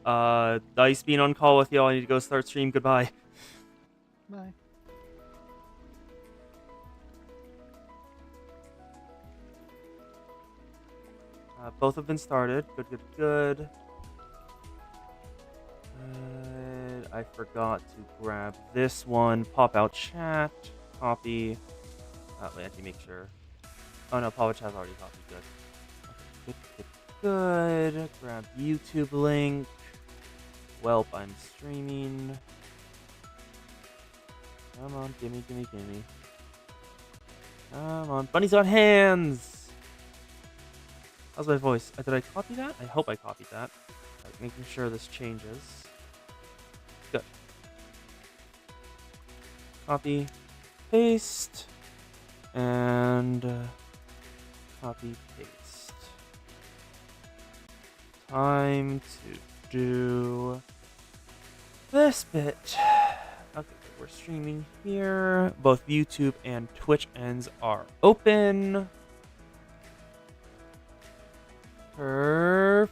Dice being on call with y'all. I need to go start stream. Goodbye. Bye. Both have been started. Good. I forgot to grab this one. Pop out chat. Copy. Wait, I can make sure. Oh no, pop out chat's already copied. Good. Okay, good. Grab YouTube link. Welp, I'm streaming. Come on, gimme. Come on, Bunnies on hands! How's my voice? Did I copy that? I hope I copied that. Like, making sure this changes. Good. Copy, paste, and copy, paste. Time to do this bit. Okay, we're streaming here. Both YouTube and Twitch ends are open. Perfection.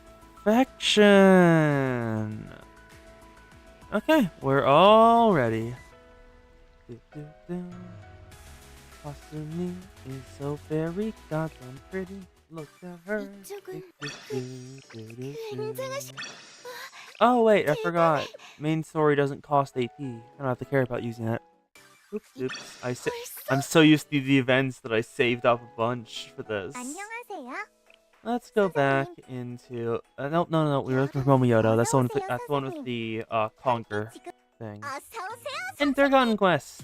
Okay, we're all ready. Asumi is so very goddamn pretty. Look at her. Oh wait, I forgot. Main story doesn't cost AP. I don't have to care about using that. Oops. I'm so used to the events that I saved up a bunch for this. Let's go back into. No. We were looking for Momoyoto. That's the one. That's the one with the conquer thing. Enter Conquest.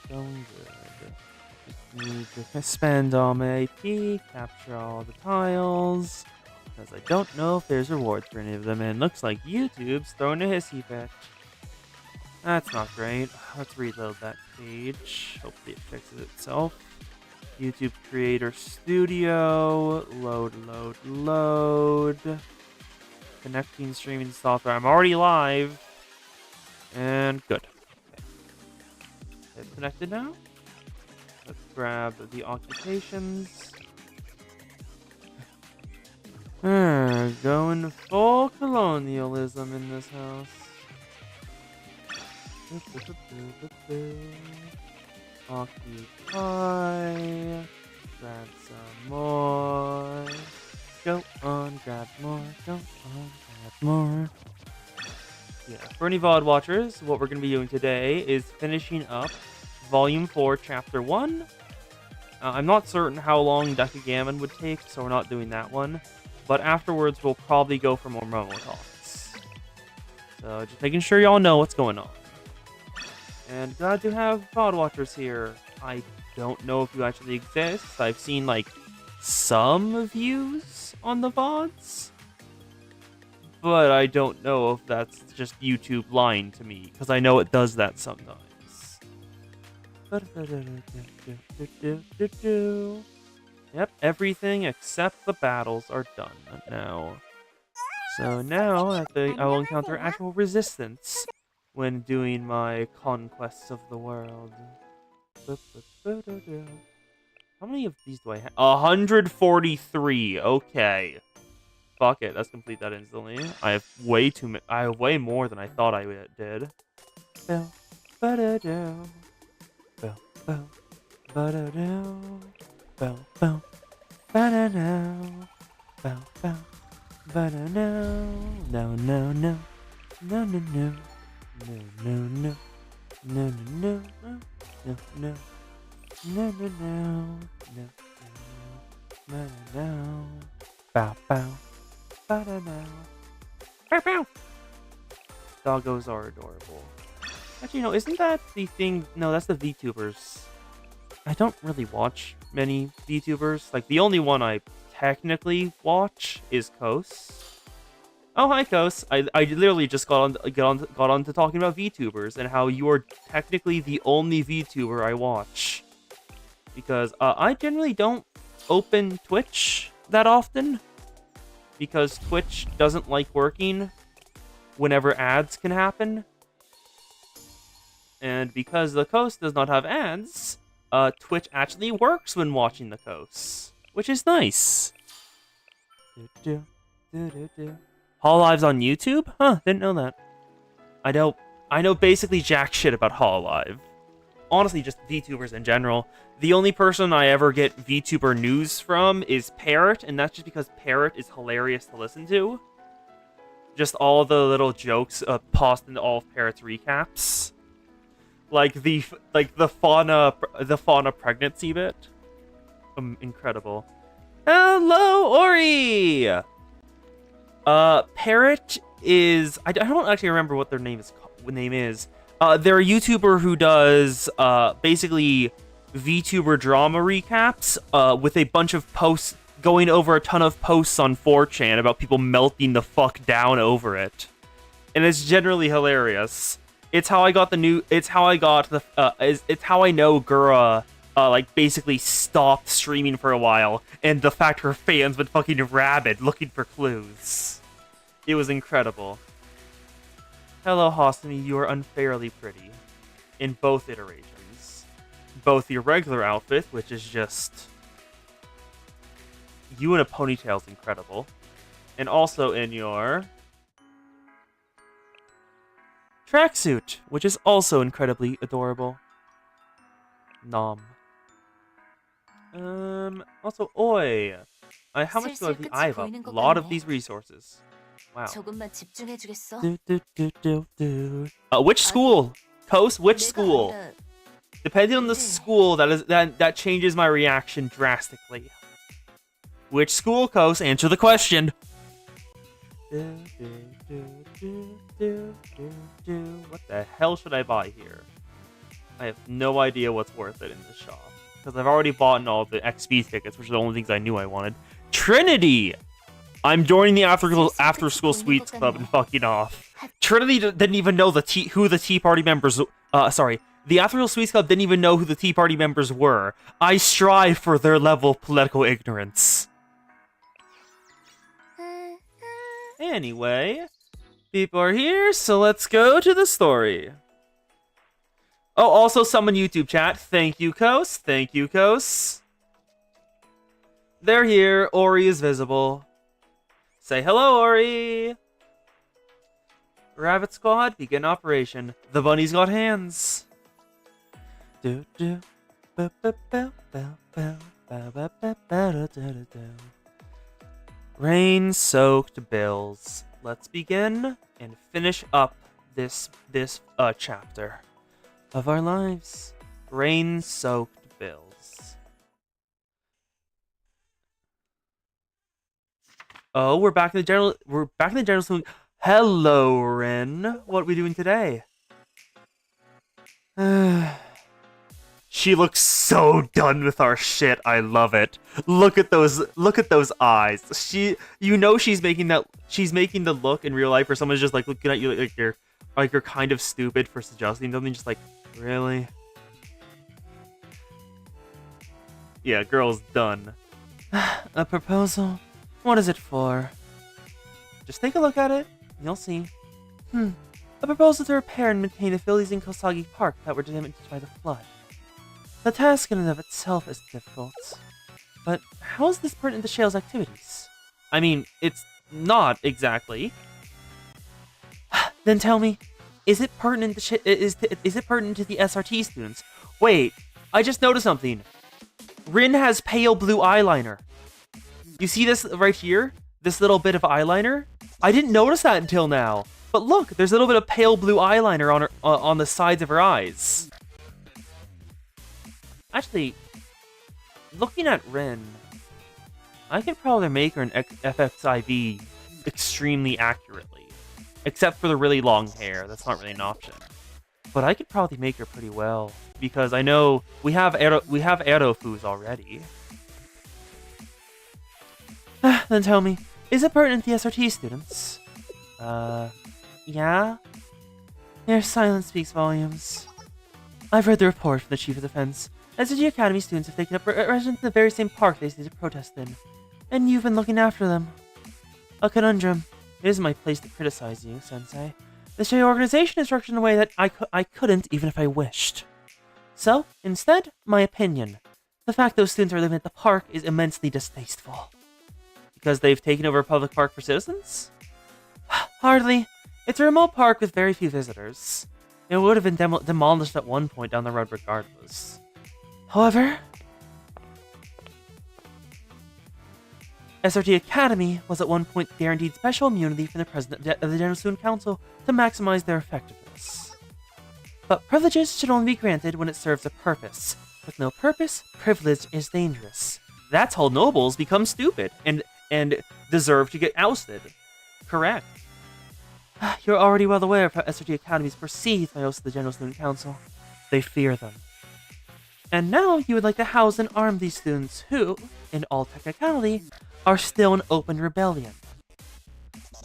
Going good. Need to spend all my AP, capture all the tiles, because I don't know if there's rewards for any of them, and looks like YouTube's throwing a hissy fit. That's not great. Let's reload that page. Hopefully it fixes itself. YouTube Creator Studio. Load. Connecting streaming software. I'm already live. And good. Okay. It's connected now. Let's grab the occupations. Going full colonialism in this house. Occupy. Grab some more. Go on, grab more. Go on, grab more. Yeah, for any VOD watchers, what we're going to be doing today is finishing up Volume 4, Chapter 1. I'm not certain how long Decagamon would take, so we're not doing that one. But afterwards, we'll probably go for more Momo talks. So just making sure y'all know what's going on. And glad to have VOD watchers here. I don't know if you actually exist. I've seen, like, some views on the VODs. But I don't know if that's just YouTube lying to me, because I know it does that sometimes. Yep, everything except the battles are done now. So now I will encounter actual resistance when doing my conquests of the world. How many of these do I have? 143. Okay. Fuck it. Let's complete that instantly. I have way too I have way more than I thought I did. Doggos are adorable. Actually, no, isn't that the thing? No, that's the VTubers. I don't really watch many VTubers. Like, the only one I technically watch is Kos. Oh, hi, Kos. I literally just got on to talking about VTubers and how you are technically the only VTuber I watch. Because I generally don't open Twitch that often. Because Twitch doesn't like working whenever ads can happen. And because the Kos does not have ads, Twitch actually works when watching the Kos, which is nice. Hololive's on YouTube? Huh, didn't know that. I know basically jack shit about Hololive. Honestly, just VTubers in general. The only person I ever get VTuber news from is Parrot, and that's just because Parrot is hilarious to listen to. Just all the little jokes tossed into all of Parrot's recaps. Like the fauna pregnancy bit. Incredible. Hello, Ori! Parrot is... I don't actually remember what their name is. They're a YouTuber who does, basically VTuber drama recaps, with a bunch of posts, going over a ton of posts on 4chan about people melting the fuck down over it. And it's generally hilarious. It's how I got it's how I know Gura, like, basically stopped streaming for a while, and the fact her fans went fucking rabid looking for clues. It was incredible. Hello, Hosami, you are unfairly pretty. In both iterations. Both your regular outfit, which is just... you in a ponytail is incredible. And also in your... tracksuit, which is also incredibly adorable. Nom. Also, oi. How much I have a lot of these resources. Wow. Which school? Kos, which school? Depending on the school, that changes my reaction drastically. Which school, Kos? Answer the question. What the hell should I buy here? I have no idea what's worth it in this shop. Because I've already bought all the XP tickets, which are the only things I knew I wanted. Trinity! I'm joining the after school sweets club and fucking off. Trinity didn't even know who the Tea Party members... sorry. The after school sweets club didn't even know who the Tea Party members were. I strive for their level of political ignorance. Anyway, people are here, so let's go to the story. Oh, also someone YouTube chat. Thank you, Kos. Thank you, Kos. They're here. Ori is visible. Say hello, Ori. Rabbit Squad, begin operation. The bunnies got hands. Do do. Rain-soaked bills. Let's begin and finish up this chapter of our lives. Rain-soaked bills. Oh, we're back in the general saloon. Hello, Rin. What are we doing today? She looks so done with our shit. I love it. Look at those eyes. She's making the look in real life where someone's just like looking at you like you're kind of stupid for suggesting something, just like, really? Yeah, girl's done. A proposal? What is it for? Just take a look at it, and you'll see. A proposal to repair and maintain the facilities in Kosagi Park that were damaged by the flood. The task in and of itself is difficult. But how is this pertinent to Shale's activities? I mean, it's not exactly. Then tell me, is it pertinent to is it pertinent to the SRT students? Wait, I just noticed something. Rin has pale blue eyeliner. You see this right here? This little bit of eyeliner? I didn't notice that until now. But look, there's a little bit of pale blue eyeliner on her on the sides of her eyes. Actually, looking at Rin, I could probably make her an FXIV extremely accurately. Except for the really long hair, that's not really an option. But I could probably make her pretty well. because I know we have Aerofus already. Then tell me, is it pertinent to the SRT students? Yeah? Their silence speaks volumes. I've read the report from the Chief of Defense. SRT Academy students have taken up residence in the very same park they stated to protest in. And you've been looking after them. A conundrum. It isn't my place to criticize you, Sensei. The Shay organization is structured in a way that I couldn't even if I wished. So, instead, my opinion. The fact those students are living at the park is immensely distasteful. Because they've taken over a public park for citizens? Hardly. It's a remote park with very few visitors. It would have been demolished at one point down the road regardless. However, SRT Academy was at one point guaranteed special immunity from the President of the General Student Council to maximize their effectiveness. But privileges should only be granted when it serves a purpose. With no purpose, privilege is dangerous. That's how nobles become stupid and deserve to get ousted. Correct. You're already well aware of how SRT Academy is perceived by most of the General Student Council. They fear them. And now you would like to house and arm these students who, in all technicality, are still in open rebellion.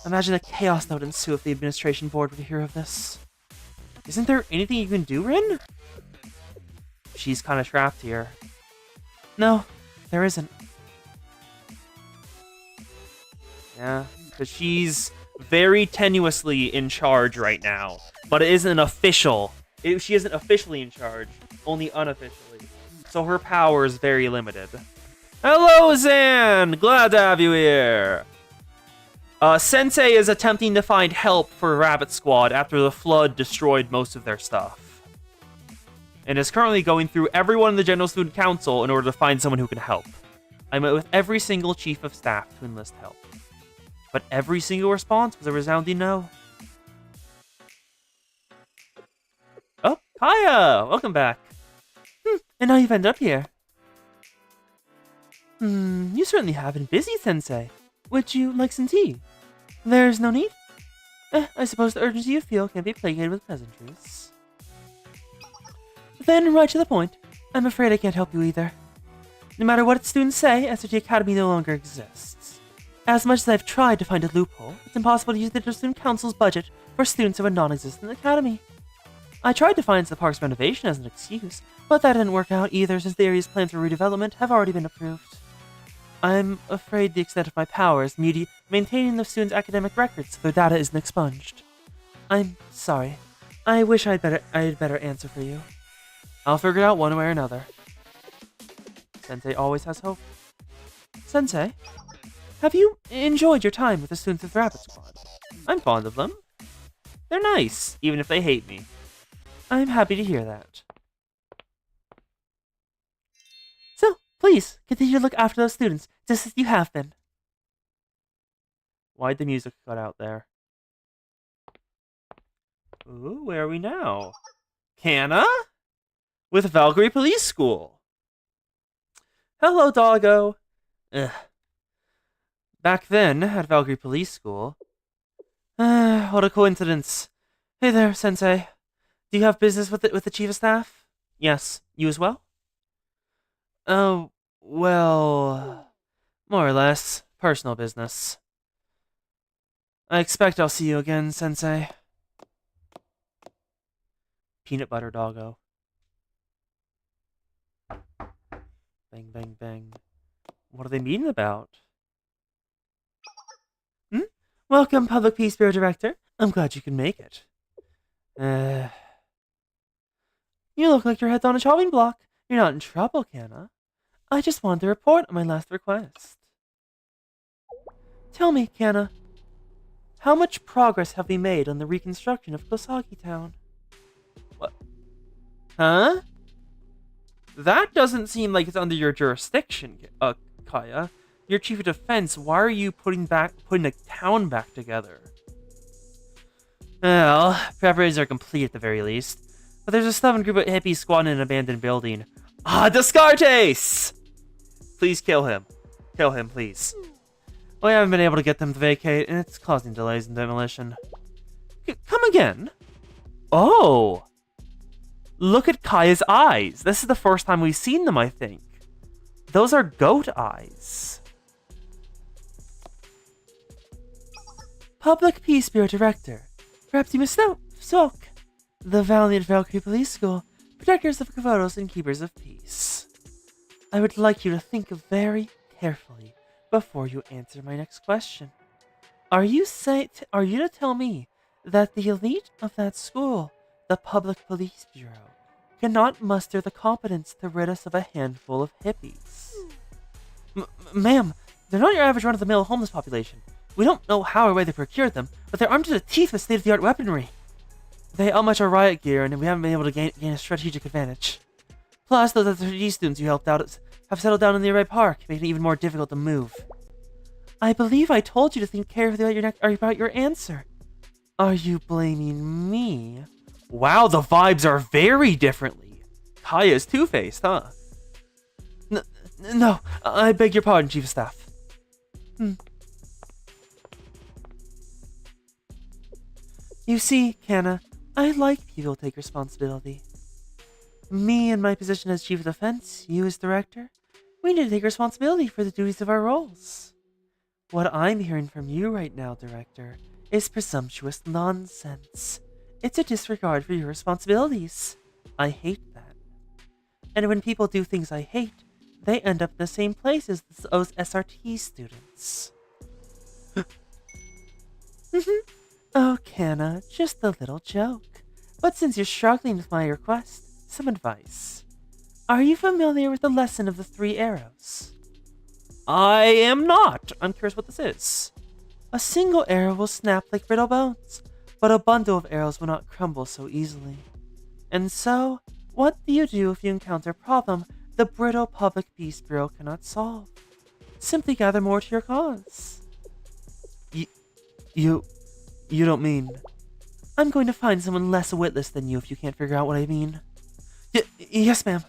Imagine the chaos that would ensue if the administration board were to hear of this. Isn't there anything you can do, Rin? She's kind of trapped here. No, there isn't. Yeah, because she's very tenuously in charge right now, but it isn't official. She isn't officially in charge, only unofficially. So her power is very limited. Hello, Zan! Glad to have you here. Sensei is attempting to find help for Rabbit Squad after the flood destroyed most of their stuff. And is currently going through everyone in the General Student Council in order to find someone who can help. I met with every single chief of staff to enlist help. But every single response was a resounding no. Oh, Kaya! Welcome back. And now you've ended up here. You certainly have been busy, Sensei. Would you like some tea? There's no need. I suppose the urgency you feel can't be placated with pleasantries. Then, right to the point. I'm afraid I can't help you either. No matter what students say, SRT Academy no longer exists. As much as I've tried to find a loophole, it's impossible to use the Student Council's budget for students of a non-existent academy. I tried to finance the park's renovation as an excuse, but that didn't work out either since the area's plans for redevelopment have already been approved. I'm afraid the extent of my power is maintaining the students' academic records so their data isn't expunged. I'm sorry. I wish I had better answer for you. I'll figure it out one way or another. Sensei always has hope. Sensei, have you enjoyed your time with the students of the Rabbit Squad? I'm fond of them. They're nice, even if they hate me. I'm happy to hear that. So, please, continue to look after those students, just as you have been. Why'd the music cut out there? Ooh, where are we now? Canna? With Valkyrie Police School. Hello, doggo. Ugh. Back then, at Valkyrie Police School. What a coincidence. Hey there, Sensei. Do you have business with the Chief of Staff? Yes. You as well? Oh, well... more or less. Personal business. I expect I'll see you again, Sensei. Peanut butter doggo. Bang, bang, bang. What are they meeting about? Welcome, Public Peace Bureau Director. I'm glad you can make it. You look like your head's on a chopping block. You're not in trouble, Canna. I just wanted to report on my last request. Tell me, Canna, how much progress have we made on the reconstruction of Kosagi Town? What? Huh? That doesn't seem like it's under your jurisdiction, Kaya. You're Chief of Defense. Why are you putting the town back together? Well, preparations are complete at the very least. But there's a stubborn group of hippies squatting in an abandoned building. Ah, Descartes! Please kill him. Kill him, please. We haven't been able to get them to vacate, and it's causing delays in demolition. Come again? Oh! Look at Kaya's eyes. This is the first time we've seen them, I think. Those are goat eyes. Public Peace Bureau Director. Perhaps you misspoke. The Valiant Valkyrie Police School, protectors of Kavodos and keepers of peace. I would like you to think very carefully before you answer my next question. Are you to tell me that the elite of that school, the Public Police Bureau, cannot muster the competence to rid us of a handful of hippies? Ma'am, they're not your average run-of-the-mill homeless population. We don't know how or where they procured them, but they're armed to the teeth with state-of-the-art weaponry. They outmatch our riot gear, and we haven't been able to gain a strategic advantage. Plus, those SRT students you helped out have settled down in the nearby park, making it even more difficult to move. I believe I told you to think carefully about your answer. Are you blaming me? Wow, the vibes are very differently. Kaya's two-faced, huh? No, I beg your pardon, Chief of Staff. You see, Kanna, I like people who take responsibility. Me in my position as Chief of Defense, you as Director, we need to take responsibility for the duties of our roles. What I'm hearing from you right now, Director, is presumptuous nonsense. It's a disregard for your responsibilities. I hate that. And when people do things I hate, they end up in the same place as those SRT students. Oh, Kanna, just a little joke. But since you're struggling with my request, some advice. Are you familiar with the lesson of the 3 arrows? I am not. I'm curious what this is. A single arrow will snap like brittle bones, but a bundle of arrows will not crumble so easily. And so, what do you do if you encounter a problem the brittle Public Peace Bureau cannot solve? Simply gather more to your cause. You don't mean... I'm going to find someone less witless than you if you can't figure out what I mean. Yes, ma'am.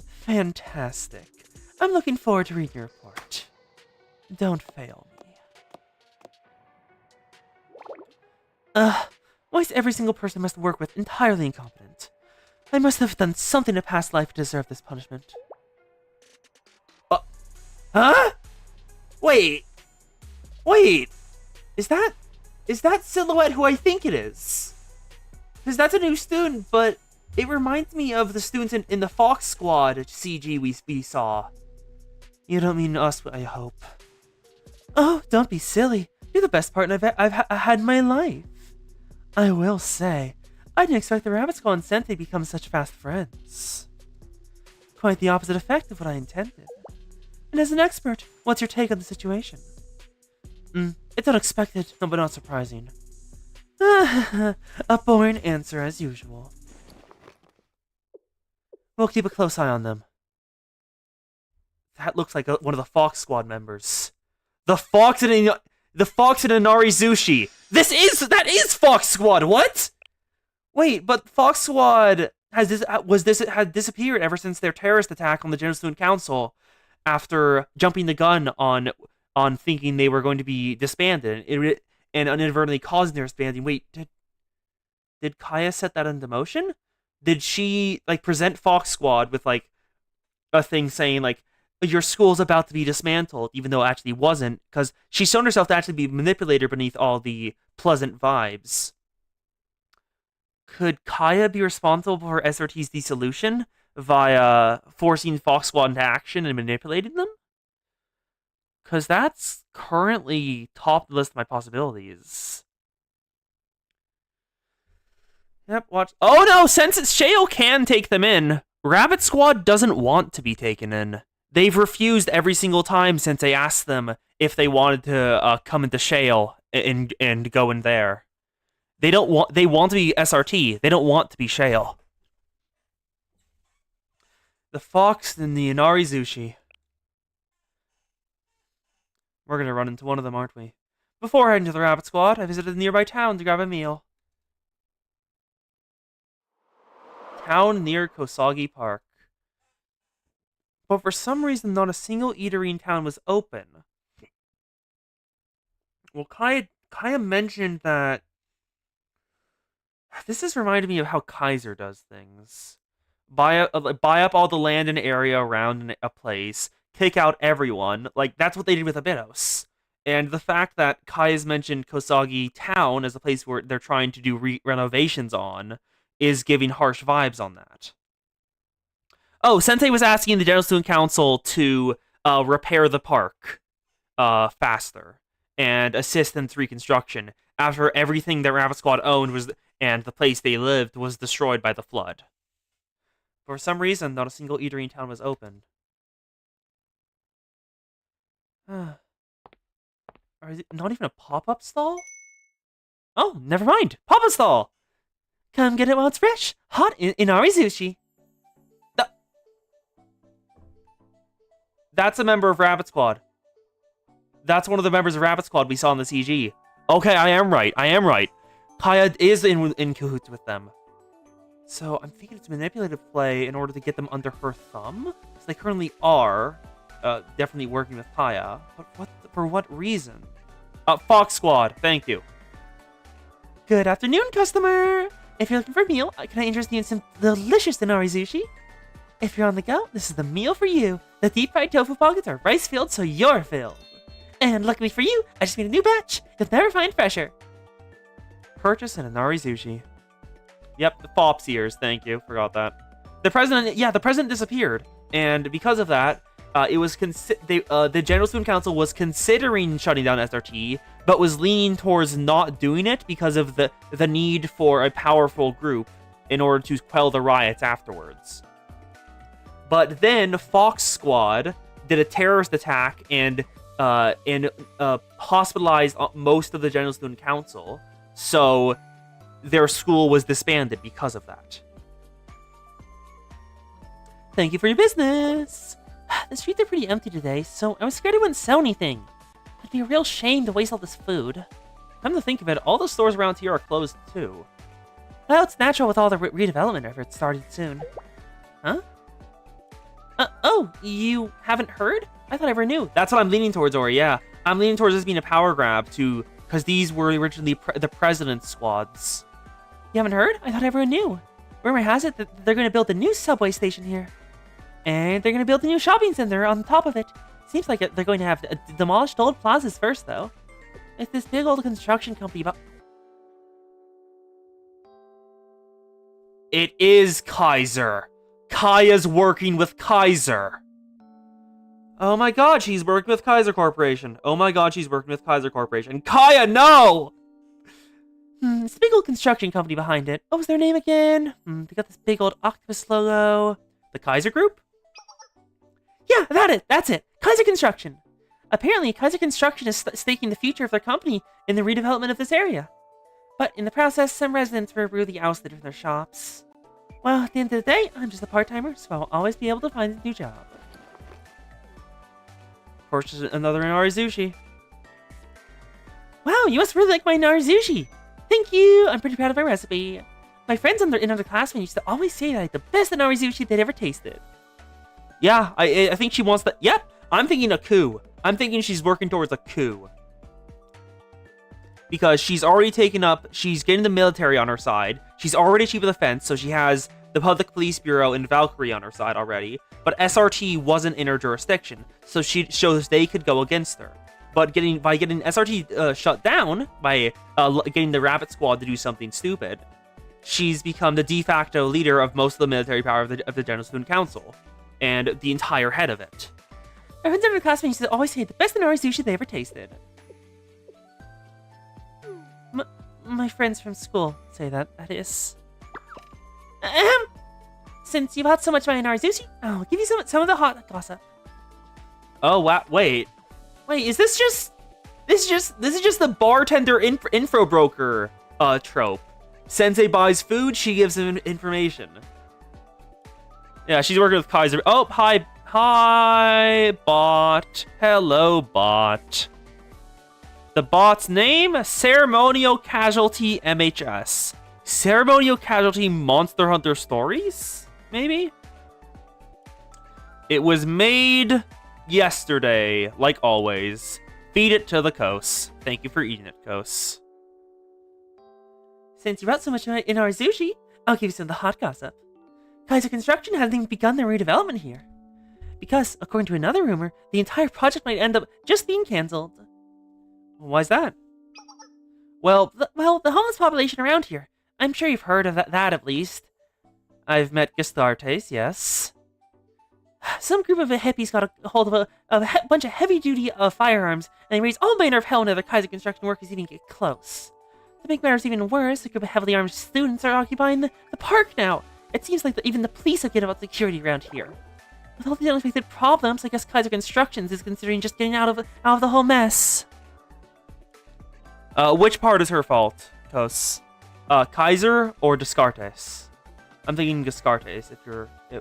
Fantastic. I'm looking forward to reading your report. Don't fail me. Why is every single person I must work with entirely incompetent? I must have done something in a past life to deserve this punishment. Huh? Wait. Is that Silhouette who I think it is? Because that's a new student, but it reminds me of the students in the Fox Squad CG we saw. You don't mean us, I hope. Oh, don't be silly. You're the best partner I've had in my life. I will say, I didn't expect the Rabbit Squad and Sente to become such fast friends. Quite the opposite effect of what I intended. And as an expert, what's your take on the situation? It's unexpected, but not surprising. A boring answer as usual. We'll keep a close eye on them. That looks like one of the Fox Squad members. The Fox and Inari Zushi. That is Fox Squad. What? Wait, but Fox Squad had disappeared ever since their terrorist attack on the General Student Council, after jumping the gun on thinking they were going to be disbanded and inadvertently causing their disbanding. Wait, did Kaya set that into motion? Did she present Fox Squad with a thing saying your school's about to be dismantled, even though it actually wasn't, because she's shown herself to actually be a manipulator beneath all the pleasant vibes. Could Kaya be responsible for SRT's dissolution via forcing Fox Squad into action and manipulating them? Because that's currently top of the list of my possibilities. Yep, watch. Oh no, since it's Shale can take them in, Rabbit Squad doesn't want to be taken in. They've refused every single time since I asked them if they wanted to come into Shale and go in there. They want to be SRT. They don't want to be Shale. The Fox and the Inari Zushi. We're gonna run into one of them, aren't we? Before heading to the Rabbit Squad, I visited the nearby town to grab a meal. Town near Kosagi Park. But for some reason, not a single eatery in town was open. Well, Kaya mentioned that... This has reminded me of how Kaiser does things. buy up all the land and area around a place, kick out everyone. Like, that's what they did with Abydos. And the fact that Kai has mentioned Kosagi Town as a place where they're trying to do renovations on is giving harsh vibes on that. Oh, Sensei was asking the General Student Council to repair the park faster and assist in its reconstruction after everything that Rabbit Squad owned and the place they lived was destroyed by the flood. For some reason, not a single eatery in town was open. Or is it not even a pop-up stall? Oh, never mind. Pop-up stall! Come get it while it's fresh. Hot in Ari Sushi. That's a member of Rabbit Squad. That's one of the members of Rabbit Squad we saw in the CG. Okay, I am right. Kaya is in cahoots with them. So I'm thinking it's manipulative play in order to get them under her thumb. So they currently are definitely working with Kaya. But for what reason? Fox Squad, thank you. Good afternoon, customer. If you're looking for a meal, can I interest you in some delicious Inari sushi? If you're on the go, this is the meal for you. The deep fried tofu pockets are rice filled, so you're filled. And luckily for you, I just made a new batch. You'll never find fresher. Purchase an Inari sushi. Yep, the Fops ears. Thank you. Forgot that. The president disappeared, and because of that, the General Student Council was considering shutting down SRT, but was leaning towards not doing it because of the need for a powerful group in order to quell the riots afterwards. But then Fox Squad did a terrorist attack and hospitalized most of the General Student Council, so their school was disbanded because of that. Thank you for your business. The streets are pretty empty today, so I was scared I wouldn't sell anything. It'd be a real shame to waste all this food. Come to think of it, all the stores around here are closed too. Well, it's natural with all the redevelopment efforts starting soon. Huh? Oh, you haven't heard? I thought everyone knew. That's what I'm leaning towards, Ori, yeah. I'm leaning towards this being a power grab, because these were originally the president's squads. You haven't heard? I thought everyone knew. Rumor has it that they're going to build a new subway station here. And they're going to build a new shopping center on top of it. Seems like they're going to have demolished old plazas first, though. It's this big old construction company about... It is Kaiser. Kaya's working with Kaiser. Oh my god, she's working with Kaiser Corporation. Oh my god, she's working with Kaiser Corporation. Kaya, no! It's a big old construction company behind it. What was their name again? They got this big old octopus logo. The Kaiser Group? Yeah, that's it. Kaiser Construction. Apparently, Kaiser Construction is staking the future of their company in the redevelopment of this area. But in the process, some residents were rudely ousted from their shops. Well, at the end of the day, I'm just a part-timer, so I'll always be able to find a new job. Purchase another Inari sushi. Wow, you must really like my Inari sushi. Thank you. I'm pretty proud of my recipe. My friends and underclassmen used to always say that I had the best Inari sushi they'd ever tasted. Yeah, I think she wants that. Yep, I'm thinking a coup. I'm thinking she's working towards a coup. Because she's already she's getting the military on her side. She's already chief of the fence, so she has the Public Police Bureau and Valkyrie on her side already. But SRT wasn't in her jurisdiction, so they could go against her. But by getting SRT shut down, by getting the Rabbit Squad to do something stupid, she's become the de facto leader of most of the military power of the General Student Council, and the entire head of it. My friends and underclassmen used to always say the best Inari sushi they ever tasted. My friends from school say that is. Since you've had so much of my Inari sushi, I'll give you some of the hot gossip. Oh, wow, wait, is this just the bartender info broker trope? Sensei buys food, she gives him information. Yeah, she's working with Kaiser. Oh, hi, bot. Hello, bot. The bot's name? Ceremonial Casualty MHS. Ceremonial Casualty Monster Hunter Stories? Maybe? It was made yesterday, like always. Feed it to the Kos. Thank you for eating it, Kos. Since you brought so much in our sushi, I'll give you some of the hot gossip. Kaiser Construction hasn't even begun their redevelopment here. Because, according to another rumor, the entire project might end up just being cancelled. Why's that? Well, the homeless population around here. I'm sure you've heard of that at least. I've met Gastartes, yes. Some group of hippies got a hold of a bunch of heavy-duty firearms, and they raised all manner of hell whenever Kaiser Construction workers even get close. To make matters even worse, a group of heavily armed students are occupying the park now. It seems like even the police have given about security around here. With all the unexpected problems, I guess Kaiser Constructions is considering just getting out of the whole mess. Which part is her fault, Tos? Kaiser or Descartes? I'm thinking Descartes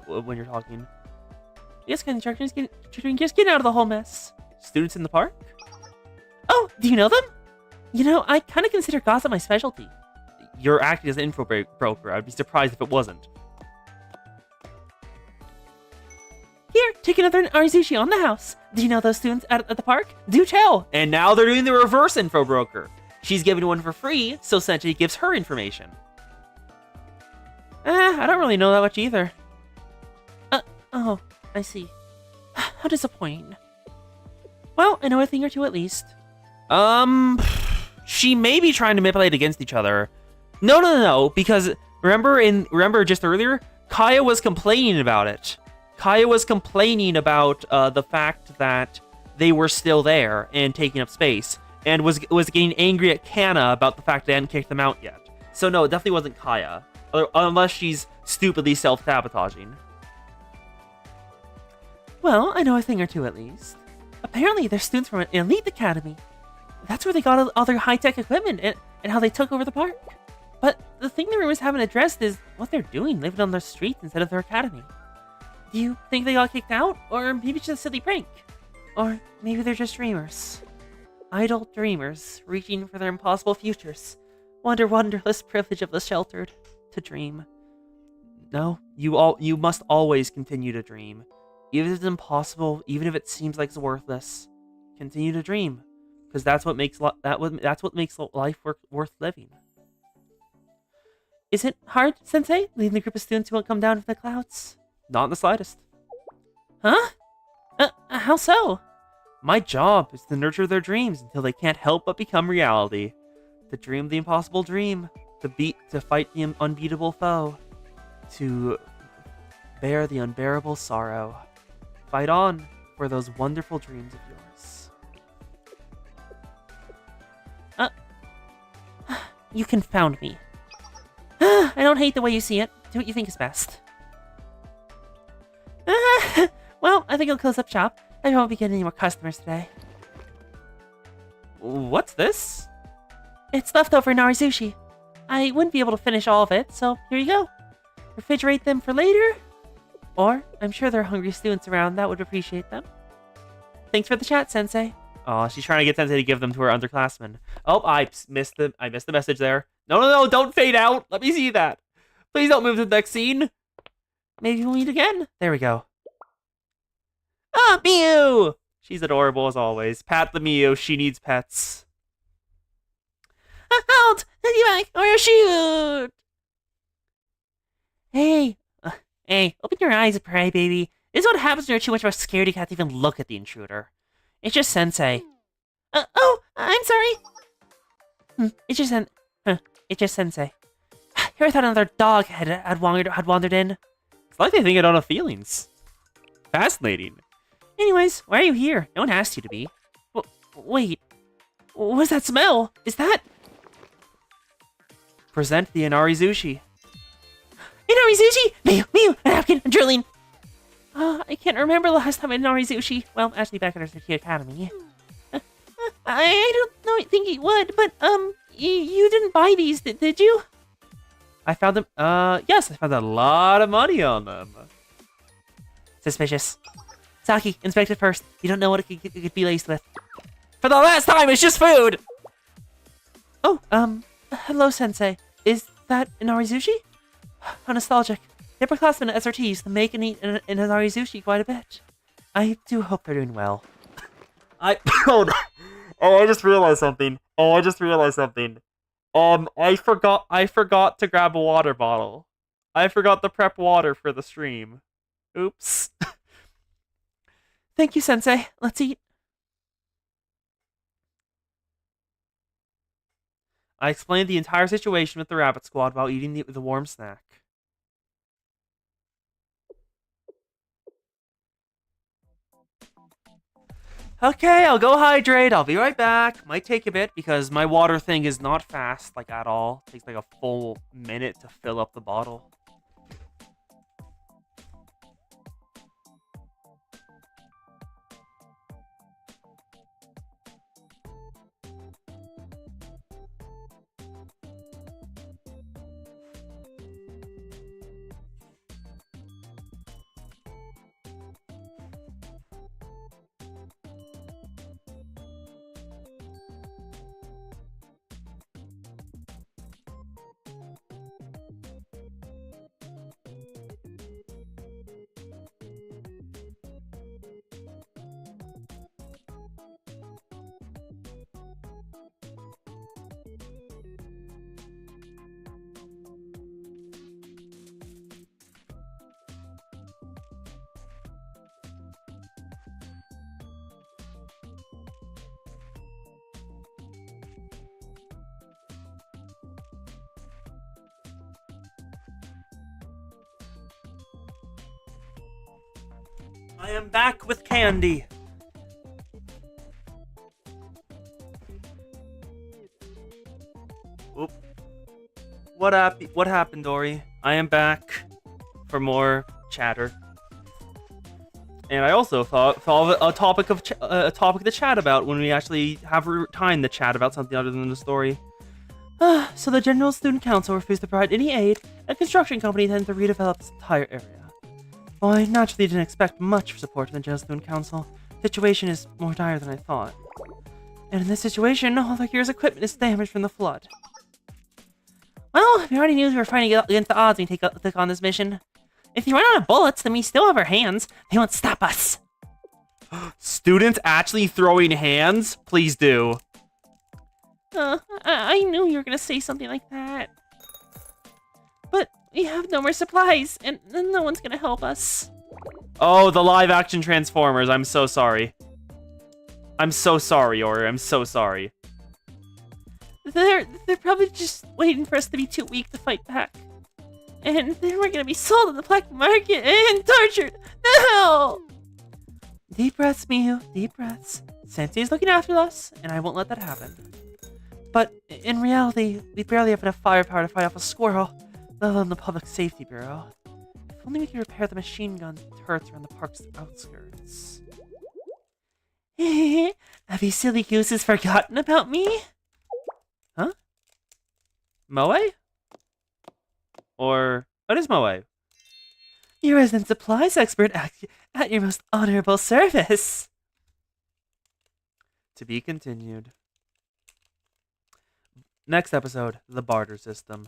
when you're talking. Yes, Constructions just getting out of the whole mess. Students in the park? Oh, do you know them? You know, I kind of consider gossip my specialty. You're acting as an info broker. I'd be surprised if it wasn't. Here, take another Arizushi on the house. Do you know those students at the park? Do tell. And now they're doing the reverse info broker. She's giving one for free, so Sensei gives her information. I don't really know that much either. Oh, I see. How disappointing. Well, I know a thing or two at least. She may be trying to manipulate against each other. No, because remember just earlier, Kaya was complaining about it. Kaya was complaining about the fact that they were still there and taking up space, and was getting angry at Kana about the fact they hadn't kicked them out yet. So no, it definitely wasn't Kaya, unless she's stupidly self-sabotaging. Well, I know a thing or two at least. Apparently, they're students from an elite academy. That's where they got all their high-tech equipment and how they took over the park. But the thing the rumors haven't addressed is what they're doing, living on the streets instead of their academy. Do you think they got kicked out? Or maybe it's just a silly prank? Or maybe they're just dreamers. Idle dreamers, reaching for their impossible futures. Wonderless privilege of the sheltered, to dream. No, you must always continue to dream. Even if it's impossible, even if it seems like it's worthless, continue to dream. Because that's what makes life worth living. Is it hard, Sensei, leading the group of students who won't come down from the clouds? Not in the slightest. Huh? How so? My job is to nurture their dreams until they can't help but become reality. To dream the impossible dream. To fight the unbeatable foe. To bear the unbearable sorrow. Fight on for those wonderful dreams of yours. You confound me. I don't hate the way you see it. Do what you think is best. Well, I think I'll close up shop. I won't be getting any more customers today. What's this? It's leftover Narizushi. I wouldn't be able to finish all of it, so here you go. Refrigerate them for later. Or, I'm sure there are hungry students around that would appreciate them. Thanks for the chat, Sensei. Oh, she's trying to get Sensei to give them to her underclassmen. Oh, I missed the message there. No, don't fade out. Let me see that. Please don't move to the next scene. Maybe we'll meet again. There we go. Ah, Miu! She's adorable as always. Pat the Miu. She needs pets. Halt! Take back or shoot! Hey, open your eyes, pray, baby. This is what happens when you're too much of a scaredy cat to even look at the intruder. It's just Sensei. Oh, I'm sorry. It's just Sensei. Here I thought another dog had wandered in. It's like they think I don't have feelings. Fascinating. Anyways, why are you here? No one asked you to be. Wait. What's that smell? Is that... Present the Inarizushi. Inarizushi! Miu! A napkin! A drilling! I can't remember the last time I had Inarizushi. Well, actually back at our City Academy. I don't think you would, but, you didn't buy these, did you? I found them, yes, I found a lot of money on them. Suspicious. Saki, inspect it first. You don't know what it could be laced with. For the last time, it's just food! Oh, hello, Sensei. Is that Inarizushi? How nostalgic. The upperclassmen at SRT used to make and eat Inarizushi quite a bit. I do hope they're doing well. I just realized something. I forgot to grab a water bottle. I forgot to prep water for the stream. Oops. Thank you, Sensei. Let's eat. I explained the entire situation with the rabbit squad while eating the warm snack. Okay, I'll go hydrate. I'll be right back. Might take a bit because my water thing is not fast, like at all. It takes like a full minute to fill up the bottle. I am back with candy. Oop. What happened, Dory? I am back for more chatter. And I also thought of a topic to chat about when we actually have time to chat about something other than the story. So the General Student Council refused to provide any aid, and a construction company intended to redevelop this entire area. Well, I naturally didn't expect much support from the General Student Council. The situation is more dire than I thought. And in this situation, all the hero's equipment is damaged from the flood. Well, we already knew we were fighting against the odds when we took on this mission. If you run out of bullets, then we still have our hands. They won't stop us. Students actually throwing hands? Please do. I knew you were going to say something like that. But we have no more supplies, and no one's going to help us. Oh, the live-action Transformers. I'm so sorry. I'm so sorry, Ori. I'm so sorry. They're probably just waiting for us to be too weak to fight back. And then we're gonna be sold on the black market and tortured. No! Deep breaths, Miyu. Deep breaths. Sensei's looking after us, and I won't let that happen. But in reality, we barely have enough firepower to fight off a squirrel, let alone the Public Safety Bureau. If only we could repair the machine gun turrets around the park's outskirts. Have you silly gooses forgotten about me? Huh? Moe? Or what is Moe? Your resident supplies expert at your most honorable service. To be continued. Next episode, the barter system.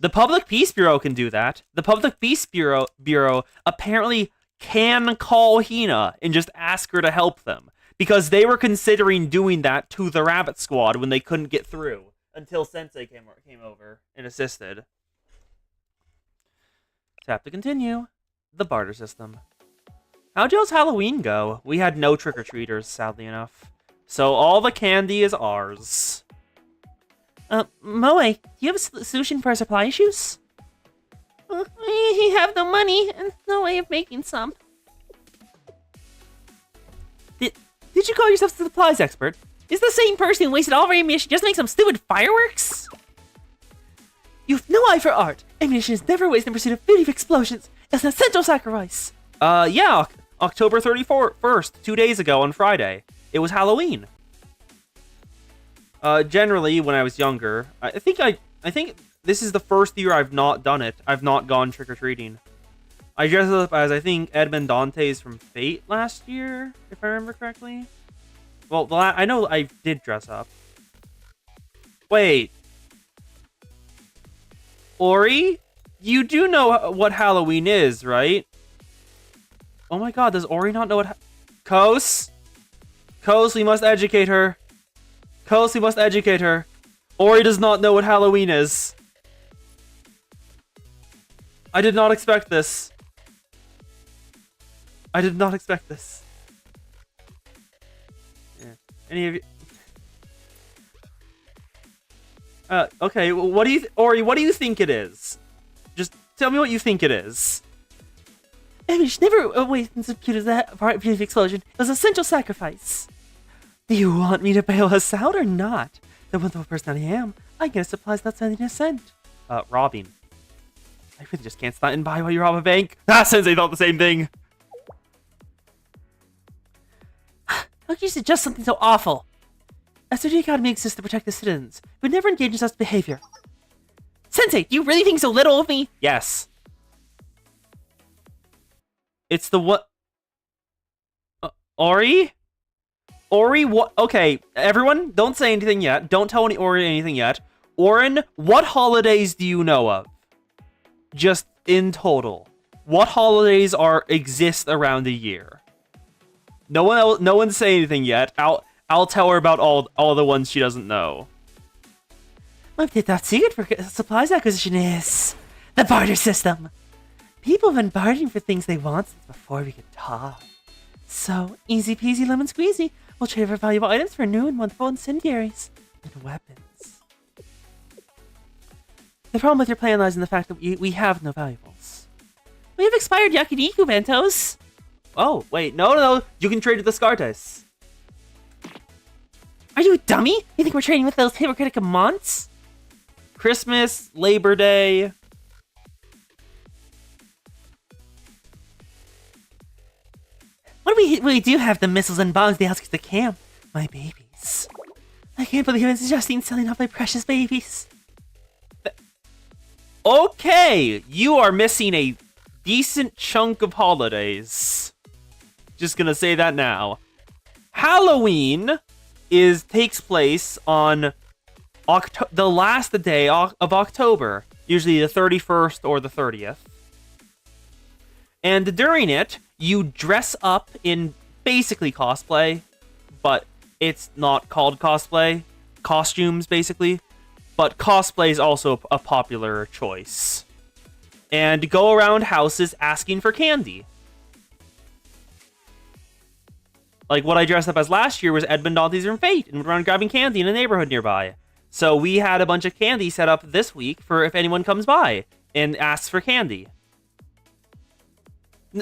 The Public Peace Bureau can do that. The Public Peace Bureau apparently can call Hina and just ask her to help them. Because they were considering doing that to the Rabbit Squad when they couldn't get through. Until Sensei came over and assisted. Tap to continue. The barter system. How'd y'all's Halloween go? We had no trick-or-treaters, sadly enough. So all the candy is ours. Moe, do you have a solution for our supply issues? We have no money and no way of making some. Did you call yourself the supplies expert? Is the same person who wasted all of our ammunition just to make some stupid fireworks? You've no eye for art. Ammunition is never wasted in pursuit of beauty of explosions. It's an essential sacrifice. Yeah, October 31st, 2 days ago on Friday. It was Halloween. Generally, when I was younger, I think this is the first year I've not done it. I've not gone trick-or-treating. I dressed up as, I think, Edmond Dantes from Fate last year, if I remember correctly. Well, I know I did dress up. Wait. Ori? You do know what Halloween is, right? Oh my god, does Ori not know what... Kos? Kos, we must educate her. Kos, we must educate her. Ori does not know what Halloween is. I did not expect this. I did not expect this. Yeah. Any of you? Okay. What do you, Ori? What do you think it is? Just tell me what you think it is. Image never awakened so cute as that part of the explosion. It was a essential sacrifice. Do you want me to bail us out or not? The wonderful person I am, I get supplies without sending a cent. Robbing. I really just can't stand by while you rob a bank. Ah, Sensei thought the same thing. How could you suggest something so awful? A certain economy exists to protect the citizens, but never engage in such behavior. Sensei, do you really think so little of me? Yes. It's the what? Ori? Ori, what? Okay, everyone, don't say anything yet. Don't tell Ori anything yet. Orin, what holidays do you know of? Just in total. What holidays exist around the year? No one say anything yet. I'll tell her about all the ones she doesn't know. My top secret for supplies acquisition is the barter system. People have been bartering for things they want since before we could talk. So, easy peasy lemon squeezy. We'll trade for valuable items for new and wonderful incendiaries and weapons. The problem with your plan lies in the fact that we have no valuables. We have expired yakiniku bentos. Oh, wait, no. You can trade with the Scartes. Are you a dummy? You think we're trading with those hypocritical months? Christmas, Labor Day. What we do have the missiles and bombs the outskirts of the camp. My babies. I can't believe I'm suggesting selling off my precious babies. Okay, you are missing a decent chunk of holidays. Just gonna say that now. Halloween takes place on the last day of October, usually the 31st or the 30th. And during it, you dress up in basically cosplay, but it's not called cosplay. Costumes, basically. But cosplay is also a popular choice. And go around houses asking for candy. Like what I dressed up as last year was Edmund Dantes from Fate and went around grabbing candy in a neighborhood nearby. So we had a bunch of candy set up this week for if anyone comes by and asks for candy.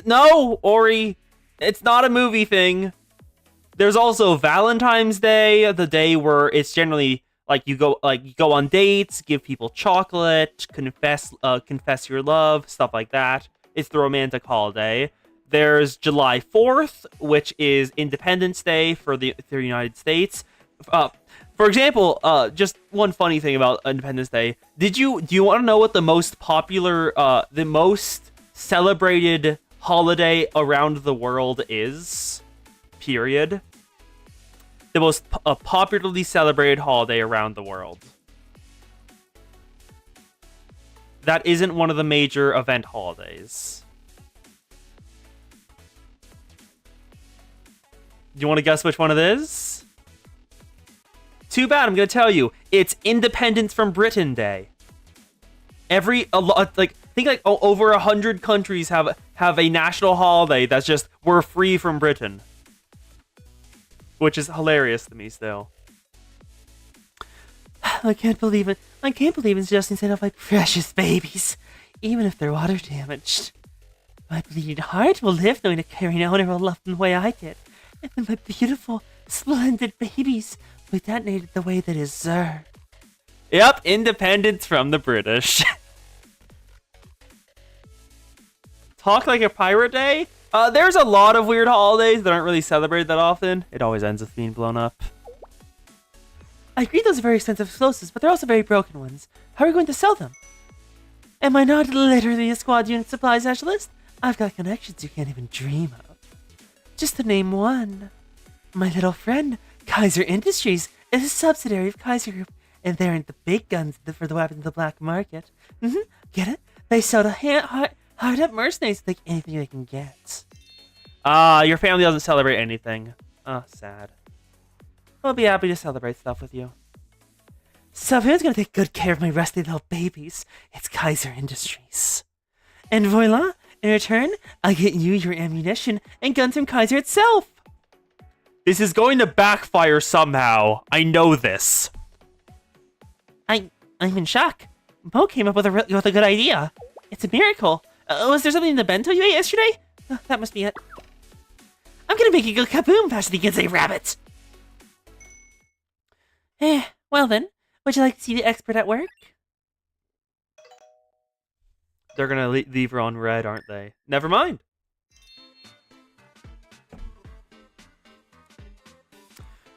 No, Ori, it's not a movie thing. There's also Valentine's Day, the day where it's generally like you go on dates, give people chocolate, confess your love, stuff like that. It's the romantic holiday. There's July 4th, which is Independence Day for the United States. For example, just one funny thing about Independence Day. Do you want to know what the most popular, the most celebrated holiday around the world is? Period. The most popularly celebrated holiday around the world. That isn't one of the major event holidays. Do you want to guess which one it is? Too bad, I'm going to tell you. It's Independence from Britain Day. Over 100 countries have a national holiday that's just, we're free from Britain. Which is hilarious to me still. I can't believe it. I can't believe it's just instead of my precious babies. Even if they're water damaged. My bleeding heart will live knowing that carrying out will love them the way I did. And then my beautiful, splendid babies will be detonated the way they deserve. Yep, independence from the British. Talk like a pirate day? There's a lot of weird holidays that aren't really celebrated that often. It always ends with being blown up. I agree those are very expensive explosives, but they're also very broken ones. How are we going to sell them? Am I not literally a squad unit supply specialist? I've got connections you can't even dream of. Just to name one. My little friend, Kaiser Industries, is a subsidiary of Kaiser Group, and they're into the big guns for the weapons in the black market. Get it? They sell to hard-up mercenaries to take anything they can get. Your family doesn't celebrate anything. Oh, sad. I'll be happy to celebrate stuff with you. So who's gonna take good care of my rusty little babies? It's Kaiser Industries. And voila! In return, I'll get you your ammunition and guns from Kaiser itself! This is going to backfire somehow. I know this. I'm in shock. Mo came up with a good idea. It's a miracle. Was there something in the bento you ate yesterday? That must be it. I'm gonna make you go kaboom faster than you can say rabbit. Well then, would you like to see the expert at work? They're gonna leave her on red, aren't they? Never mind.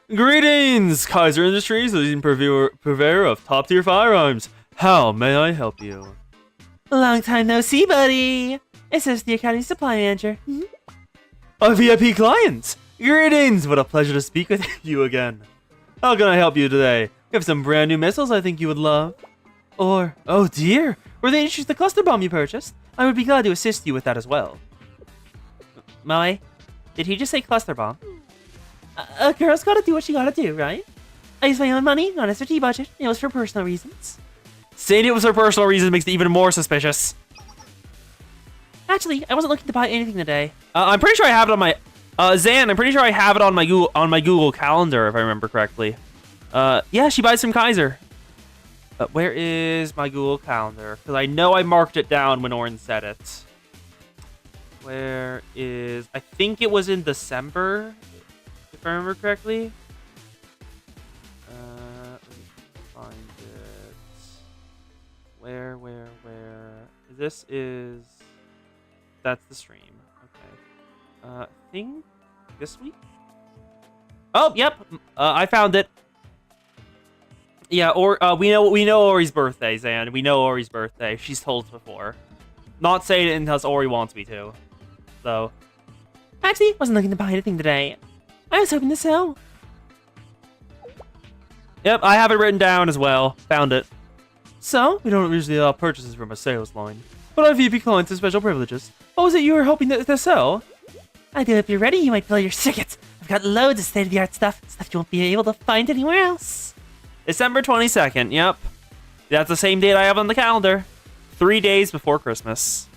Greetings, Kaiser Industries, leading purveyor of top-tier firearms. How may I help you? Long time no see, buddy. It says the Academy Supply Manager. A VIP client. Greetings. What a pleasure to speak with you again. How can I help you today? We have some brand new missiles I think you would love. Or, oh dear, were they issued the cluster bomb you purchased? I would be glad to assist you with that as well. Moe, did he just say cluster bomb? A girl's gotta do what she gotta do, right? I used my own money on SRT budget. It was for personal reasons. Saying it was for personal reasons makes it even more suspicious. Actually, I wasn't looking to buy anything today. I'm pretty sure I have it on my... Zan, I'm pretty sure I have it on my Google Calendar, if I remember correctly. Yeah, she buys from Kaiser. Where is my Google Calendar? Because I know I marked it down when Orin said it. Where is... I think it was in December, if I remember correctly. Let me find it. Where? This is... That's the stream. Okay. I think this week? Oh, yep. I found it. Yeah, or we know Ori's birthday, Zan. We know Ori's birthday. She's told us before. Not saying it unless Ori wants me to. So. Actually, wasn't looking to buy anything today. I was hoping to sell. Yep, I have it written down as well. Found it. So, we don't usually allow purchases from a sales line. But our VP clients have special privileges. What was it you were hoping to sell? I do. If you're ready, you might fill your circuits. I've got loads of state-of-the-art stuff you won't be able to find anywhere else. December 22nd, yep. That's the same date I have on the calendar. 3 days before Christmas.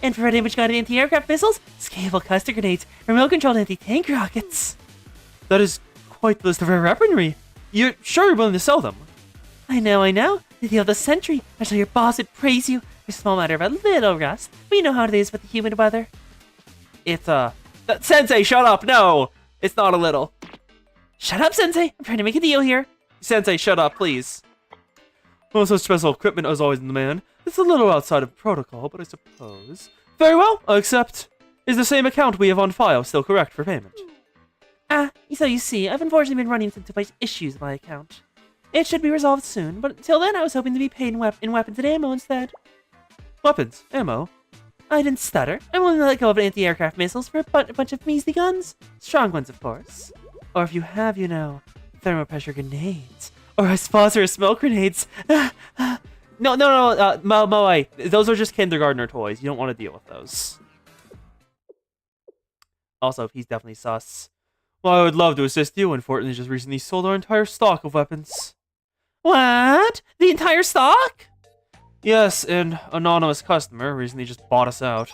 Infrared image-guided anti-aircraft missiles, scalable cluster grenades, remote-controlled anti-tank rockets. That is quite the list of rare weaponry. You're sure you're willing to sell them? I know. The deal of the century. I tell your boss would praise you. It's a small matter of a little rust. But you know how it is with the humid weather. It's Sensei, shut up! No! It's not a little. Shut up, Sensei! I'm trying to make a deal here. Sensei, shut up, please. Well, such special equipment is always in demand. It's a little outside of protocol, but I suppose... Very well, I'll accept. Is the same account we have on file still correct for payment? So you see, I've unfortunately been running into issues with my account. It should be resolved soon, but until then I was hoping to be paid in weapons and ammo instead. Weapons? Ammo? I didn't stutter. I'm willing to let go of anti-aircraft missiles for a bunch of measly guns. Strong ones, of course. Or if you have, thermopressure grenades. Or phosphorus smoke grenades. No, Moe. Those are just kindergartner toys. You don't want to deal with those. Also, he's definitely sus. Well, I would love to assist you. Unfortunately, just recently sold our entire stock of weapons. What? The entire stock? Yes, an anonymous customer recently just bought us out.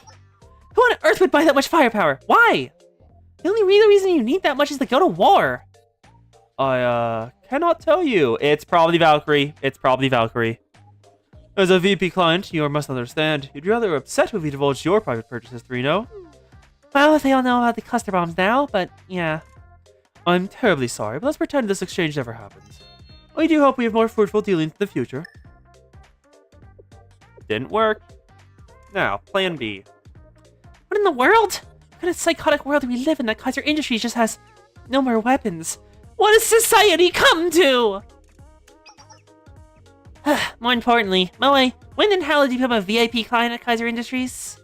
Who on earth would buy that much firepower? Why? The only real reason you need that much is to go to war. I, cannot tell you. It's probably Valkyrie. As a VP client, you must understand, you'd rather upset if we divulged your private purchase history, no? Well, they all know about the cluster bombs now, but yeah. I'm terribly sorry, but let's pretend this exchange never happened. We do hope we have more fruitful dealings in the future. Didn't work. Now, plan B. What in the world? What kind of psychotic world do we live in that Kaiser Industries just has no more weapons? What has society come to? More importantly, Moe, when and how did you become a VIP client at Kaiser Industries?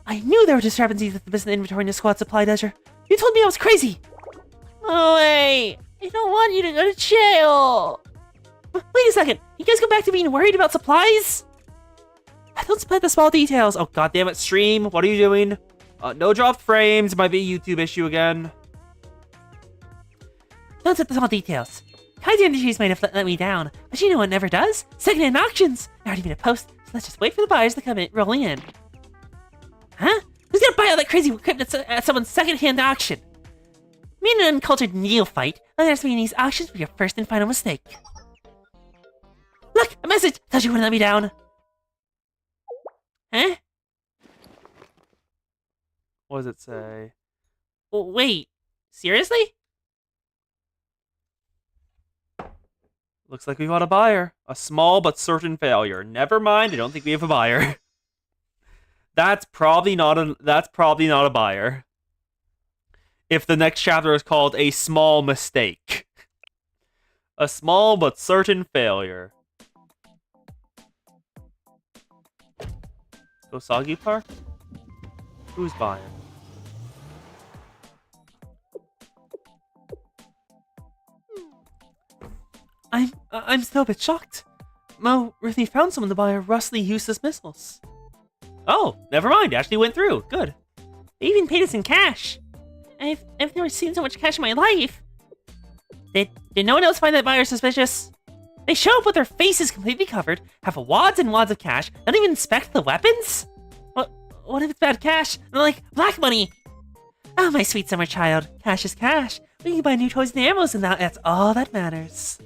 I knew there were discrepancies with the business inventory in the squad supply ledger. You told me I was crazy. Moe, I don't want you to go to jail. Wait a second. You guys go back to being worried about supplies? Don't split the small details. Oh, goddammit, stream. What are you doing? No dropped frames. Might be a YouTube issue again. Don't split the small details. Kaiser Industries might have let me down, but you know what never does? Second-hand auctions. Not even a post. let's just wait for the buyers to come in, rolling in. Huh? Who's gonna buy all that crazy equipment at someone's second-hand auction? Me and an uncultured neophyte, underestimating these auctions will be your first and final mistake. Look, a message! Thought you wouldn't let me down. Huh? What does it say? Well, wait, seriously? Looks like we got a buyer. A small but certain failure. Never mind, I don't think we have a buyer. That's probably not a buyer. If the next chapter is called A Small Mistake. A small but certain failure. Gosagi Park? Who's buying? I'm still a bit shocked. Mo really found someone to buy our rustly useless missiles. Oh, never mind. Ashley went through. Good. They even paid us in cash. I've never seen so much cash in my life. Did no one else find that buyer suspicious? They show up with their faces completely covered, have wads and wads of cash, not even inspect the weapons? What if it's bad cash? And they're like, black money! Oh, my sweet summer child. Cash is cash. We can buy new toys and ammos, and that's all that matters.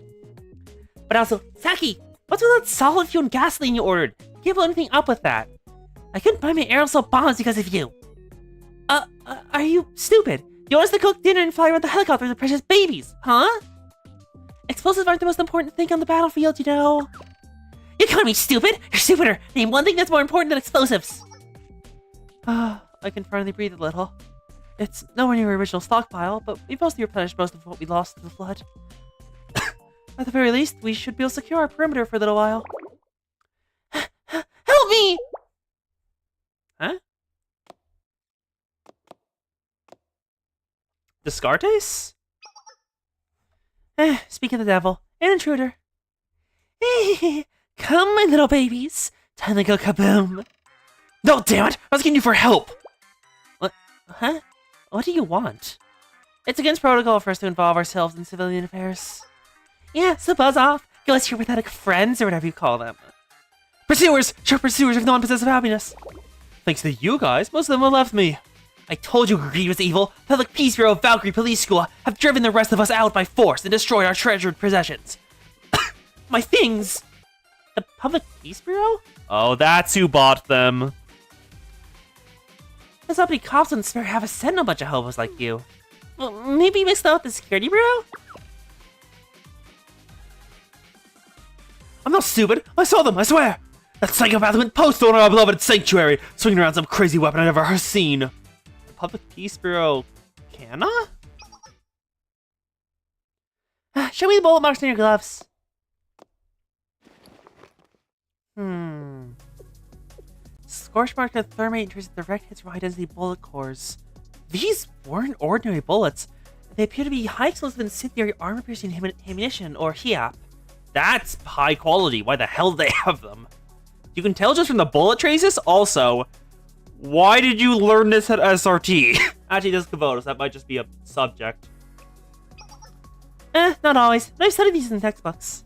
But also, Saki, what's with that solid fuel and gasoline you ordered? You can't blow anything up with that. I couldn't buy my aerosol bombs because of you. Are you stupid? You want us to cook dinner and fly around the helicopter with the precious babies, huh? Explosives aren't the most important thing on the battlefield, you know. You're calling me stupid? You're stupider. Name one thing that's more important than explosives. I can finally breathe a little. It's nowhere near our original stockpile, but we've mostly replenished most of what we lost to the flood. At the very least, we should be able to secure our perimeter for a little while. Help me! Huh? Descartes? Speak of the devil, an intruder. Come, my little babies. Time to go kaboom. No, damn it! I was asking you for help! What? Huh? What do you want? It's against protocol for us to involve ourselves in civilian affairs. Yeah, so buzz off. Go with your pathetic friends, or whatever you call them. Pursuers! Sure, pursuers of non-possessive happiness! Thanks to you guys, most of them have left me. I told you grievous evil. Public Peace Bureau of Valkyrie Police School have driven the rest of us out by force and destroyed our treasured possessions. My things! The Public Peace Bureau? Oh, that's who bought them. There's not many cops on spare half a cent on a bunch of hobos like you. Well, maybe you mixed out the security bureau? I'm not stupid. I saw them, I swear. That psychopath went postal on our beloved sanctuary, swinging around some crazy weapon I've never seen. The Public Peace Bureau... Canna? Show me the bullet marks on your gloves. Scorch mark of thermite enters direct hits from high-density bullet cores. These weren't ordinary bullets. They appear to be high explosive incendiary armor-piercing ammunition, or HIAP. That's high quality. Why the hell do they have them? You can tell just from the bullet traces. Also, why did you learn this at SRT? Actually, this is Kavotos. That might just be a subject. Not always. But I've studied these in textbooks.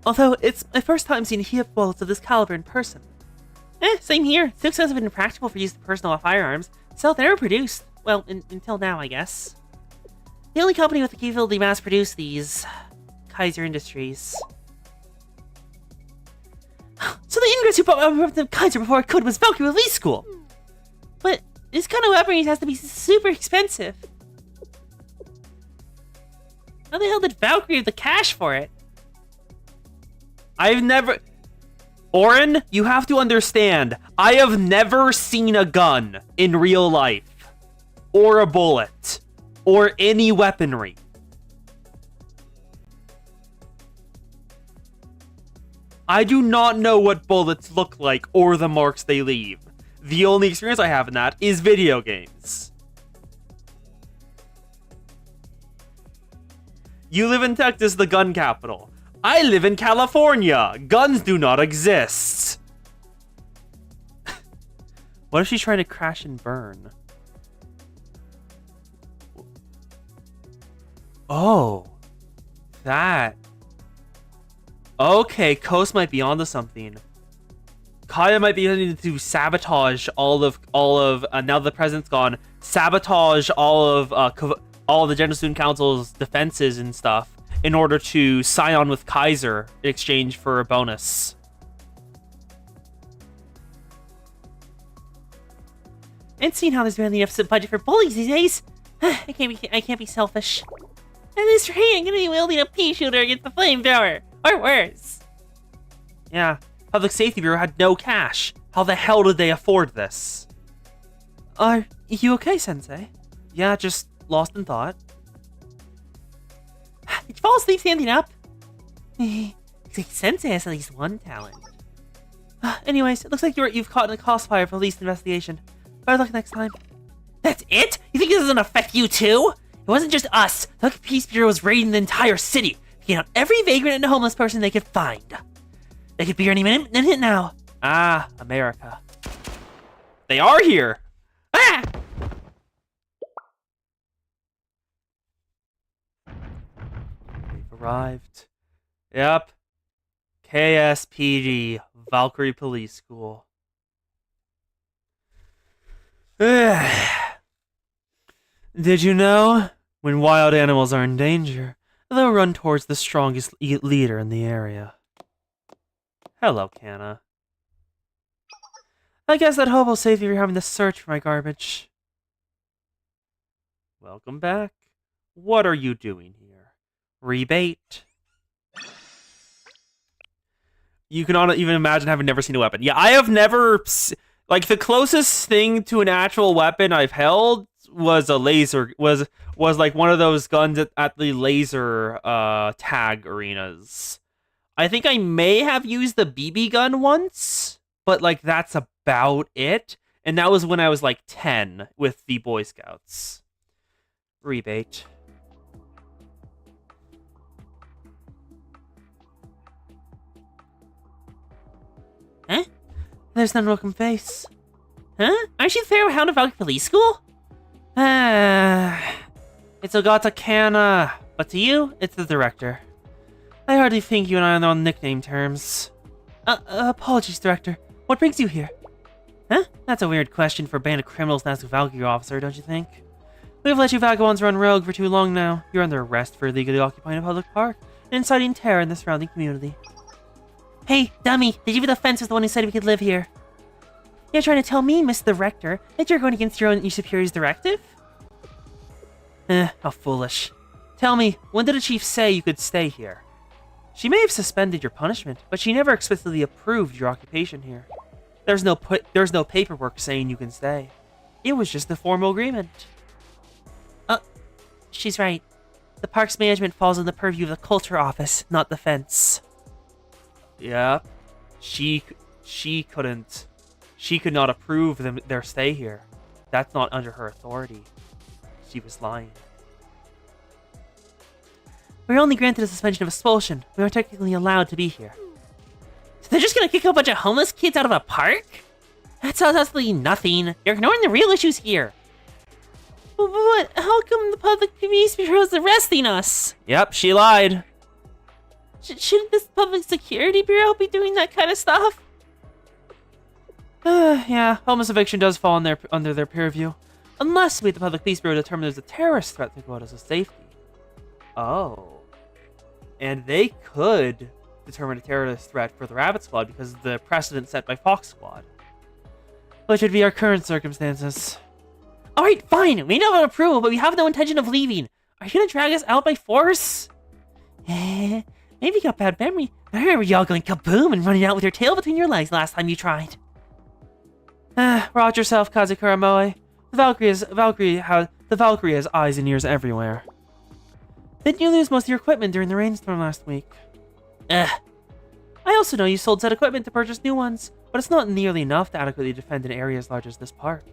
Although, it's my first time seeing HIAP bullets of this caliber in person. Same here. Too expensive and impractical for use of personal firearms. So they were produced. Well, until now, I guess. The only company with the capability to mass-produce these... Kaiser Industries. So the ingress who bought the Kaiser before it could was Valkyrie Elite School! But this kind of weaponry has to be super expensive. How the hell did Valkyrie have the cash for it? I've never... Oren, you have to understand, I have never seen a gun in real life. Or a bullet. Or any weaponry. I do not know what bullets look like or the marks they leave. The only experience I have in that is video games. You live in Texas, the gun capital. I live in California. Guns do not exist. What if she's trying to crash and burn? Oh. That. Okay, Coast might be onto something. Kaya might be needing to sabotage all of now the president's gone. Sabotage all of the General Student Council's defenses and stuff in order to sign on with Kaiser in exchange for a bonus. And seeing how there's barely enough budget for bullies these days, I can't be selfish. At least for me, I'm gonna be wielding a pea shooter against the flamethrower, or worse. Yeah, Public Safety Bureau had no cash. How the hell did they afford this? Are you okay, Sensei? Yeah, just lost in thought. Did you fall asleep standing up? Sensei has at least one talent. Anyways, it looks like you've caught in a crossfire for police investigation. Better luck next time. That's it? You think this doesn't affect you too? It wasn't just us. The Peace Bureau was raiding the entire city, picking out every vagrant and homeless person they could find. They could be here any minute now. Ah, America. They are here! Ah! They've arrived. Yep. KSPG, Valkyrie Police School. Did you know? When wild animals are in danger, they'll run towards the strongest leader in the area. Hello, Kana. I guess that hobo saved you from having to search for my garbage. Welcome back. What are you doing here? Rebate. You can even imagine having never seen a weapon. Yeah, I have never... Like, the closest thing to an actual weapon I've held was a laser... Was like one of those guns at the laser tag arenas. I think I may have used the BB gun once, but like that's about it. And that was when I was like 10 with the Boy Scouts. Rebate. Huh? There's an unwelcome face. Huh? Aren't you there with Hound of Valkyrie Police School? It's Ogata Kana, but to you, it's the director. I hardly think you and I are on nickname terms. Apologies, Director. What brings you here? Huh? That's a weird question for a band of criminals to ask a Valkyrie officer, don't you think? We've let you vagabonds run rogue for too long now. You're under arrest for illegally occupying a public park and inciting terror in the surrounding community. Hey, dummy, the chief of defense was the one who said we could live here. You're trying to tell me, Mr. Director, that you're going against your superior's directive? How foolish. Tell me, when did the chief say you could stay here? She may have suspended your punishment, but she never explicitly approved your occupation here. There's no paperwork saying you can stay. It was just a formal agreement. She's right. The park's management falls in the purview of the culture office, not the fence. Yeah, she could not approve their stay here. That's not under her authority. She was lying. We were only granted a suspension of expulsion. We aren't technically allowed to be here. So they're just gonna kick a bunch of homeless kids out of a park? That sounds absolutely nothing. You're ignoring the real issues here. But how come the Public Police Bureau is arresting us? Yep, she lied. Shouldn't this Public Security Bureau be doing that kind of stuff? Yeah, homeless eviction does fall under their peer review. Unless we at the Public Police Bureau determine there's a terrorist threat to Quota's safety. Oh. And they could determine a terrorist threat for the Rabbit Squad because of the precedent set by Fox Squad. Which would be our current circumstances. Alright, fine. We know about approval, but we have no intention of leaving. Are you gonna drag us out by force? Maybe you got bad memory. I remember y'all going kaboom and running out with your tail between your legs last time you tried. Watch yourself, Kazekura Moe. The Valkyrie has eyes and ears everywhere. Didn't you lose most of your equipment during the rainstorm last week? I also know you sold said equipment to purchase new ones, but it's not nearly enough to adequately defend an area as large as this park.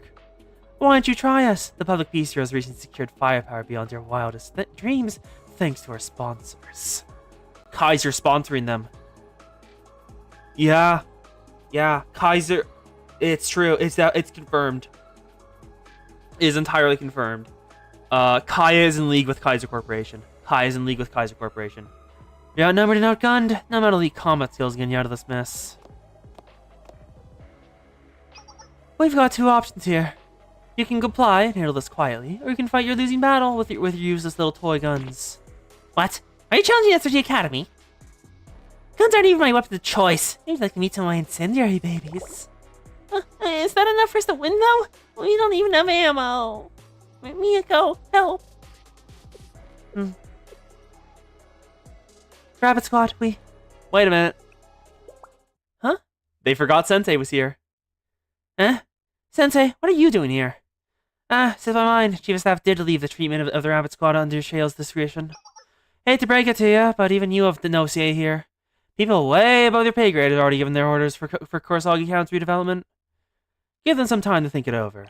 Why don't you try us? The Public Peace Bureau has recently secured firepower beyond your wildest dreams, thanks to our sponsors. Kaiser sponsoring them. Yeah, Kaiser. It's true. It's confirmed. It is entirely confirmed. Kaya is in league with Kaiser Corporation. You're outnumbered and outgunned. No amount of elite combat skills getting you out of this mess. We've got two options here. You can comply and handle this quietly, or you can fight your losing battle with your useless little toy guns. What? Are you challenging SRT Academy? Guns aren't even my weapon of choice. Maybe you'd like to meet some of my incendiary babies. Is that enough for us to win, though? We don't even have ammo. Miyako, help. Rabbit Squad, Wait a minute. Huh? They forgot Sensei was here. Sensei, what are you doing here? Slip my mind. Chief of Staff did leave the treatment of the Rabbit Squad under Shale's discretion. Hate to break it to you, but even you have the no say here. People way above their pay grade have already given their orders for Kurosagi Town's redevelopment. Give them some time to think it over.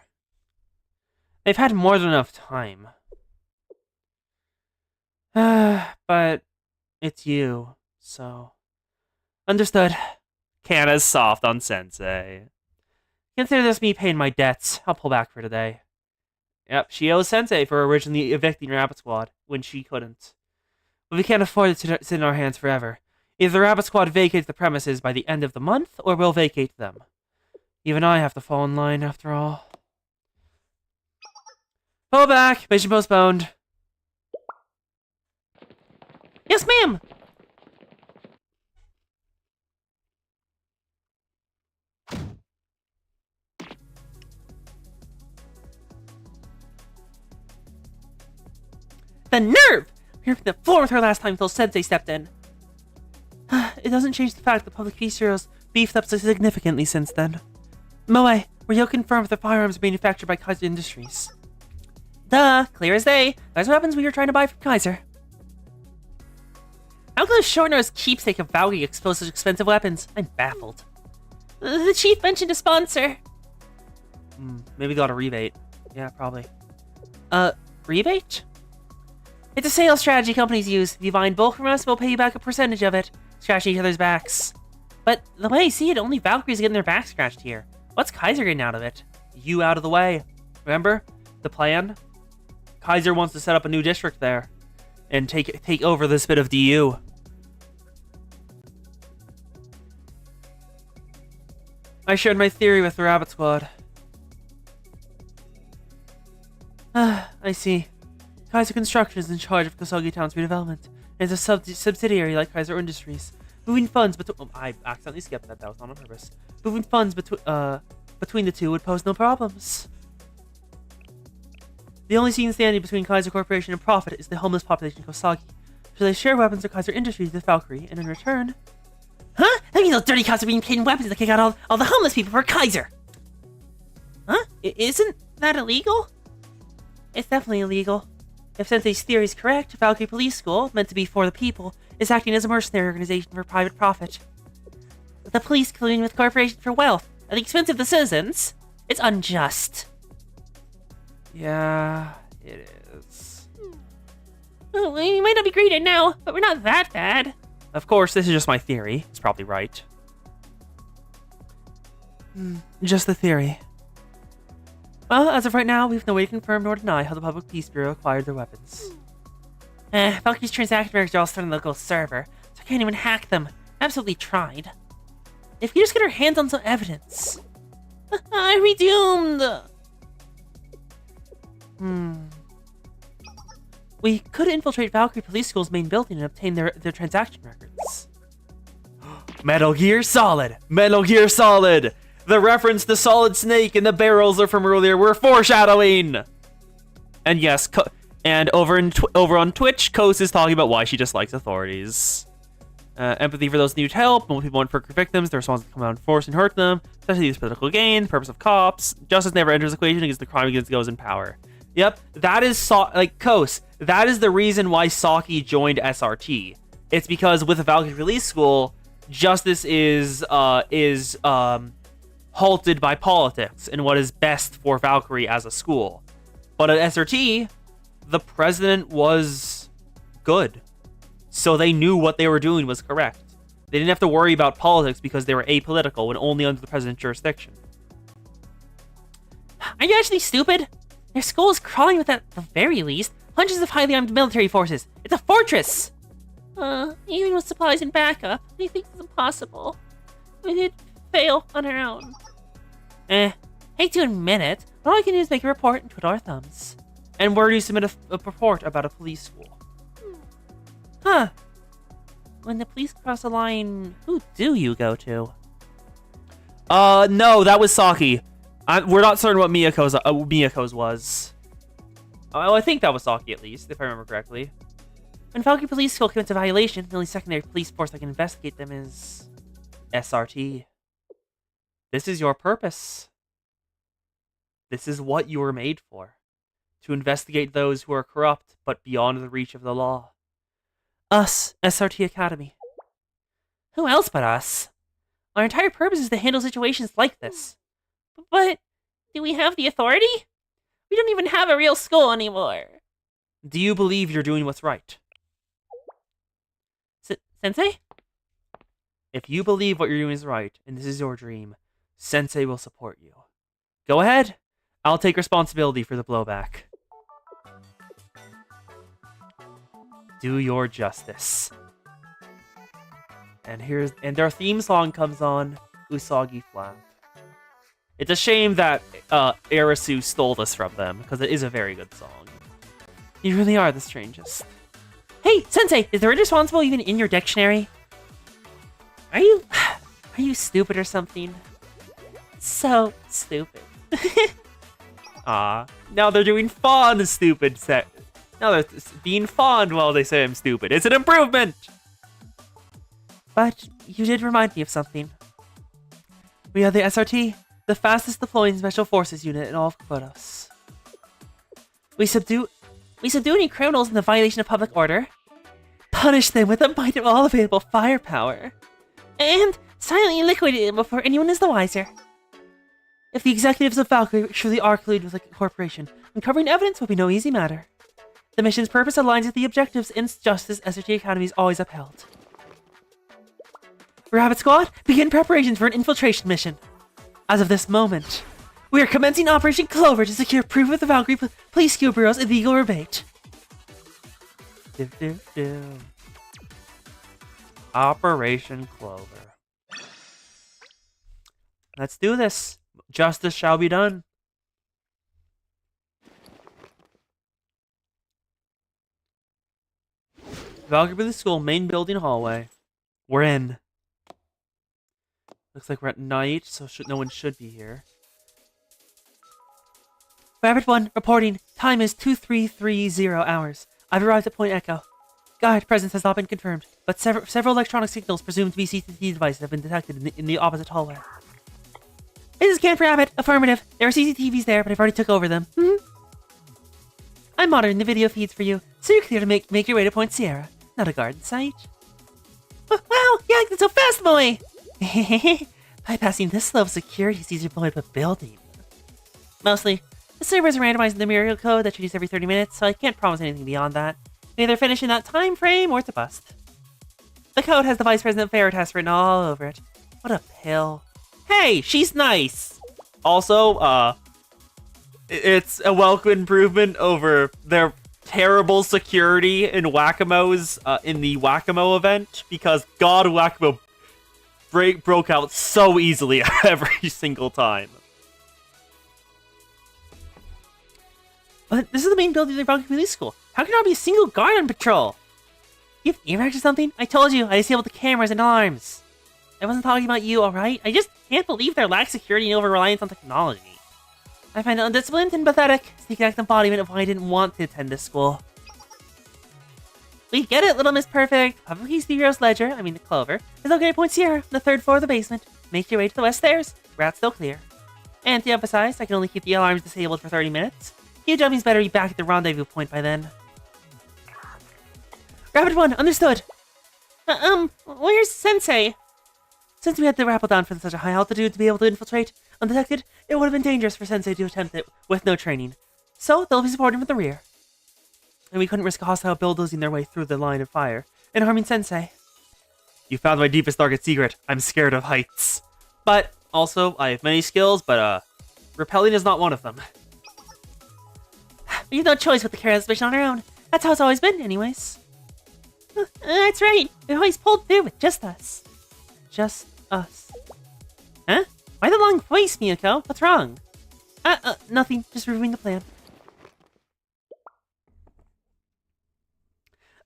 They've had more than enough time. But it's you, so... Understood. Kana's soft on Sensei. Consider this me paying my debts. I'll pull back for today. Yep, she owes Sensei for originally evicting Rabbit Squad when she couldn't. But we can't afford it to sit in our hands forever. Either the Rabbit Squad vacates the premises by the end of the month, or we'll vacate them. Even I have to fall in line, after all. Pull back! Mission postponed. Yes, ma'am! The nerve! We were on the floor with her last time until Sensei stepped in. It doesn't change the fact that Public Peace Bureau's beefed up significantly since then. Moe, were you confirmed the firearms manufactured by Kaiser Industries? Duh, clear as day. Those weapons we were trying to buy from Kaiser. How could a short-nosed keepsake of Valkyrie expose such expensive weapons? I'm baffled. The chief mentioned a sponsor. Maybe they got a rebate. Yeah, probably. Rebate? It's a sales strategy companies use. If you buy in bulk from us, we'll pay you back a percentage of it. Scratch each other's backs. But the way I see it, only Valkyrie's getting their back scratched here. What's Kaiser getting out of it? You out of the way. Remember? The plan? Kaiser wants to set up a new district there. And take over this bit of DU. I shared my theory with the Rabbit Squad. I see. Kaiser Construction is in charge of Kurosagi Town's redevelopment. It's a subsidiary like Kaiser Industries. Moving funds between... I accidentally skipped that. That was not on purpose. Moving funds between the two would pose no problems. The only scene standing between Kaiser Corporation and profit is the homeless population of Kurosagi. So they share weapons with Kaiser Industries with Valkyrie, and in return... Huh? That means those dirty cops are being paid in weapons to kick out all the homeless people for Kaiser! Huh? Isn't that illegal? It's definitely illegal. If Sensei's theory is correct, Valkyrie Police School, meant to be for the people, is acting as a mercenary organization for private profit. The police colluding with corporations for wealth, at the expense of the citizens. It's unjust. Yeah, it is. Well, we might not be greeted now, but we're not that bad. Of course, this is just my theory. It's probably right. Just the theory. Well, as of right now, we have no way to confirm nor deny how the Public Peace Bureau acquired their weapons. Valkyrie's transaction records are all stored on the local server, so I can't even hack them. Absolutely tried. If we just get our hands on some evidence. I'm redoomed! We could infiltrate Valkyrie Police School's main building and obtain their transaction records. Metal Gear Solid! Metal Gear Solid! The reference to Solid Snake and the barrels are from earlier were foreshadowing! And yes, over on Twitch, Kos is talking about why she dislikes authorities. Empathy for those who need help, when people want perfect victims, they're responsible to come out and force and hurt them, especially these political gain, purpose of cops, justice never enters the equation against the crime against those in power. Yep, that is, Kos, that is the reason why Saki joined SRT. It's because with the Valkyrie Release School, justice is halted by politics and what is best for Valkyrie as a school. But at SRT, the president was good. So they knew what they were doing was correct. They didn't have to worry about politics because they were apolitical when only under the president's jurisdiction. Are you actually stupid? Their school is crawling with, at the very least, hundreds of highly armed military forces. It's a fortress! Even with supplies and backup, he thinks it's impossible. We'd fail on our own. Hate to admit it, but all I can do is make a report and twiddle our thumbs. And where do you submit a report about a police school? Huh. When the police cross the line, who do you go to? No, that was Saki. We're not certain what Miyako's was. Oh, I think that was Saki, at least, if I remember correctly. When Valkyrie Police School commits a violation, the only secondary police force that can investigate them is SRT. This is your purpose. This is what you were made for. To investigate those who are corrupt, but beyond the reach of the law. Us, SRT Academy. Who else but us? Our entire purpose is to handle situations like this. But do we have the authority? We don't even have a real school anymore. Do you believe you're doing what's right? Sensei? If you believe what you're doing is right, and this is your dream, Sensei will support you. Go ahead. I'll take responsibility for the blowback. Do your justice. And their theme song comes on, Usagi Flap. It's a shame that Arisu stole this from them, because it is a very good song. You really are the strangest. Hey, Sensei, is the word responsible even in your dictionary? Are you stupid or something? So stupid. Now they're doing fond stupid set. Now they're being fond while they say I'm stupid. It's an improvement! But you did remind me of something. We are the SRT, the fastest deploying special forces unit in all of Kodos. We subdue any criminals in the violation of public order, punish them with the might of all available firepower, and silently liquidate them before anyone is the wiser. If the executives of Valkyrie truly are colluded with a corporation, uncovering evidence will be no easy matter. The mission's purpose aligns with the objectives and justice SRT Academy has always upheld. Rabbit Squad, begin preparations for an infiltration mission. As of this moment, we are commencing Operation Clover to secure proof of the Valkyrie Police Skill Bureau's illegal rebate. Operation Clover. Let's do this. Justice shall be done. Valkyrie Police School main building hallway. We're in. Looks like we're at night, so no one should be here. Rabbit 1, reporting. Time is 2330 hours. I've arrived at Point Echo. Guard presence has not been confirmed, but several electronic signals presumed to be CCTV devices have been detected in the opposite hallway. This is Camp Rabbit. Affirmative. There are CCTVs there, but I've already took over them. I'm monitoring the video feeds for you, so you're clear to make your way to Point Sierra, not a garden site. Wow, you acted so fast, boy! Bypassing this level of security is easier to blow up a building. Mostly. The servers are randomizing the miracle code that changes every 30 minutes, so I can't promise anything beyond that. We either finish in that time frame or it's a bust. The code has the Vice President Fair test written all over it. What a pill. Hey, she's nice! Also, it's a welcome improvement over their terrible security in Whack-A-Mo's, in the Whack-A-Mo event, because God, Whack-A-Mo broke out so easily every single time. But this is the main building of the Valkyrie Police School. How can there not be a single guard on patrol? You have earwax or something? I told you, I disabled the cameras and alarms. I wasn't talking about you, alright? I just can't believe their lack of security and over-reliance on technology. I find it undisciplined and pathetic. It's the exact embodiment of why I didn't want to attend this school. We get it, Little Miss Perfect. Public Key Studios Ledger, the Clover, is located at Point Sierra, on the 3rd floor of the basement. Make your way to the west stairs. Route still clear. And to emphasize, I can only keep the alarms disabled for 30 minutes. You dummies better be back at the rendezvous point by then. Rabbit 1, understood. Where's Sensei? Since we had to rappel down from such a high altitude to be able to infiltrate undetected, it would have been dangerous for Sensei to attempt it with no training. So, they'll be supporting from the rear. And we couldn't risk a hostile bulldozing their way through the line of fire and harming Sensei. You found my deepest, darkest secret. I'm scared of heights. But, also, I have many skills, but, repelling is not one of them. We have no choice but to carry this mission on our own. That's how it's always been, anyways. That's right. We always pulled through with just us. Just us. Huh? Why the long voice, Miyako? What's wrong? Nothing. Just reviewing the plan.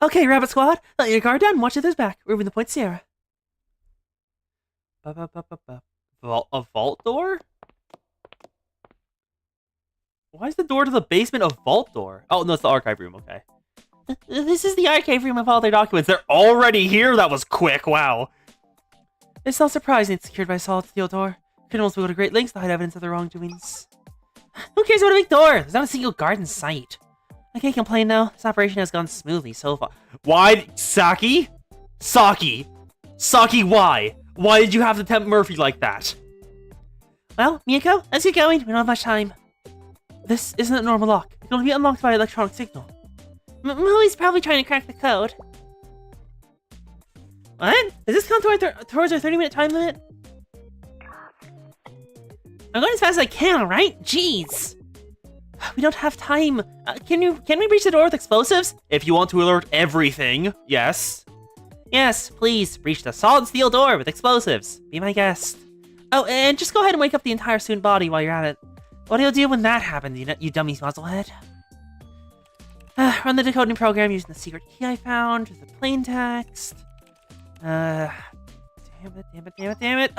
Okay, Rabbit Squad. Let your guard down. Watch others back. Reviewing the point, Sierra. A vault door? Why is the door to the basement a vault door? Oh, no, it's the archive room. Okay. This is the archive room of all their documents. They're already here? That was quick. Wow. It's not surprising it's secured by a solid steel door. Criminals will go to great lengths to hide evidence of their wrongdoings. Who cares about a big door? There's not a single guard in sight. I can't complain now. This operation has gone smoothly so far. Why? Saki? Saki, why? Why did you have to tempt Murphy like that? Well, Miyako, let's get going. We don't have much time. This isn't a normal lock. It can only be unlocked by electronic signal. Mooey's probably trying to crack the code. What? Does this count towards our 30-minute time limit? I'm going as fast as I can, alright? Jeez. We don't have time. Can we breach the door with explosives? If you want to alert everything, yes. Yes, please, breach the solid steel door with explosives. Be my guest. Oh, and just go ahead and wake up the entire student body while you're at it. What do you do when that happens, you dummy muzzlehead? Run the decoding program using the secret key I found, the plain text. Damn it.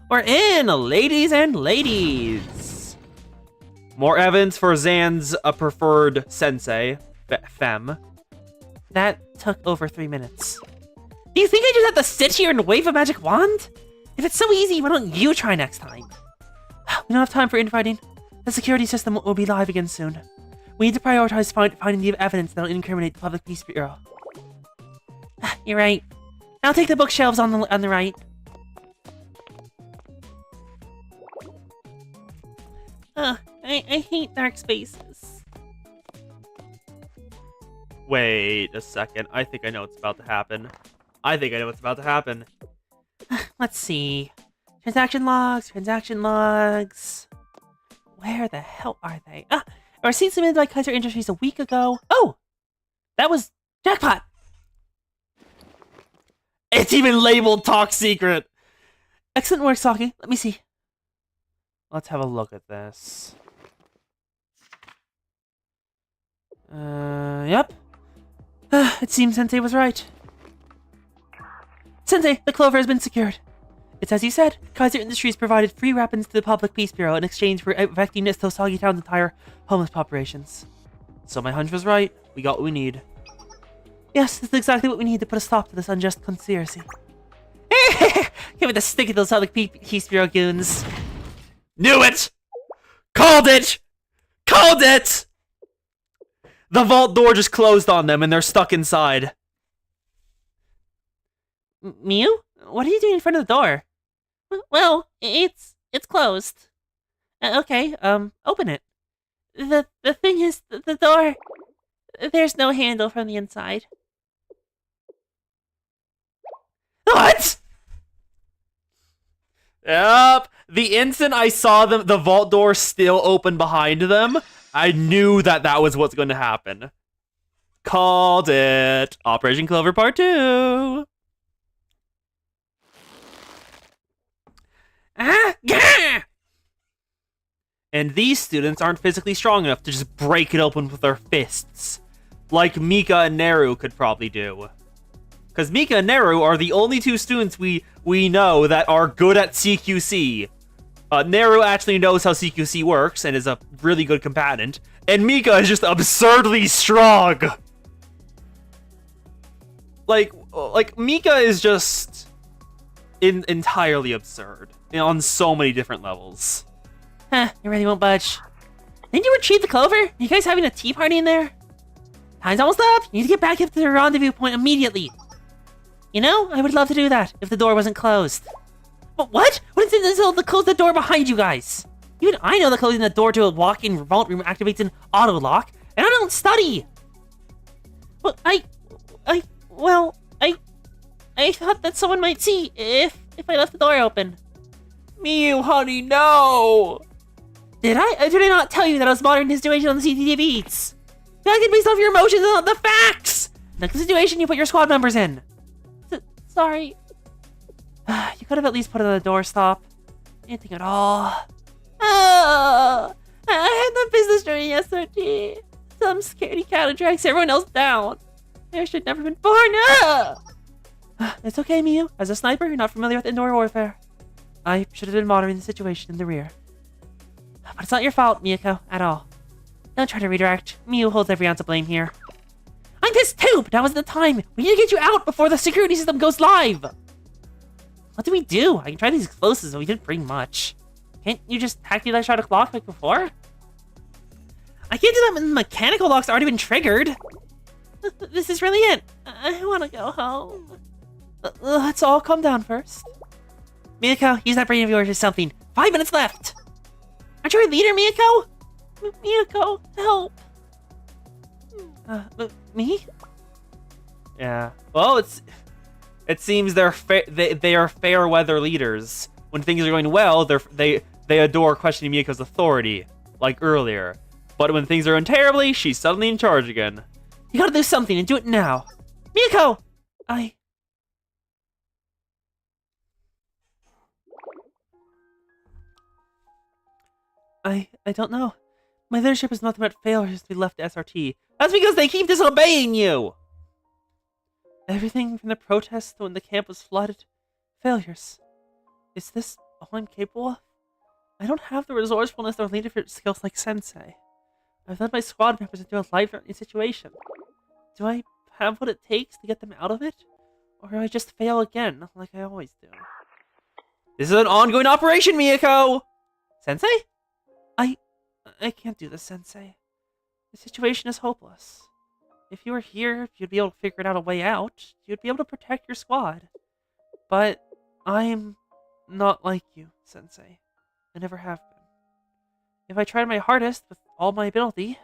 We're in, ladies and ladies. More evidence for Zan's preferred sensei, Fem. That took over 3 minutes. Do you think I just have to sit here and wave a magic wand? If it's so easy, why don't you try next time? We don't have time for infighting. The security system will be live again soon. We need to prioritize finding the evidence that will incriminate the Public Peace Bureau. You're right. I'll take the bookshelves on the right. I hate dark spaces. Wait a second. I think I know what's about to happen. Let's see. Transaction logs. Where the hell are they? A receipt submitted by Kaiser Industries a week ago. Oh! That was jackpot! It's even labeled top secret! Excellent work, Saki. Let me see. Let's have a look at this. Yep. It seems Sensei was right. Sensei, the clover has been secured. It's as you said, Kaiser Industries provided free weapons to the Public Peace Bureau in exchange for effecting Tosagi Town's entire homeless populations. So my hunch was right. We got what we need. Yes, that's exactly what we need to put a stop to this unjust conspiracy. Give it the stick at those Public Peace Bureau goons. Knew it! Called it! The vault door just closed on them and they're stuck inside. Miu? What are you doing in front of the door? Well, it's closed. Okay, open it. The thing is, the door... There's no handle from the inside. What? Yep. The instant I saw the vault door still open behind them, I knew that was what's going to happen. Called it. Operation Clover Part 2. And these students aren't physically strong enough to just break it open with their fists, like Mika and Neru could probably do. Because Mika and Neru are the only two students we know that are good at CQC. Neru actually knows how CQC works and is a really good combatant, and Mika is just absurdly strong. Like Mika is just entirely absurd on so many different levels. You really won't budge. Didn't you retrieve the clover? Are you guys having a tea party in there? Time's almost up. You need to get back up to the rendezvous point immediately. You know, I would love to do that if the door wasn't closed. But what? What is it to close the door behind you guys? Even I know that closing the door to a walk-in vault room activates an auto lock, and I don't study. Well, I thought that someone might see if I left the door open. Miu, honey, no! Did I? Did I not tell you that I was monitoring the situation on the CCTV feeds? You acted based off your emotions and not the facts! Look at the situation you put your squad members in. Sorry. You could have at least put it on a doorstop. Anything at all. Oh, I had the business during SRT. Some scaredy cat drags everyone else down. I should never been born. It's okay, Miu. As a sniper, you're not familiar with indoor warfare. I should have been monitoring the situation in the rear. But it's not your fault, Miyako, at all. Don't try to redirect. Miu holds every ounce of blame here. I'm pissed too, but that wasn't the time. We need to get you out before the security system goes live. What do we do? I can try these explosives, but we didn't bring much. Can't you just hack the electronic lock like before? I can't do that when the mechanical lock's already been triggered. This is really it. I want to go home. Let's all calm down first. Miyako, use that brain of yours or something. 5 minutes left. Aren't you a leader, Miyako? Miyako, help. Me? Yeah. Well, it seems they are fair weather leaders. When things are going well, they adore questioning Miyako's authority, like earlier. But when things are going terribly, she's suddenly in charge again. You gotta do something and do it now. Miyako! I don't know. My leadership is nothing but failures to be left to SRT. That's because they keep disobeying you! Everything from the protests to when the camp was flooded. Failures. Is this all I'm capable of? I don't have the resourcefulness or leadership skills like Sensei. I've led my squad members into a life-threatening situation. Do I have what it takes to get them out of it? Or do I just fail again, like I always do? This is an ongoing operation, Miyako! Sensei? I can't do this, Sensei. The situation is hopeless. If you were here, you'd be able to figure out a way out. You'd be able to protect your squad. But I'm not like you, Sensei. I never have been. If I tried my hardest with all my ability,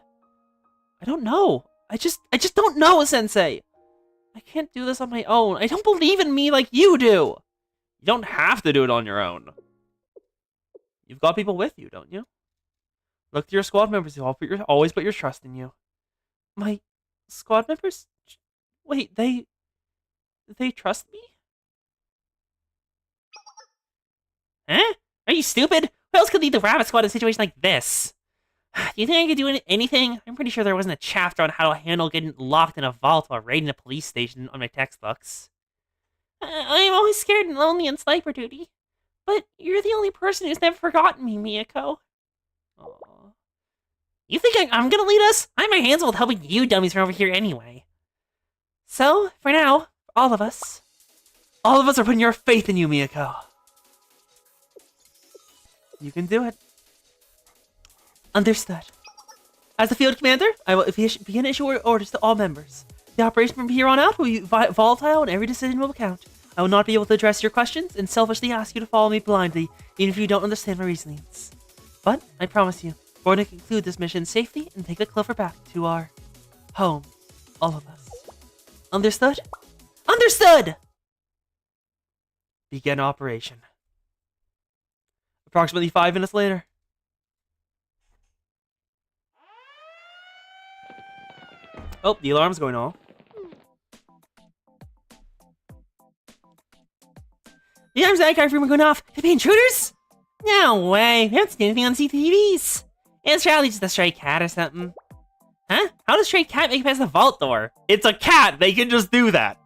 I don't know. I just don't know, Sensei. I can't do this on my own. I don't believe in me like you do. You don't have to do it on your own. You've got people with you, don't you? Look to your squad members who always put your trust in you. My squad members? Wait, they trust me? Huh? Are you stupid? Who else could lead the rabbit squad in a situation like this? Do you think I could do anything? I'm pretty sure there wasn't a chapter on how to handle getting locked in a vault while raiding a police station on my textbooks. I'm always scared and lonely on sniper duty. But you're the only person who's never forgotten me, Miyako. Aww. You think I'm gonna lead us? I have my hands full with helping you dummies from over here anyway. So, for now, all of us are putting your faith in you, Miyako. You can do it. Understood. As the field commander, I will begin issuing orders to all members. The operation from here on out will be volatile and every decision will count. I will not be able to address your questions and selfishly ask you to follow me blindly, even if you don't understand my reasonings. But, I promise you, we're going to conclude this mission safely and take the Clover back to our home. All of us. Understood? Understood! Begin operation. Approximately 5 minutes later. Oh, the alarm's going off. The alarm's that room are going off. Could it be intruders? No way. We haven't seen anything on CCTVs. It's probably just a stray cat or something. Huh? How does stray cat make it past the vault door? It's a cat. They can just do that.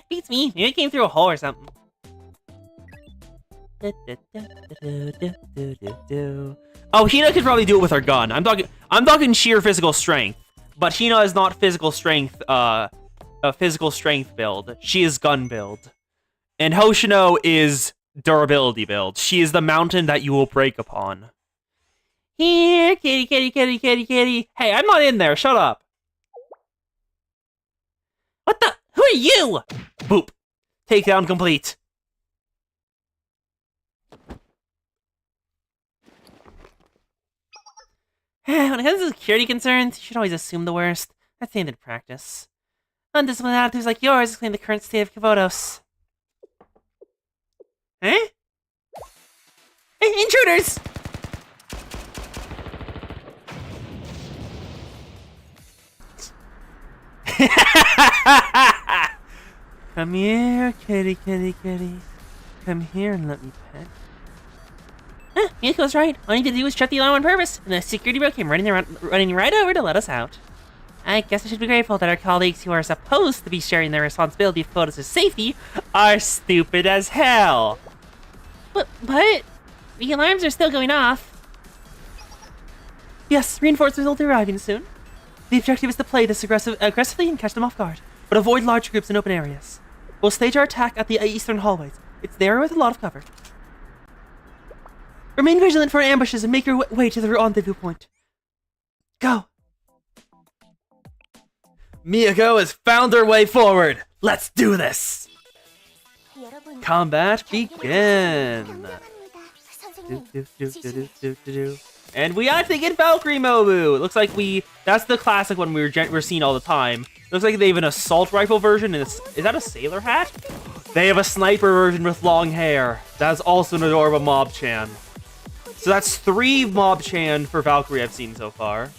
Beats me. Maybe it came through a hole or something. Oh, Hina could probably do it with her gun. I'm talking sheer physical strength. But Hina is not physical strength, a physical strength build. She is gun build. And Hoshino is durability build. She is the mountain that you will break upon. Here, kitty, kitty, kitty, kitty, kitty. Hey, I'm not in there. Shut up. What the? Who are you? Boop. Takedown complete. When it comes to security concerns, you should always assume the worst. That's standard practice. Undisciplined attitudes like yours explain the current state of Kavodos. Huh? Hey, intruders! Come here, kitty, kitty, kitty. Come here and let me pet. Miko's right. All you need to do is shut the alarm on purpose, and the security bro came running right over to let us out. I guess I should be grateful that our colleagues who are supposed to be sharing their responsibility for Photos' safety are stupid as hell. But the alarms are still going off. Yes, reinforcements will be arriving soon. The objective is to play this aggressively and catch them off guard, but avoid large groups in open areas. We'll stage our attack at the eastern hallways. It's there with a lot of cover. Remain vigilant for ambushes and make your way to the rendezvous point. Go! Miyako has found her way forward. Let's do this. Combat begin. And we actually get Valkyrie Mobu. It looks like that's the classic one we're seeing all the time. Looks like they have an assault rifle version, and is that a sailor hat? They have a sniper version with long hair. That's also an adorable Mob-chan. So that's 3 Mob-chan for Valkyrie I've seen so far.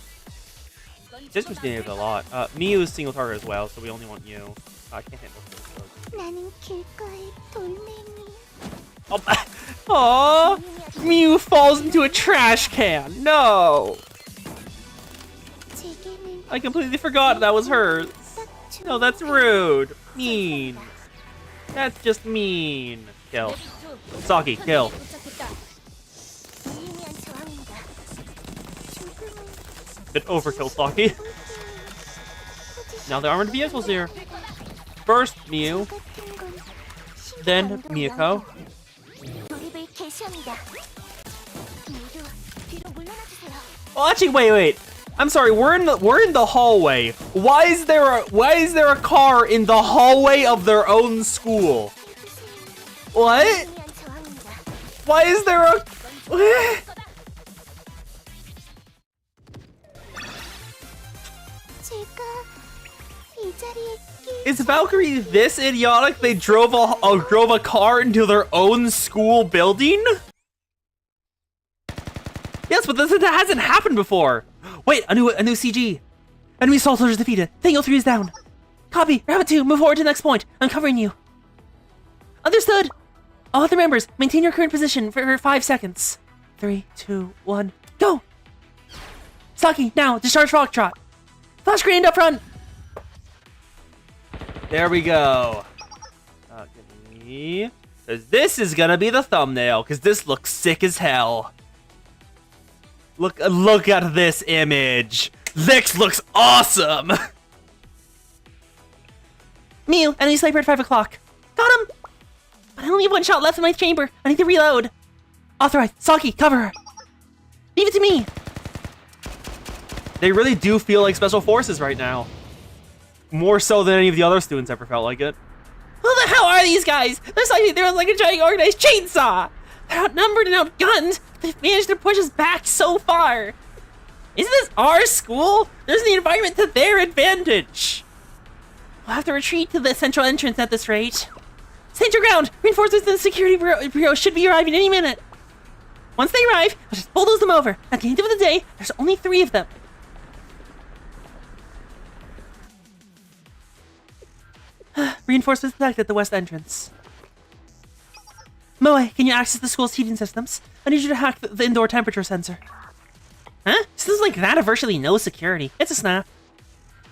This was getting a lot. Miu is single target as well, so we only want you. I can't handle this. Aww! Miu falls into a trash can! No! I completely forgot that was hers. No, that's rude. Mean. That's just mean. Kill. Saki, kill. Bit overkill, Saki. Now the armored vehicles here. First Miu, then Miyako. Oh, actually, wait. I'm sorry. We're in the hallway. Why is there a car in the hallway of their own school? What? Why is there a? Is Valkyrie this idiotic? They drove a car into their own school building? Yes, but this hasn't happened before. Wait, a new CG. Enemy assault soldiers defeated. Tango 3 is down. Copy. Rabbit 2, move forward to the next point. I'm covering you. Understood. All other members, maintain your current position for 5 seconds. 3, 2, 1, go. Saki, now discharge rock trot. Flash grenade up front. There we go. Because this is gonna be the thumbnail, because this looks sick as hell. Look at this image. This looks awesome. Miu, enemy sniper at 5 o'clock. Got him. But I only have 1 shot left in my chamber. I need to reload. Authorized. Saki, cover her. Leave it to me. They really do feel like special forces right now. More so than any of the other students ever felt like it. Who the hell are these guys? They're like a giant organized chainsaw. They're outnumbered and outgunned. They've managed to push us back so far. Isn't this our school? There's the environment to their advantage. We'll have to retreat to the central entrance at this rate. Stand your ground. Reinforcements in the security bureau should be arriving any minute. Once they arrive, I'll just bulldoze them over. At the end of the day, there's only 3 of them. Reinforcements detected at the west entrance. Moe, can you access the school's heating systems? I need you to hack the indoor temperature sensor. Huh? Systems like that have virtually no security. It's a snap.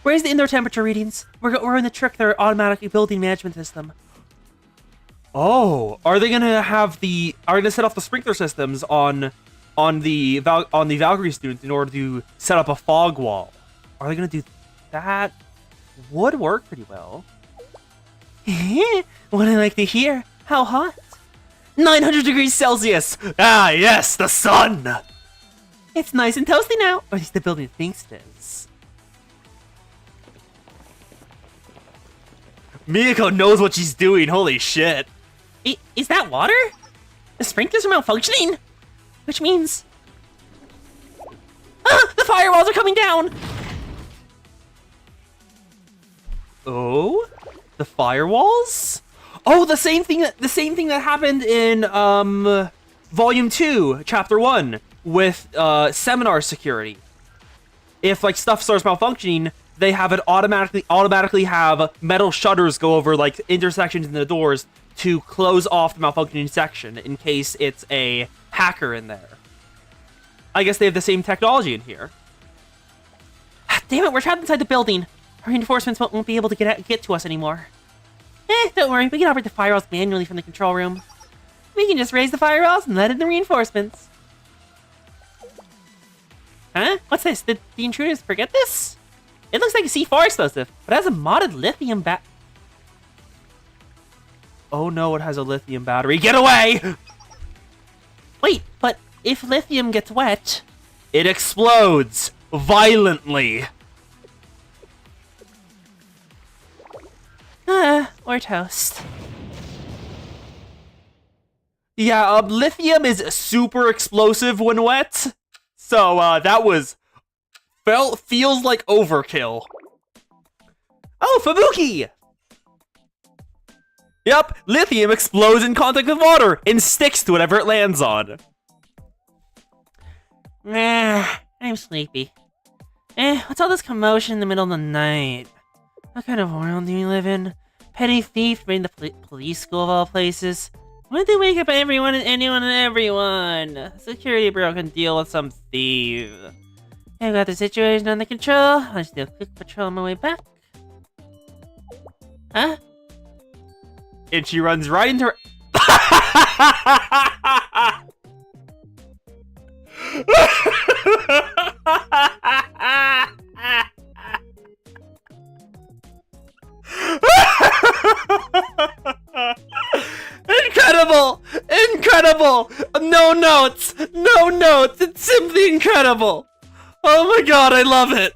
Where's the indoor temperature readings? We're going to trick their automatic building management system. Oh, are they gonna set off the sprinkler systems on the Valkyrie students in order to set up a fog wall? Are they gonna do that? Would work pretty well. What I like to hear. How hot? 900 degrees Celsius! Ah, yes, the sun! It's nice and toasty now. Or at least the building thinks it is. Miyako knows what she's doing, holy shit. Is that water? The sprinklers are malfunctioning? Which means... Ah! The firewalls are coming down! Oh? The firewalls? Oh, the same thing that happened in Volume 2, Chapter 1 with seminar security. If like stuff starts malfunctioning, they have it automatically have metal shutters go over like intersections in the doors to close off the malfunctioning section in case it's a hacker in there. I guess they have the same technology in here. Damn it, we're trapped inside the building. Our reinforcements won't be able to get to us anymore. Don't worry, we can operate the firewalls manually from the control room. We can just raise the firewalls and let in the reinforcements. Huh? What's this? Did the intruders forget this? It looks like a C4 explosive, but it has a modded lithium Oh no, it has a lithium battery. Get away! Wait, but if lithium gets wet... It explodes violently. Or toast. Yeah, lithium is super explosive when wet. So, that feels like overkill. Oh, Fubuki! Yep, lithium explodes in contact with water and sticks to whatever it lands on. I'm sleepy. What's all this commotion in the middle of the night? What kind of world do we live in? Petty thief raiding the police school of all places. Why did they wake up everyone and anyone and everyone? Security bureau can deal with some thief. I've got the situation under control. I'll just do a quick patrol on my way back. Huh? And she runs right into her... Incredible! Incredible! No notes! No notes! It's simply incredible! Oh my god, I love it!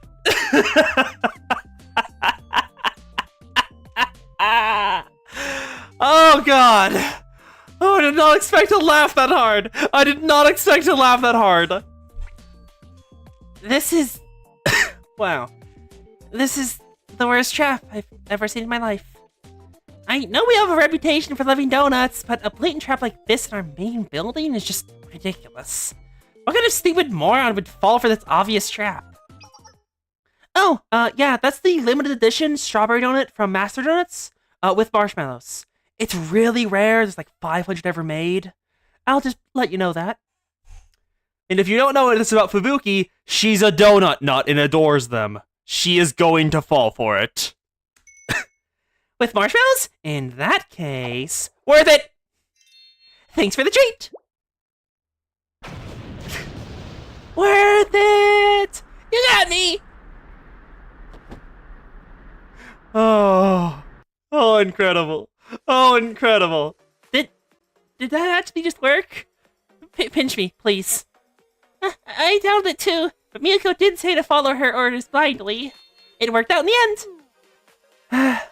Oh god! Oh, I did not expect to laugh that hard! I did not expect to laugh that hard! This is... wow. This is the worst trap I've ever seen in my life. I know we have a reputation for loving donuts, but a blatant trap like this in our main building is just ridiculous. What kind of stupid moron would fall for this obvious trap? Oh, yeah, that's the limited edition strawberry donut from Master Donuts, with marshmallows. It's really rare, there's like 500 ever made. I'll just let you know that. And if you don't know what it's about Fubuki, she's a donut nut and adores them. She is going to fall for it. With marshmallows? In that case, worth it! Thanks for the treat! Worth it! You got me! Oh. Oh, incredible. Oh, incredible. Did that actually just work? Pinch me, please. I doubted it too, but Miyako did say to follow her orders blindly. It worked out in the end.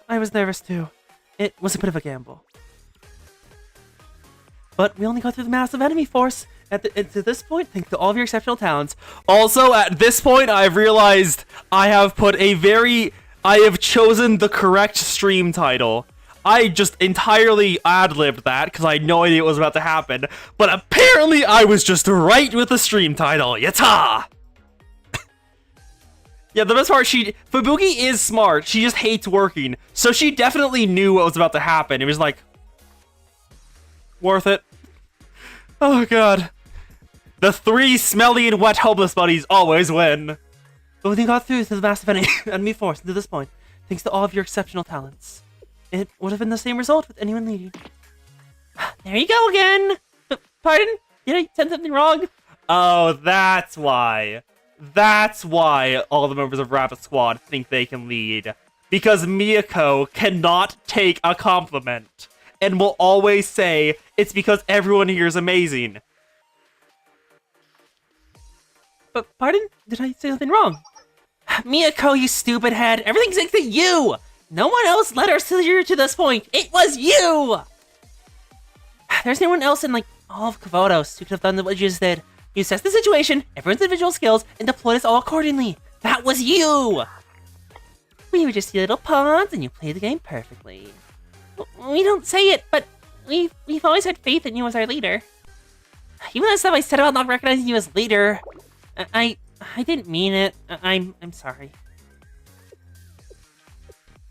I was nervous too. It was a bit of a gamble. But we only got through the massive enemy force. And to this point, thanks to all of your exceptional talents. Also, at this point, I've realized I have chosen the correct stream title. I just entirely ad-libbed that because I had no idea what was about to happen. But apparently, I was just right with the stream title. Yatta! Yeah, the best part, Fubuki is smart. She just hates working. So she definitely knew what was about to happen. It was like, worth it. Oh god. The 3 smelly and wet homeless buddies always win. But we got through to the massive enemy force to this point, thanks to all of your exceptional talents. It would have been the same result with anyone leading. There you go again. Pardon? Did I send something wrong? Oh, that's why. That's why all the members of Rapid Squad think they can lead. Because Miyako cannot take a compliment. And will always say, it's because everyone here is amazing. But pardon? Did I say something wrong? Miyako, you stupid head. Everything's thanks to you. No one else led us here to this point. It was you. There's no one else in like all of Kavotos who could have done what you just did. You assessed the situation, everyone's individual skills, and deployed us all accordingly. That was you! We were just your little pawns, and you played the game perfectly. We don't say it, but we've always had faith in you as our leader. Even that stuff I said about not recognizing you as leader, I didn't mean it. I'm sorry.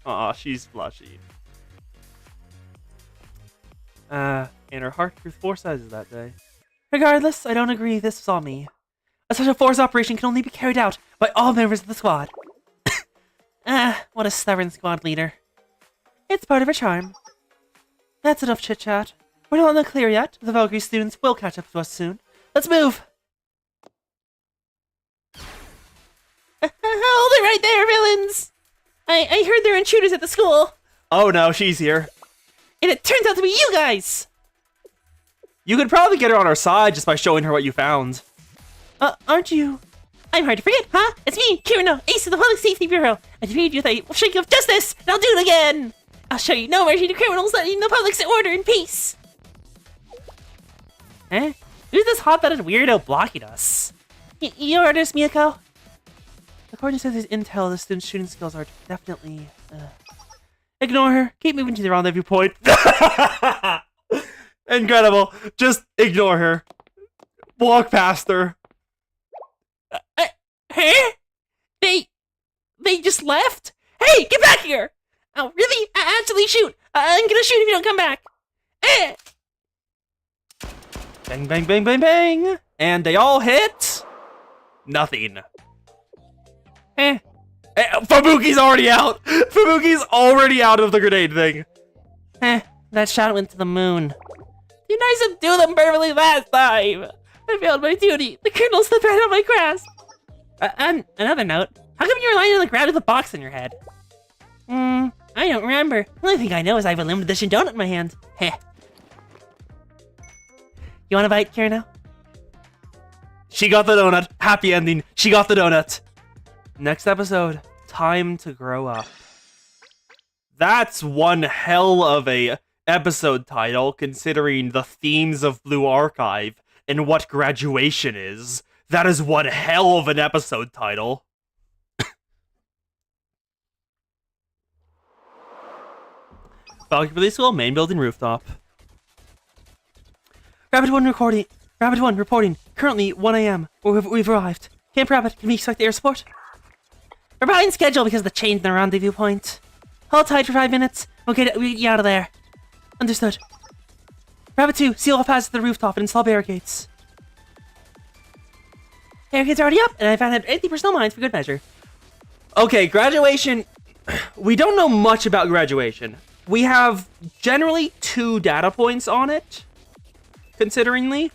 Aw, she's blushing. And her heart grew 4 sizes that day. Regardless, I don't agree this was all me. A special force operation can only be carried out by all members of the squad. What a stubborn squad leader. It's part of her charm. That's enough chit-chat. We're not in the clear yet. The Valkyrie students will catch up to us soon. Let's move! Hold it right there, villains! I heard there are intruders at the school. Oh no, she's here. And it turns out to be you guys! You could probably get her on our side just by showing her what you found. Aren't you? I'm hard to forget, huh? It's me, Kirino, ace of the Public Safety Bureau. I defeated you with a shake of justice, and I'll do it again! I'll show you no mercy to criminals letting the public's order in peace! Eh? Who's this hot-blooded weirdo blocking us? Your orders, Miyako? According to this intel, the student's shooting skills are definitely, Ignore her. Keep moving to the rendezvous point. Incredible. Just ignore her. Walk past her. Huh? They just left? Hey, get back here! Oh, really? Actually, shoot! I'm gonna shoot if you don't come back. Eh! Bang, bang, bang, bang, bang. And they all hit... nothing. Fubuki's already out. Fubuki's already out of the grenade thing. That shot went to the moon. You guys didn't do them perfectly last time. I failed my duty. The colonel slipped right on my grasp. On another note, how come you were lying on the ground with a box on your head? I don't remember. The only thing I know is I have a limited edition donut in my hand. Heh. You want a bite, Kirino? She got the donut. Happy ending. She got the donut. Next episode, time to grow up. That's one hell of a episode title, considering the themes of Blue Archive and what graduation is. That is one hell of an episode title. Valkyrie Police School, main building rooftop. Rabbit 1 recording. Rabbit 1 reporting. Currently 1 a.m. We've arrived. Camp Rabbit, can we expect air support? We're behind schedule because of the change in the rendezvous point. Hold tight for 5 minutes. We'll get you out of there. Understood. Rabbit 2, seal off paths to the rooftop and install barricades. Barricades are already up, and I've added empty personal mines for good measure. Okay, graduation. We don't know much about graduation. We have generally 2 data points on it, consideringly.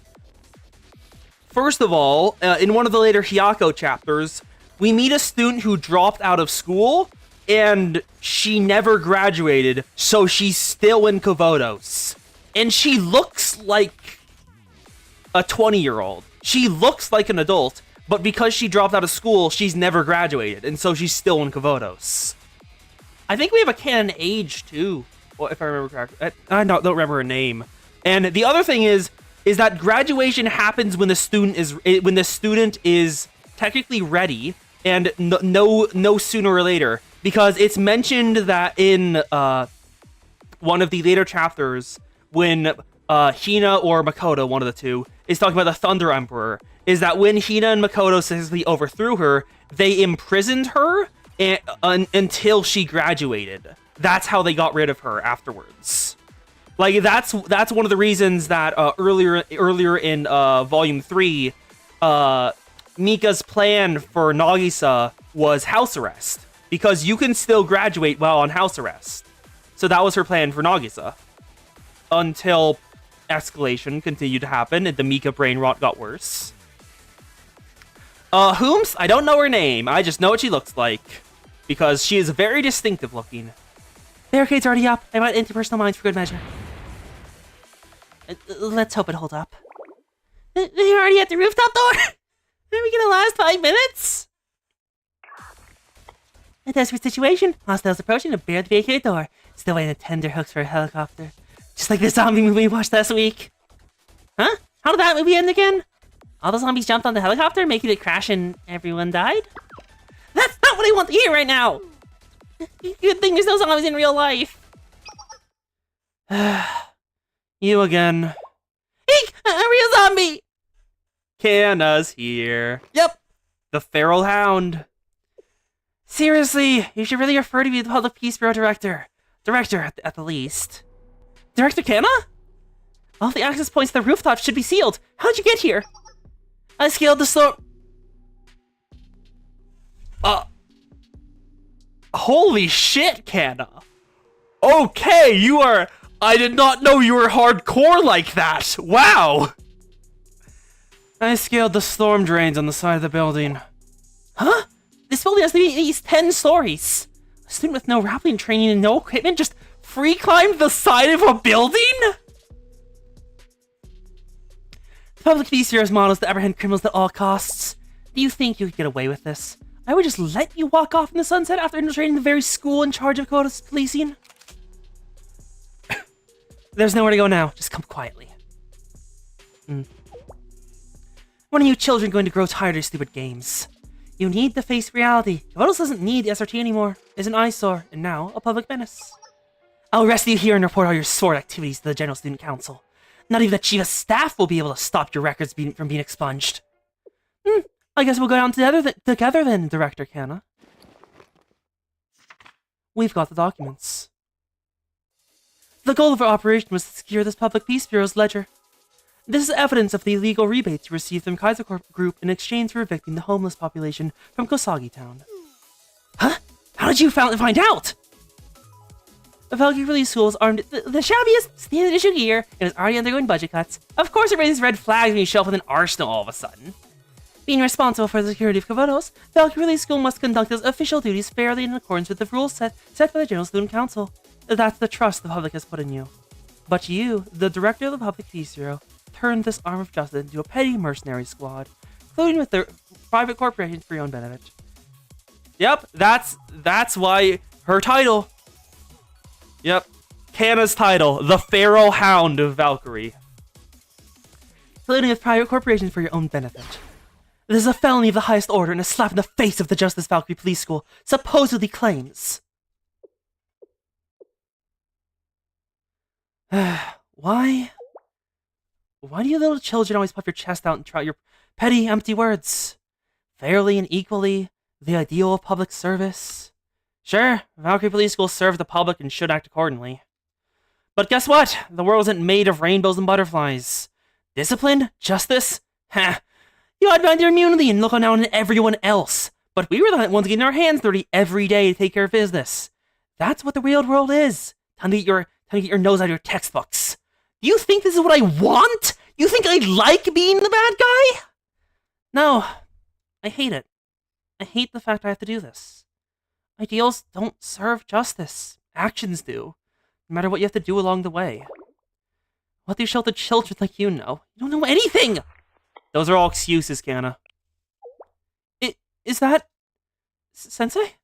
First of all, in one of the later Hyako chapters, we meet a student who dropped out of school, and she never graduated, so she's still in Kovodos. And she looks like a 20-year-old. She looks like an adult, but because she dropped out of school, she's never graduated, and so she's still in Kovodos. I think we have a canon age, too, well, if I remember correctly. I don't remember her name. And the other thing is that graduation happens when the student is technically ready, and no sooner or later, because it's mentioned that in one of the later chapters when Hina or Makoto, one of the two, is talking about the Thunder Emperor, is that when Hina and Makoto successfully overthrew her, they imprisoned her until she graduated. That's how they got rid of her afterwards. Like, that's one of the reasons that earlier in Volume 3, Mika's plan for Nagisa was house arrest, because you can still graduate while on house arrest. So that was her plan for Nagisa. Until escalation continued to happen and the Mika brain rot got worse. Whomst? I don't know her name. I just know what she looks like. Because she is very distinctive looking. Barricade's already up. I want interpersonal mines for good measure. Let's hope it holds up. They're already at the rooftop door? Are we gonna last 5 minutes? A desperate situation. Hostiles approaching to barely vacate the door. Still waiting to tender hooks for a helicopter. Just like the zombie movie we watched last week. Huh? How did that movie end again? All the zombies jumped on the helicopter, making it crash and everyone died? That's not what I want to hear right now! Good thing there's no zombies in real life. You again. Eek! A real zombie! Kana's here. Yep. The feral hound. Seriously, you should really refer to me the Public Peace Bureau Director. Director, at the least. Director Kana? All the access points to the rooftop should be sealed. How'd you get here? I scaled the slope. Holy shit, Kana. Okay, you are... I did not know you were hardcore like that. Wow. I scaled the storm drains on the side of the building. Huh? This building has to be at least 10 stories. A student with no rappelling training and no equipment just free climbed the side of a building? The Public Peace Bureau's model is to apprehend criminals at all costs. Do you think you could get away with this? I would just let you walk off in the sunset after infiltrating the very school in charge of Kota's policing. There's nowhere to go now. Just come quietly. When are you children going to grow tired of your stupid games? You need to face reality. Kodos doesn't need the SRT anymore. It's an eyesore, and now a public menace. I'll arrest you here and report all your sword activities to the General Student Council. Not even the Chief of Staff will be able to stop your records from being expunged. I guess we'll go down together then, Director Kana. We've got the documents. The goal of our operation was to secure this Public Peace Bureau's ledger. This is evidence of the illegal rebates you received from Kaiser Corp Group in exchange for evicting the homeless population from Kosagi Town. Huh? How did you find out? The Valkyrie Release School was armed the shabbiest standard issue gear and was already undergoing budget cuts. Of course it raises red flags when you show up with an arsenal all of a sudden. Being responsible for the security of Kavodos, Valkyrie Release School must conduct its official duties fairly in accordance with the rules set by the General Student Council. That's the trust the public has put in you. But you, the director of the Public Peace Bureau, turned this arm of justice into a petty mercenary squad, including with their private corporations for your own benefit. Yep, that's why her title. Yep, Kana's title, the Pharaoh Hound of Valkyrie. Including with private corporations for your own benefit. This is a felony of the highest order and a slap in the face of the Justice Valkyrie Police School supposedly claims. Why? Why do you little children always puff your chest out and trot your petty, empty words? Fairly and equally, the ideal of public service. Sure, Valkyrie Police School serve the public and should act accordingly. But guess what? The world isn't made of rainbows and butterflies. Discipline? Justice? Ha! You had your immunity and look on down on everyone else. But we were the ones getting our hands dirty every day to take care of business. That's what the real world is. Time to get your nose out of your textbooks. Do you think this is what I want? You think I like being the bad guy? No. I hate it. I hate the fact I have to do this. Ideals don't serve justice. Actions do. No matter what you have to do along the way. What do you show the children like you know? You don't know anything! Those are all excuses, Kana. Is that... Sensei?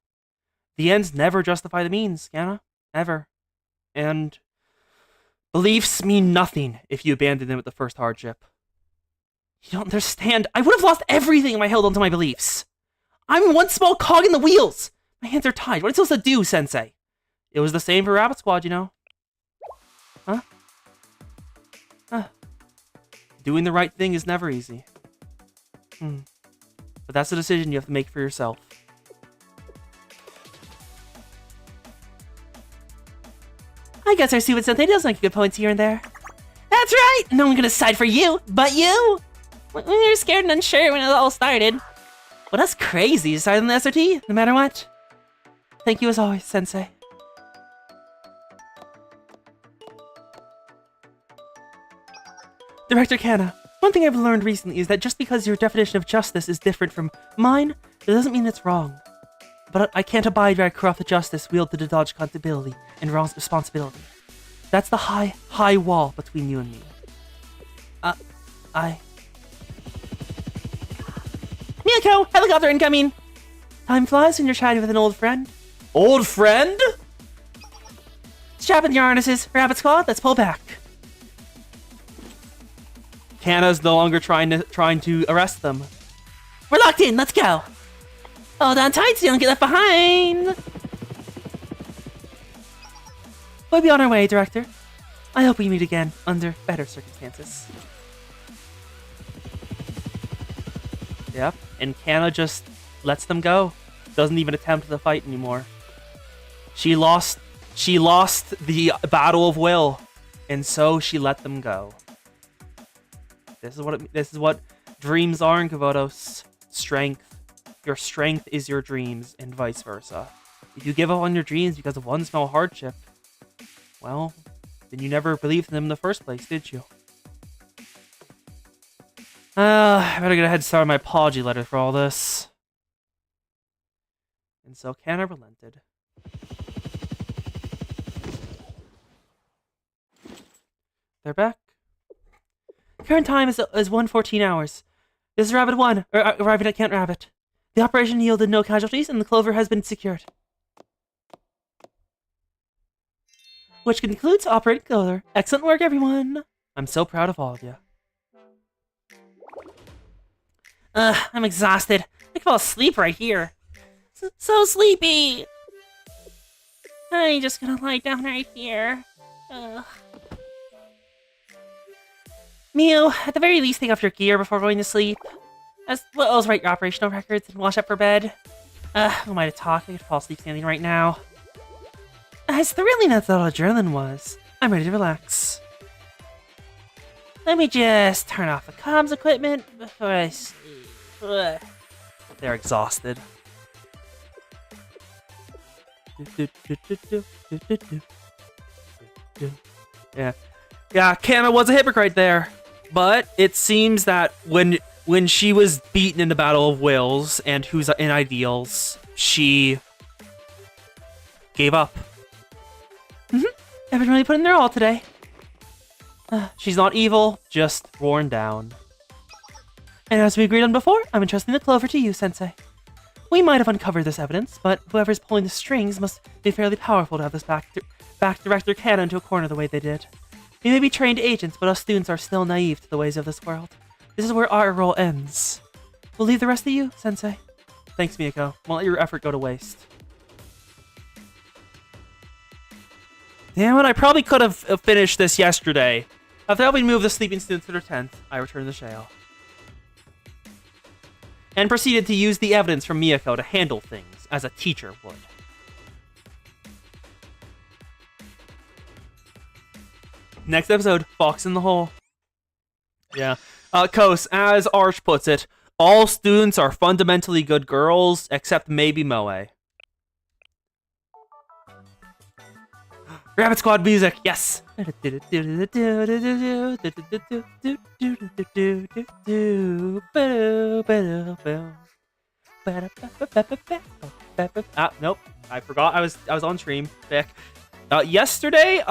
The ends never justify the means, Kana. Ever. And... beliefs mean nothing if you abandon them at the first hardship. You don't understand. I would have lost everything if I held onto my beliefs. I'm one small cog in the wheels. My hands are tied. What am I supposed to do, Sensei? It was the same for Rabbit Squad, you know. Huh? Doing the right thing is never easy. But that's a decision you have to make for yourself. I guess our stupid Sensei does make good points here and there. That's right! No one's gonna side for you, but you! We were scared and unsure when it all started. Well, that's crazy. You decided on the SRT, no matter what. Thank you as always, Sensei. Director Kana, one thing I've learned recently is that just because your definition of justice is different from mine, that doesn't mean it's wrong. But I can't abide by corrupt justice wielded to dodge accountability and wrong responsibility. That's the high wall between you and me. Miyako, helicopter incoming! Time flies when you're chatting with an old friend. Old friend? Strap in your harnesses, Rabbit Squad, let's pull back. Kana's no longer trying to arrest them. We're locked in, let's go! Hold on tight so you don't get left behind! We'll be on our way, Director. I hope we meet again under better circumstances. Yep, and Kana just lets them go. doesn't even attempt the fight anymore. She lost the battle of will, and so she let them go. This is what dreams are in Kavotos. Strength. Your strength is your dreams, and vice versa. If you give up on your dreams because of one small hardship, well, then you never believed in them in the first place, did you? I better get ahead and start my apology letter for all this. And so Kana relented. They're back. Current time is 1:14 hours. This is Rabbit 1, arriving at Camp Rabbit. The operation yielded no casualties, and the clover has been secured. Which concludes Operating Clover. Excellent work, everyone. I'm so proud of all of you. I'm exhausted. I could fall asleep right here. So sleepy. I'm just gonna lie down right here. Mew, at the very least, take off your gear before going to sleep. As well as write your operational records and wash up for bed. Who am I to talk? I could fall asleep standing right now. As thrilling as that adrenaline was, I'm ready to relax. Let me just turn off the comms equipment before I sleep. They're exhausted. Yeah, Kana was a hypocrite there. But it seems that when she was beaten in the Battle of Wills and who's in Ideals, she gave up. Everyone really put in their all today. She's not evil, just worn down. And as we agreed on before, I'm entrusting the clover to you, Sensei. We might have uncovered this evidence, but whoever's pulling the strings must be fairly powerful to have this back Director Kana into a corner the way they did. We may be trained agents, but us students are still naive to the ways of this world. This is where our role ends. We'll leave the rest to you, Sensei. Thanks, Miyako. Won't let your effort go to waste. Damn it, I probably could have finished this yesterday. After helping move the sleeping students to their tent, I returned to Shale. And proceeded to use the evidence from Miyako to handle things, as a teacher would. Next episode, Fox in the Hole. Yeah. Kos, as Arch puts it, all students are fundamentally good girls, except maybe Moe. Rabbit Squad music, yes! Nope. I forgot I was on stream. Vic. Not yesterday,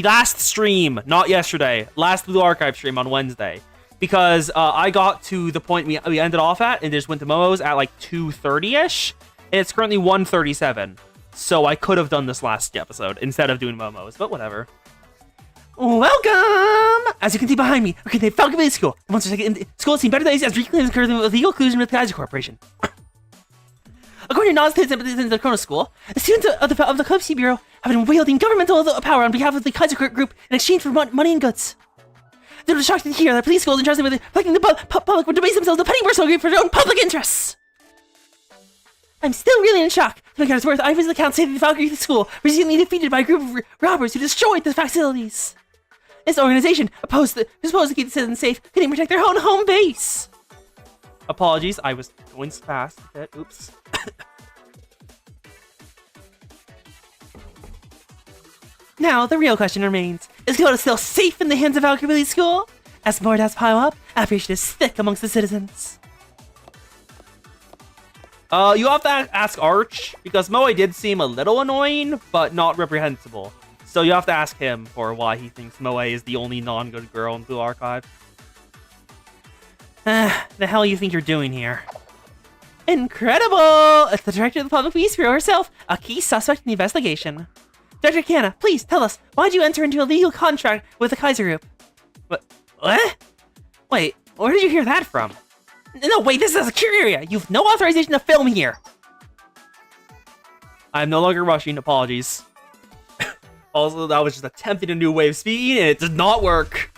last stream. Not yesterday. Last Blue Archive stream on Wednesday. Because I got to the point we ended off at and just went to Momo's at like 2:30ish. And it's currently 1:37. So I could have done this last episode instead of doing Momo's, but whatever. Welcome! As you can see behind me, okay, they Falcon Village School. The monsters in school seem better days as reclaims occurs with legal collusion with the Kaiser Corporation. According to non-state sympathies in the Corona School, the students of the Club Bureau have been wielding governmental power on behalf of the Kaiser Group in exchange for money and goods. They're shocked to hear that police schools entrusted with protecting the public would debase themselves a petty personal group for their own public interests. I'm still really in shock. To make matters worse, I visited accounts stating the Valkyrie School recently defeated by a group of robbers who destroyed the facilities. This organization, supposed to keep the citizens safe, couldn't protect their own home base. Apologies, I was going fast. Okay, oops. Now, the real question remains. Is Kyoto still safe in the hands of Valkyrie School? As more deaths pile up, apprehension is thick amongst the citizens. You have to ask Arch, because Moe did seem a little annoying, but not reprehensible. So you have to ask him for why he thinks Moe is the only non-good girl in Blue Archive. The hell you think you're doing here? Incredible! It's the director of the Public Peace Bureau herself, a key suspect in the investigation. Dr. Kana, please tell us, why did you enter into a legal contract with the Kaiser Group? What? Wait, where did you hear that from? No, wait, this is a secure area. You've no authorization to film here. I'm no longer rushing. Apologies. Also, that was just attempting a new way of speaking, and it did not work.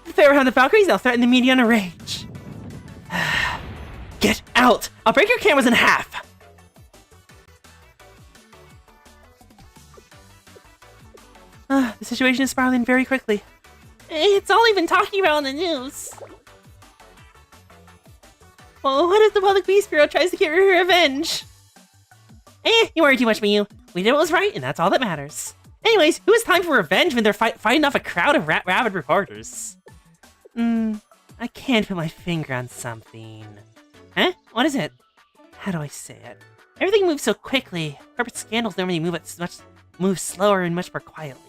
The Fairhound of Valkyries now threaten the media in a rage. Get out! I'll break your cameras in half. The situation is spiraling very quickly. It's all even talking about on the news. Well, what if the Public Beast Bureau tries to get her revenge? You worry too much, Miyu. We did what was right, and that's all that matters. Anyways, who has time for revenge when they're fighting off a crowd of rabid reporters? I can't put my finger on something. Huh? What is it? How do I say it? Everything moves so quickly. Corporate scandals normally move slower and much more quietly.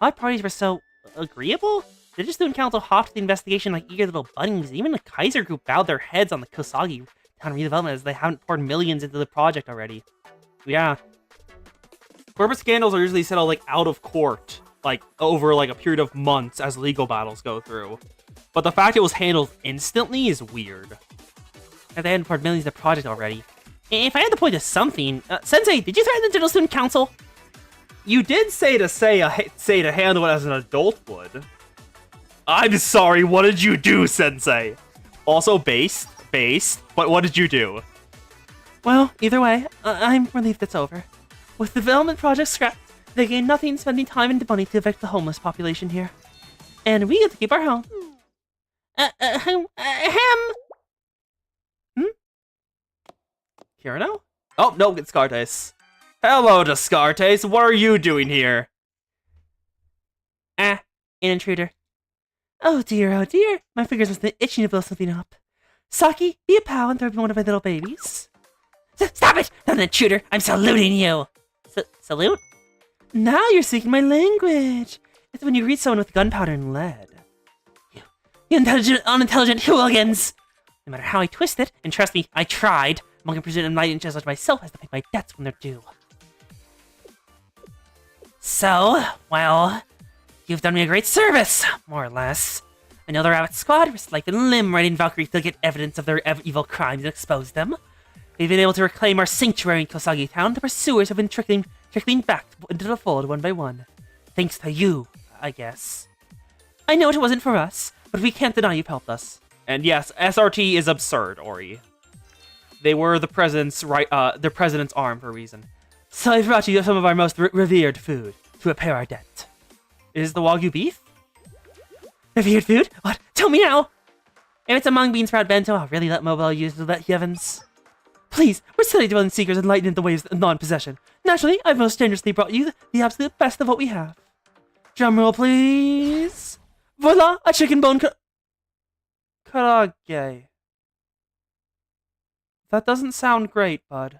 All parties were so agreeable? The student council hopped to the investigation like eager little bunnies. Even the Kaiser group bowed their heads on the Kosagi town redevelopment as they haven't poured millions into the project already. Yeah. Corporate scandals are usually settled like out of court, like over like a period of months as legal battles go through. But the fact it was handled instantly is weird. And they hadn't poured millions into the project already. If I had to point to something, Sensei, did you threaten the General Student Council? You did say to handle it as an adult would. I'm sorry, what did you do, Sensei? Also based, but what did you do? Well, either way, I'm relieved it's over. With the development project scrapped, they gain nothing spending time in Bunny to evict the homeless population here. And we get to keep our home. Kirano? Oh, no, it's Descartes. Hello, Descartes, what are you doing here? An intruder. Oh dear, my fingers must have been itching to blow something up. Saki, be a pal and throw me one of my little babies. Stop it! Not an intruder! I'm saluting you! Salute? Now you're speaking my language! It's when you greet someone with gunpowder and lead. You unintelligent hooligans! No matter how I twist it, and trust me, I tried, I'm not gonna presume enlightened just like myself as to pay my debts when they're due. So, well, you've done me a great service, more or less. I know the Rabbit Squad risked life and limb riding Valkyrie to get evidence of their evil crimes and expose them. We've been able to reclaim our sanctuary in Kosagi Town. The pursuers have been trickling back into the fold one by one. Thanks to you, I guess. I know it wasn't for us, but we can't deny you've helped us. And yes, SRT is absurd, Ori. They were the president's arm for a reason. So I brought you some of our most revered food to repay our debt. Is the Wagyu beef? Revered food? What? Tell me now! If it's a mung bean sprout bento, I'll really let Mobile use the heavens. Please, we're silly dwelling seekers enlightened in the ways of non-possession. Naturally, I've most generously brought you the absolute best of what we have. Drumroll, please. Voila, a chicken bone karage. That doesn't sound great, bud.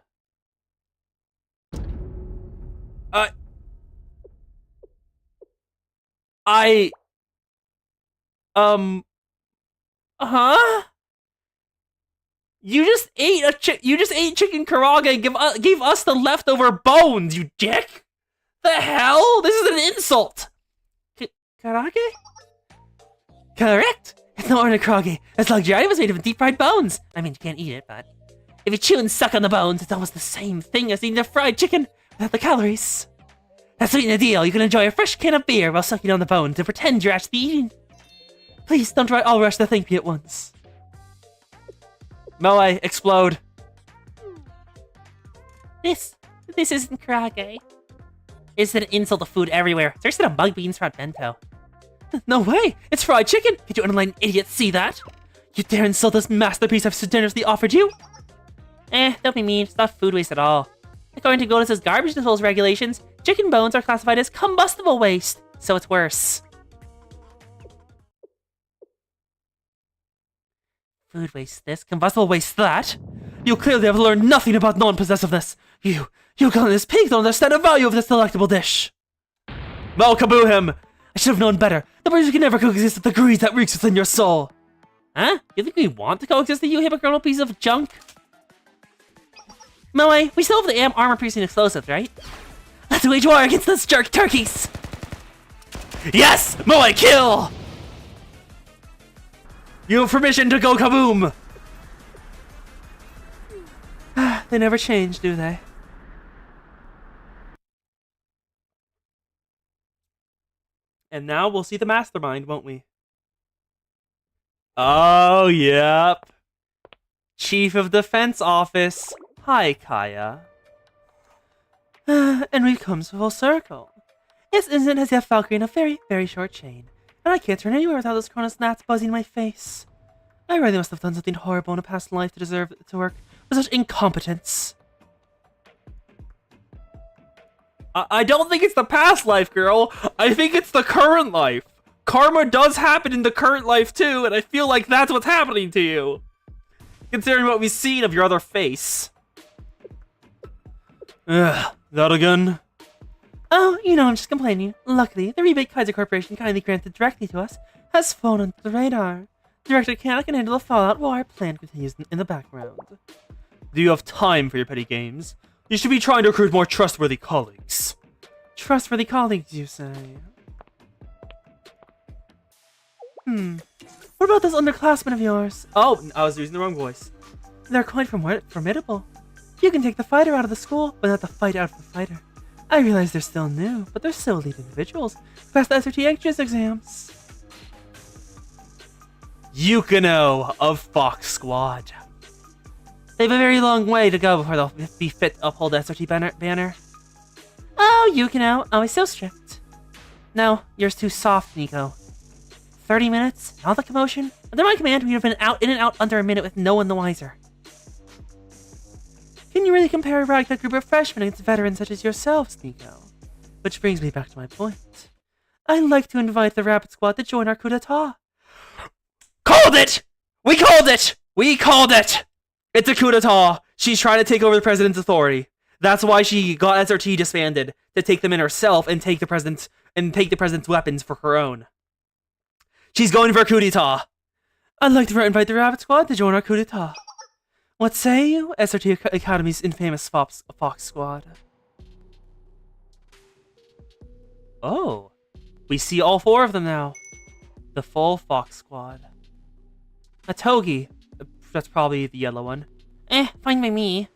Huh? You just ate chicken karage and gave us the leftover bones, you dick! The hell? This is an insult! Karage? Correct! It's not ordinary karage. It's luxury. It was made of deep-fried bones. I mean, you can't eat it, but if you chew and suck on the bones, it's almost the same thing as eating a fried chicken without the calories. That's sweet the deal. You can enjoy a fresh can of beer while sucking on the bones and pretend you're actually eating. Please don't all rush to thank me at once. Moe, explode. This isn't karage. It's an insult to food everywhere. There's a mung bean sprout bento. No way! It's fried chicken! Did you unenlightened idiot see that? You dare insult this masterpiece I've so generously offered you? Don't be mean. It's not food waste at all. According to Godus' garbage disposal regulations, chicken bones are classified as combustible waste, so it's worse. Food waste this, combustible waste that? You clearly have learned nothing about non-possessiveness. You colonist pig don't understand the value of this delectable dish. Well, kaboo him! I should have known better. The birds can never coexist with the greed that reeks within your soul. Huh? You think we want to coexist with you hypocritical piece of junk? Moe, we still have the armor-piercing explosives, right? Let's wage war against those jerk turkeys! Yes! Moe, kill! You have permission to go kaboom! They never change, do they? And now we'll see the mastermind, won't we? Oh, yep. Chief of Defense Office. Hi, Kaya. And we've come full circle. His incident has left Valkyrie in a very, very short chain, and I can't turn anywhere without those Cronus gnats buzzing in my face. I really must have done something horrible in a past life to deserve to work with such incompetence. I don't think it's the past life, girl. I think it's the current life. Karma does happen in the current life too, and I feel like that's what's happening to you. Considering what we've seen of your other face. Ugh, that again? Oh, I'm just complaining. Luckily, the rebate Kaiser Corporation kindly granted directly to us has fallen under the radar. Director cannot handle the Fallout War. Our plan continues in the background. Do you have time for your petty games? You should be trying to recruit more trustworthy colleagues. Trustworthy colleagues, you say? What about those underclassmen of yours? Oh, I was using the wrong voice. They're quite formidable. You can take the fighter out of the school, but not the fight out of the fighter. I realize they're still new, but they're still elite individuals who passed the SRT entrance exams. Yukino of Fox Squad. They have a very long way to go before they'll be fit to uphold the SRT banner. Oh, Yukino, always so strict. No, yours too soft, Nico. 30 minutes, all the commotion. Under my command, we'd have been out in and out under a minute with no one the wiser. Can you really compare a ragtag group of freshmen against veterans such as yourselves, Nico? Which brings me back to my point. I'd like to invite the Rapid Squad to join our coup d'etat. Called it! We called it! We called it! It's a coup d'etat. She's trying to take over the president's authority. That's why she got SRT disbanded, to take them in herself and take the president's weapons for her own. She's going for a coup d'etat. I'd like to invite the Rapid Squad to join our coup d'etat. What say you, SRT Academy's infamous Fox Squad? Oh, we see all four of them now. The full Fox Squad. A Togi. That's probably the yellow one. Fine by me.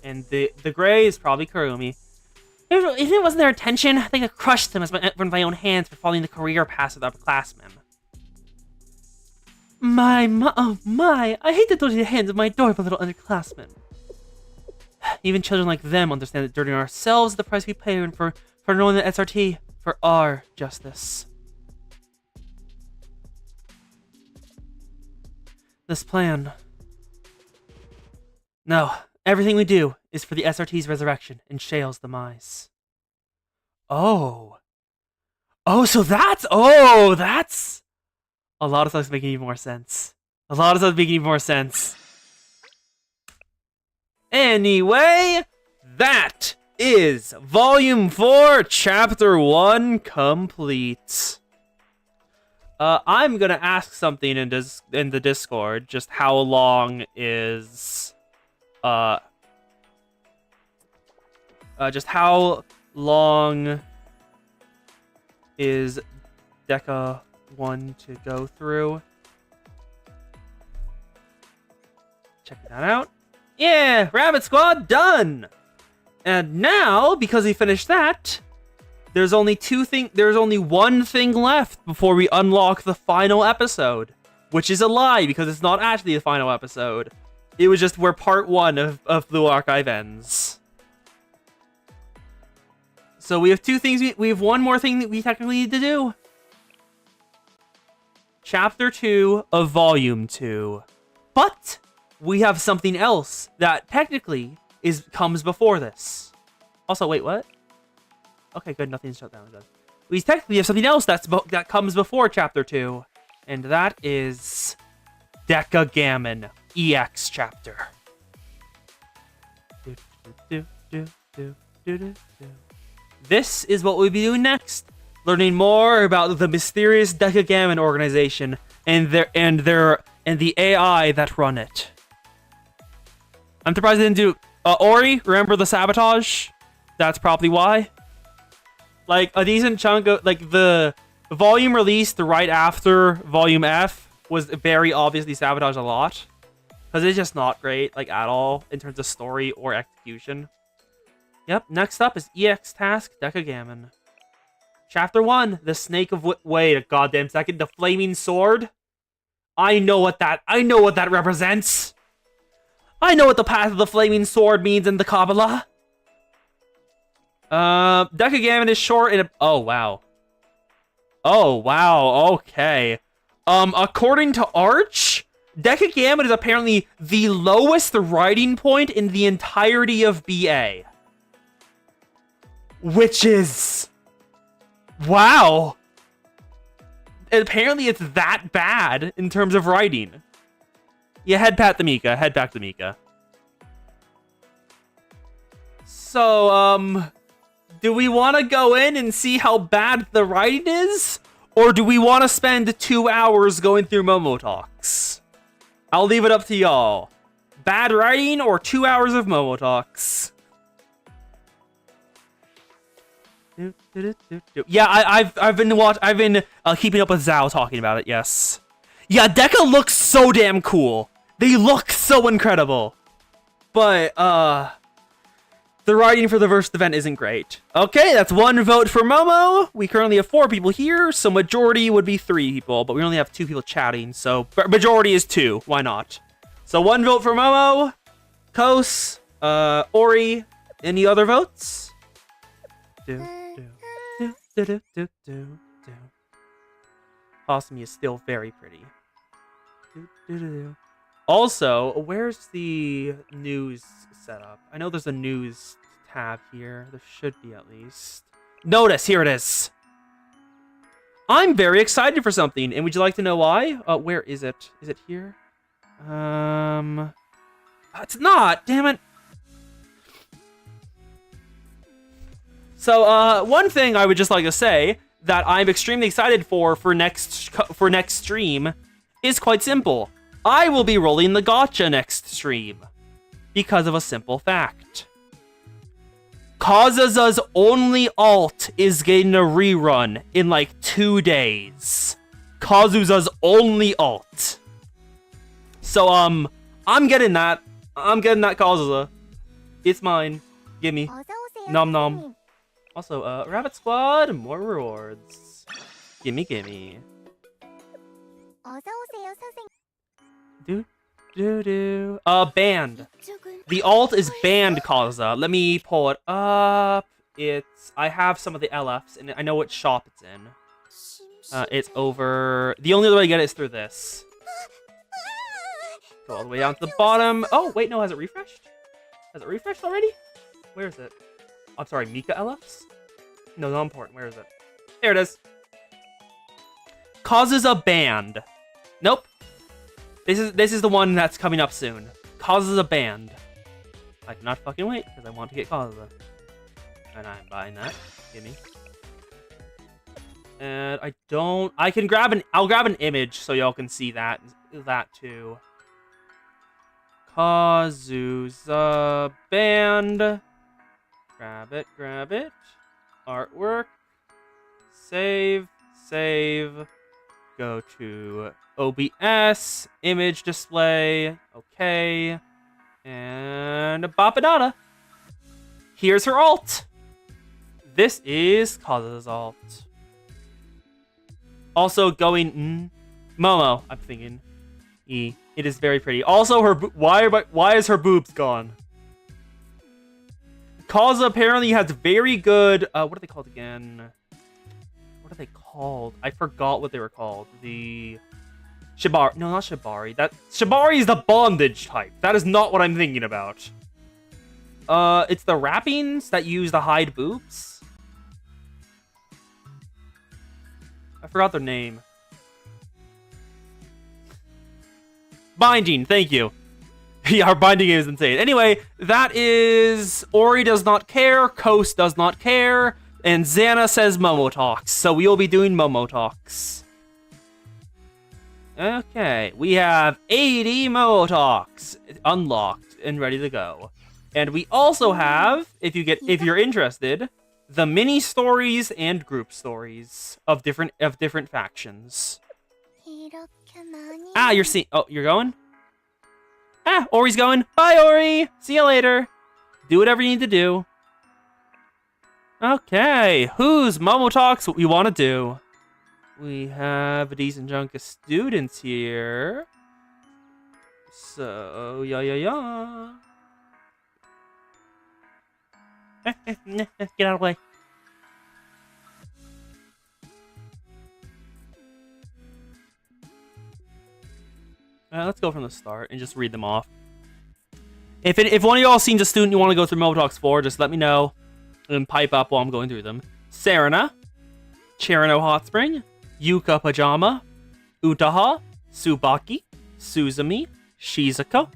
And the gray is probably Kurumi. If it wasn't their intention, they could crush them with my own hands for following the career path of the upperclassmen. Oh my, I hate the dirty hands of my adorable little underclassmen. Even children like them understand that dirtying ourselves is the price we pay for knowing the SRT for our justice. This plan. No, everything we do is for the SRT's resurrection and Shale's demise. Oh. So that's... A lot of stuff's making even more sense. Anyway, that is Volume 4, Chapter 1 complete. I'm gonna ask something in the Discord. Just how long is Deca 1 to go through? Check that out. Yeah, Rabbit Squad done. And now, because we finished that, there's only one thing left before we unlock the final episode, which is a lie because it's not actually the final episode. It was just where part 1 of Blue Archive ends. So we have two things. We have one more thing that we technically need to do. Chapter 2 of Volume 2. But we have something else that technically comes before this. Also, wait, what? Okay, good. Nothing's shut down. Good. We technically have something else that comes before Chapter 2, and that is Deca Gammon EX Chapter. This is what we'll be doing next. Learning more about the mysterious Deca Gammon organization and the AI that run it. I'm surprised they didn't do Ori. Remember the sabotage? That's probably why. Like a decent chunk of the volume released right after Volume F was very obviously sabotaged a lot because it's just not great at all in terms of story or execution. Yep. Next up is EX Task Deca Gammon. Chapter 1, the Snake of wait a goddamn second, the Flaming Sword. I know what that represents. I know what the path of the Flaming Sword means in the Kabbalah. Decagamon is short and oh wow. Oh wow, okay. According to Arch, Decagamon is apparently the lowest riding point in the entirety of BA. Which is... wow. Apparently it's that bad in terms of riding. Yeah, head back to Mika. So, do we want to go in and see how bad the riding is? Or do we want to spend 2 hours going through Momo Talks? I'll leave it up to y'all. Bad riding or 2 hours of Momo Talks? Yeah, I've been keeping up with Zhao talking about it. Yes. Yeah, Deca looks so damn cool. They look so incredible. But the writing for the first event isn't great. Okay, that's 1 vote for Momo. We currently have 4 people here, so majority would be 3 people, but we only have 2 people chatting, so majority is 2. Why not? So 1 vote for Momo. Kos, Ori, any other votes? Possum is still very pretty. Also, where's the news setup? I know there's a news tab here. There should be at least. Notice, here it is. I'm very excited for something, and would you like to know why? Where is it? Is it here? It's not. Damn it. So, one thing I would just like to say that I'm extremely excited for next stream is quite simple. I will be rolling the gacha next stream because of a simple fact. Kazusa's only alt is getting a rerun in like 2 days. Kazusa's only alt. So, I'm getting that. I'm getting that Kazusa. It's mine. Gimme. Nom nom. Also, Rabbit Squad, more rewards. Gimme, gimme. Banned. The alt is banned, Kazusa. Let me pull it up. I have some of the LFs, and I know what shop it's in. It's over... The only other way to get it is through this. Go all the way down to the bottom. Oh, wait, no, has it refreshed? Has it refreshed already? Where is it? I'm sorry, Mika LFs? No, not important. Where is it? There it is. Causes a band. Nope. This is the one that's coming up soon. Causes a band. I cannot fucking wait because I want to get Causa. And I'm buying that. Gimme. And I can grab I'll grab an image so y'all can see that too. Kazusa band. Grab it. Artwork. Save. Go to OBS. Image display. Okay. And Bapadana. Here's her alt. This is Kazusa's alt. Also going... Momo, I'm thinking. It is very pretty. Also, why is her boobs gone? Kazusa apparently has very good... what are they called again? What are they called? I forgot what they were called. The... Shibari. No, not Shibari. Shibari is the bondage type. That is not what I'm thinking about. It's the wrappings that use to hide boobs. I forgot their name. Binding, thank you. Yeah, our binding game is insane. Anyway, that is... Ori does not care, Coast does not care, and Xana says Momo Talks. So we will be doing Momo Talks. Okay, we have 80 Momo Talks unlocked and ready to go. And we also have, if you're interested, the mini stories and group stories of different factions. Ah, you're going? Ah, Ori's going. Bye, Ori. See you later. Do whatever you need to do. Okay, whose Momo Talks we want to do? We have a decent chunk of students here. So, yeah. Get out of the way. Let's go from the start and just read them off. If one of y'all seen a student you want to go through Momotalks for, just let me know and pipe up while I'm going through them. Serena, Cherno Hot Spring, Yuka Pajama, Utaha, Tsubaki, Suzumi, Shizuko,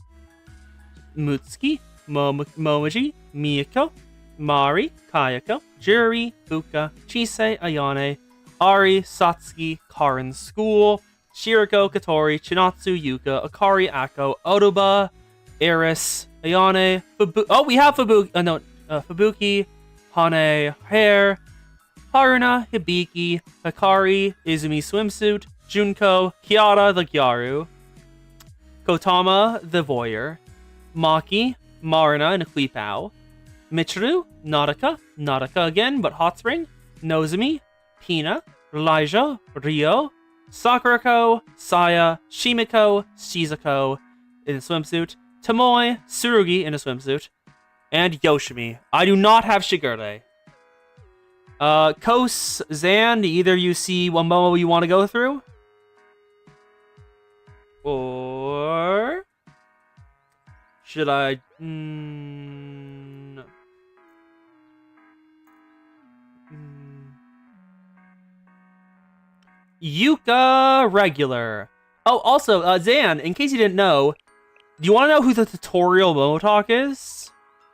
Mutsuki, Momoji, Miyako, Mari, Kayako, Juri, Fuka, Chise, Ayane, Ari, Satsuki, Karin School, Shiriko, Katori, Chinatsu, Yuka, Akari, Ako, Otoba, Eris, Ayane, we have Fubuki, Hane, Hair, Haruna, Hibiki, Hikari, Izumi Swimsuit, Junko, Kiara, the Gyaru, Kotama, the Voyeur, Maki, Marina, and Equipao, Michiru, Nautica again, but Hot Spring, Nozomi, Pina, Elijah, Ryo, Sakurako, Saya, Shimiko, Shizuko in a swimsuit, Tomoe, Tsurugi in a swimsuit, and Yoshimi. I do not have Shigure. Kos, Zan, either you see one Momo you want to go through? Or should I? Yuka regular. Oh, also, Zan, in case you didn't know, do you want to know who the tutorial Momotalk is?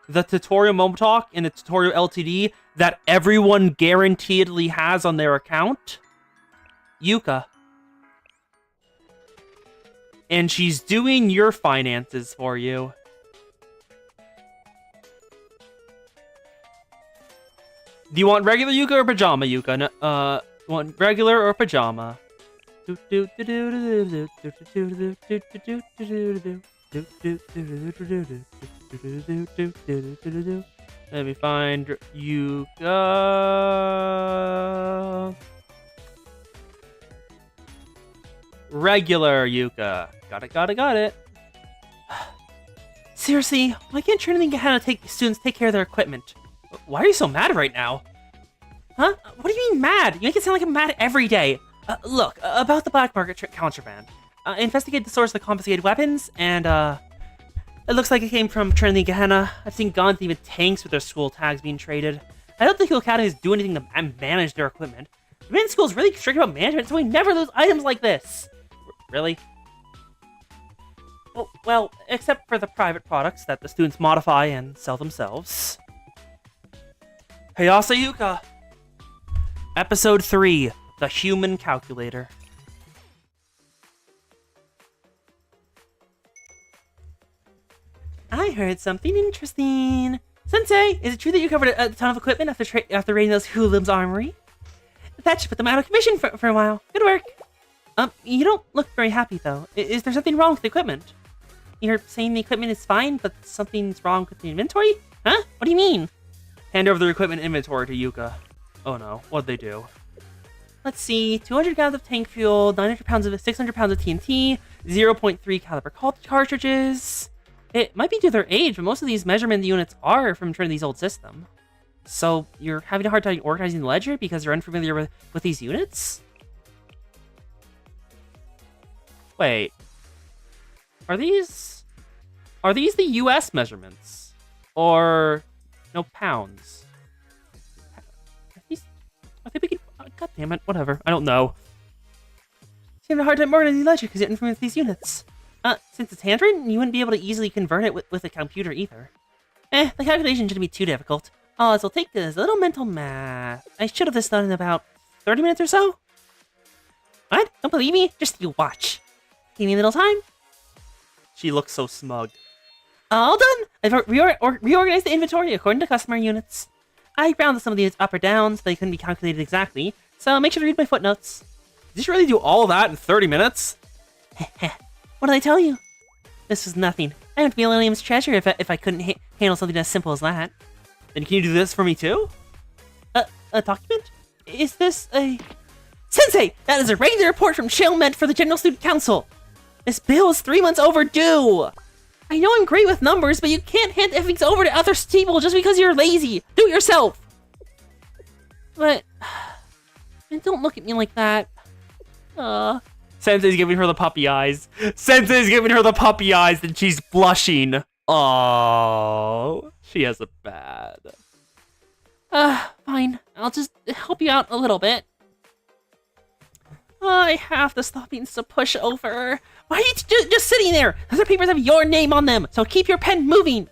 The tutorial Momotalk in the tutorial LTD that everyone guaranteedly has on their account? Yuka. And she's doing your finances for you. Do you want regular Yuka or pajama Yuka? No, you want regular or pajama? Let me find Yuka. Regular Yuka. Got it. Seriously, why can't Trinity get how to take students take care of their equipment? Why are you so mad right now? Huh? What do you mean mad? You make it sound like I'm mad every day. Look, about the black market contraband. Investigate the source of the confiscated weapons, and it looks like it came from Trinity Gehenna. I've seen guns, even tanks with their school tags being traded. I don't think the academies do anything to manage their equipment. The men's school is really strict about management, so we never lose items like this. Really? Well, except for the private products that the students modify and sell themselves. Hayase Yuka. Episode 3, The Human Calculator. I heard something interesting. Sensei, is it true that you covered a ton of equipment after raiding those hooligans' armory? That should put them out of commission for a while. Good work. You don't look very happy, though. Is there something wrong with the equipment? You're saying the equipment is fine, but something's wrong with the inventory? Huh? What do you mean? Hand over the equipment inventory to Yuka. Oh no, what'd they do? Let's see, 200 gallons of tank fuel, 600 pounds of TNT, 0.3 caliber cartridges. It might be due to their age, but most of these measurement units are from Trinity's old system. So you're having a hard time organizing the ledger because you're unfamiliar with these units? Wait. Are these the US measurements? Or no, pounds? I think we can. God damn it! Whatever. I don't know. Having a hard time organizing the ledger because you're unfamiliar with these units. Since it's handwritten, you wouldn't be able to easily convert it with a computer either. The calculation shouldn't be too difficult. All this will take is a little mental math. I should have this done in about 30 minutes or so. What? Don't believe me? Just you watch. Give me a little time. She looks so smug. All done. I've reorganized the inventory according to customer units. I rounded some of these up or down so they couldn't be calculated exactly, so make sure to read my footnotes. Did you really do all that in 30 minutes? What did I tell you? This was nothing. I wouldn't be Lilium's treasure if I couldn't handle something as simple as that. Then can you do this for me too? A document? Is this a... Sensei! That is a regular report from Shellmed for the General Student Council! This bill is 3 months overdue! I know I'm great with numbers, but you can't hand things over to other people just because you're lazy. Do it yourself. But man, don't look at me like that. Sensei's giving her the puppy eyes. Sensei's giving her the puppy eyes, and she's blushing. Oh, she has a bad. Fine. I'll just help you out a little bit. I have to stop being so pushover. Why are you just sitting there? Other papers have your name on them, so keep your pen moving.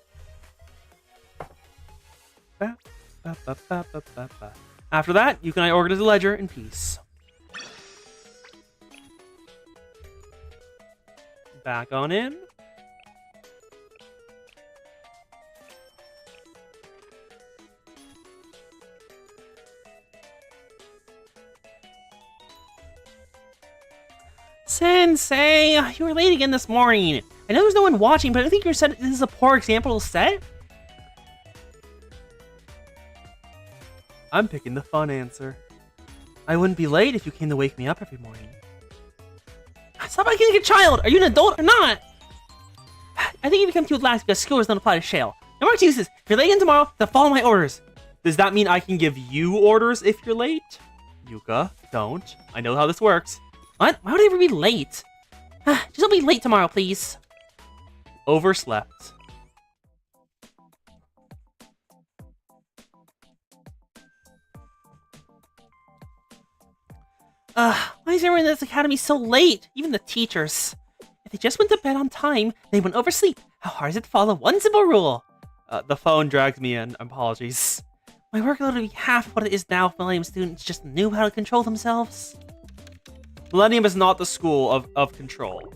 After that, you can organize the ledger in peace. Back on in. Sensei, you were late again this morning. I know there's no one watching, but I think you said this is a poor example to set. I'm picking the fun answer. I wouldn't be late if you came to wake me up every morning. Stop acting like a child! Are you an adult or not? I think you become too lax because school does not apply to Shale. No more excuses. If you're late again tomorrow, then follow my orders. Does that mean I can give you orders if you're late? Yuka, don't. I know how this works. What? Why would I ever be late? Just don't be late tomorrow, please. Overslept. Why is everyone in this academy so late? Even the teachers. If they just went to bed on time, they wouldn't oversleep. How hard is it to follow one simple rule? The phone dragged me in. Apologies. My workload would be half of what it is now if Millennium students just knew how to control themselves. Millennium is not the school of control.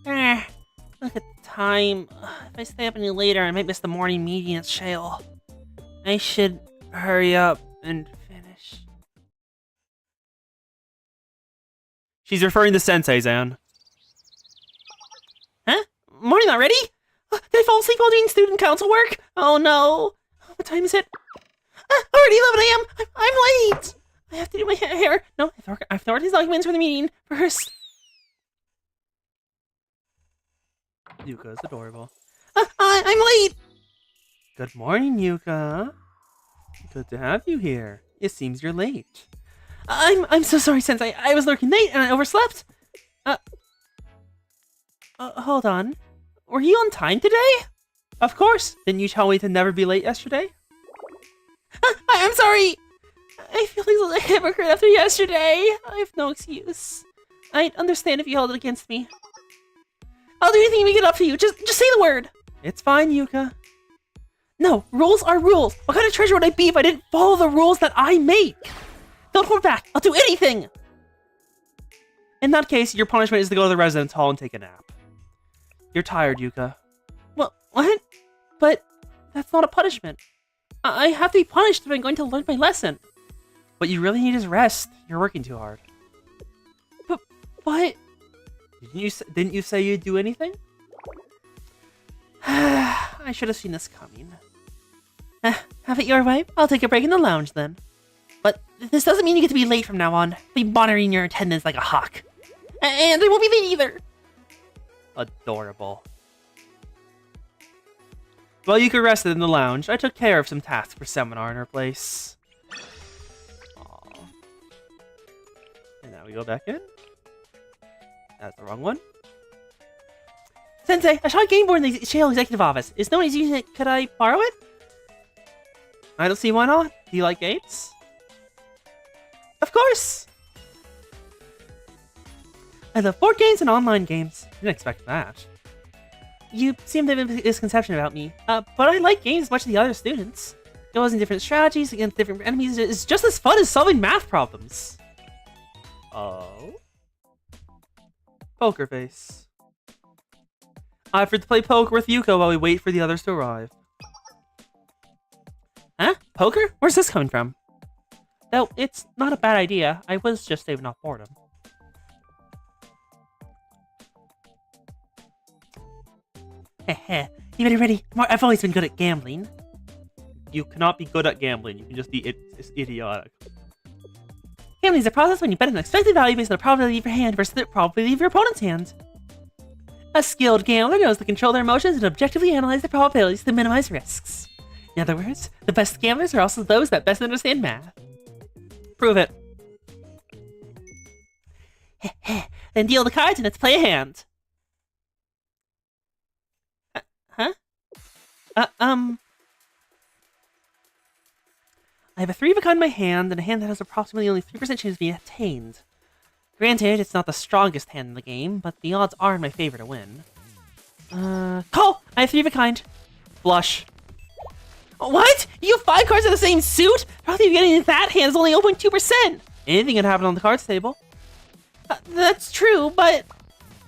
Look at the time. If I stay up any later, I might miss the morning meeting at Shale. I should hurry up and finish. She's referring to Sensei, Zan. Huh? Morning already? Did I fall asleep while doing student council work? Oh no. What time is it? Already 11 a.m. I'm late. I have to do my hair. No, I have to order these documents for the meeting first. Yuka is adorable. I'm late. Good morning, Yuka. Good to have you here. It seems you're late. I'm so sorry, Sensei. I was lurking late and I overslept. Hold on. Were you on time today? Of course. Didn't you tell me to never be late yesterday? I'm sorry. I feel like a hypocrite after yesterday. I have no excuse. I'd understand if you held it against me. I'll do anything to make it up to you. Just say the word. It's fine, Yuka. No, rules are rules. What kind of treasure would I be if I didn't follow the rules that I make? Don't hold back. I'll do anything. In that case, your punishment is to go to the residence hall and take a nap. You're tired, Yuka. What? But that's not a punishment. I have to be punished if I'm going to learn my lesson. What you really need is rest. You're working too hard. But... Didn't you say you'd do anything? I should have seen this coming. Have it your way. I'll take a break in the lounge then. But this doesn't mean you get to be late from now on. I'll be monitoring your attendance like a hawk. And I won't be late either. Adorable. While Yuka rested in the lounge, I took care of some tasks for seminar in her place. Aww. And now we go back in. That's the wrong one. Sensei, I saw a game board in the Shale executive office. Is no one using it? Could I borrow it? I don't see why not. Do you like games? Of course! I love board games and online games. Didn't expect that. You seem to have a misconception about me, but I like games as much as the other students. Goes in different strategies against different enemies is just as fun as solving math problems. Oh? Poker face. I offered to play poker with Yuka while we wait for the others to arrive. Huh? Poker? Where's this coming from? Though, it's not a bad idea. I was just saving off boredom. Heh, you better ready. I've always been good at gambling. You cannot be good at gambling. You can just be idiotic. Gambling is a process when you bet an expected value based on the probability of your hand versus the probability of your opponent's hand. A skilled gambler knows to control their emotions and objectively analyze the probabilities to minimize risks. In other words, the best gamblers are also those that best understand math. Prove it. Then deal the cards and let's play a hand. Huh? I have a 3 of a kind in my hand, and a hand that has approximately only 3% chance of being attained. Granted, it's not the strongest hand in the game, but the odds are in my favor to win. Call! I have 3 of a kind. Flush. What? You have 5 cards in the same suit? Probably getting that hand is only 0.2%. Anything can happen on the cards table. That's true, but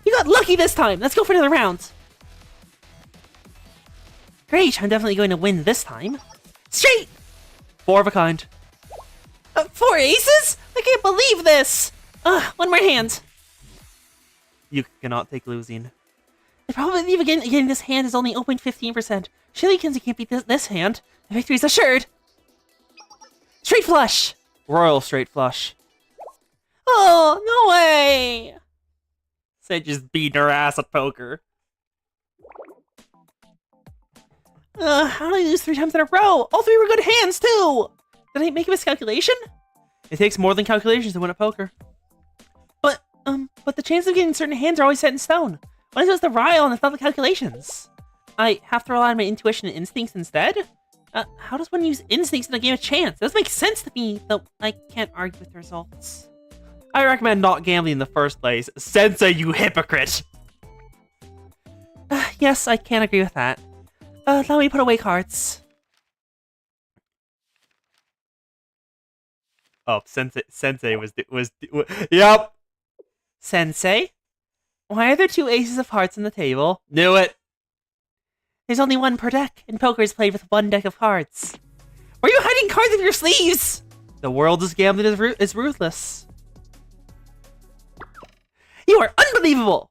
you got lucky this time. Let's go for another round. Great, I'm definitely going to win this time. Straight! 4 of a kind. 4 aces? I can't believe this! One more hand. You cannot take losing. The probability of getting this hand is only 0.15%. Surely Kinsey can't beat this hand. The victory is assured. Straight flush! Royal straight flush. Oh, no way! Said just beating her ass at poker. How did I lose 3 times in a row? All 3 were good hands, too! Did I make a miscalculation? It takes more than calculations to win at poker. But the chances of getting certain hands are always set in stone. What is it the rile and it's not the calculations? I have to rely on my intuition and instincts instead? How does one use instincts in a game of chance? It doesn't make sense to me, though I can't argue with the results. I recommend not gambling in the first place. Sensei, you hypocrite! Yes, I can agree with that. Let me put away cards. Oh, Sensei was yep. Sensei? Why are there 2 aces of hearts on the table? Knew it. There's only 1 per deck, and poker is played with 1 deck of cards. Why are you hiding cards in your sleeves? The world is gambling is ruthless. You are unbelievable!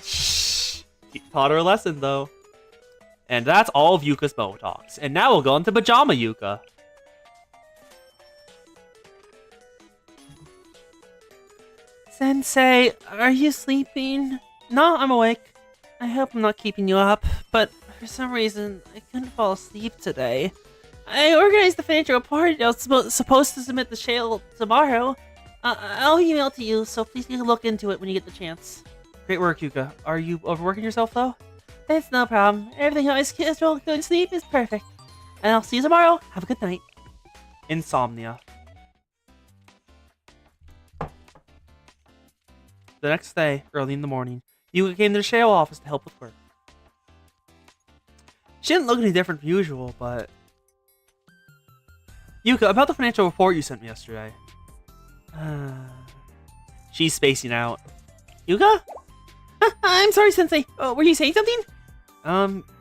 Shh. He taught her a lesson, though. And that's all of Yuka's Botox. And now we'll go on to Pajama Yuka. Sensei, are you sleeping? No, I'm awake. I hope I'm not keeping you up, but for some reason, I couldn't fall asleep today. I organized the financial report. I was supposed to submit the shale tomorrow. I'll email it to you, so please take a look into it when you get the chance. Great work, Yuka. Are you overworking yourself, though? It's no problem. Everything on my schedule going to sleep is perfect. And I'll see you tomorrow. Have a good night. Insomnia. The next day, early in the morning, Yuka came to the shale office to help with work. She didn't look any different from usual, but... Yuka, about the financial report you sent me yesterday. She's spacing out. Yuka? I'm sorry, Sensei. Were you saying something?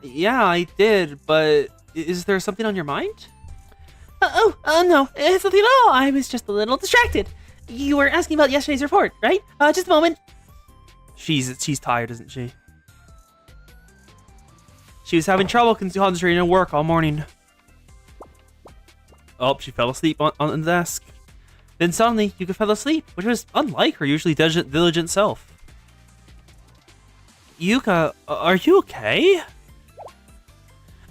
Yeah, I did, but is there something on your mind? No, it's nothing at all. I was just a little distracted. You were asking about yesterday's report, right? Just a moment. She's tired, isn't she? She was having trouble concentrating on work all morning. Oh, she fell asleep on the desk. Then suddenly, Yuka fell asleep, which was unlike her usually diligent self. Yuka, are you okay?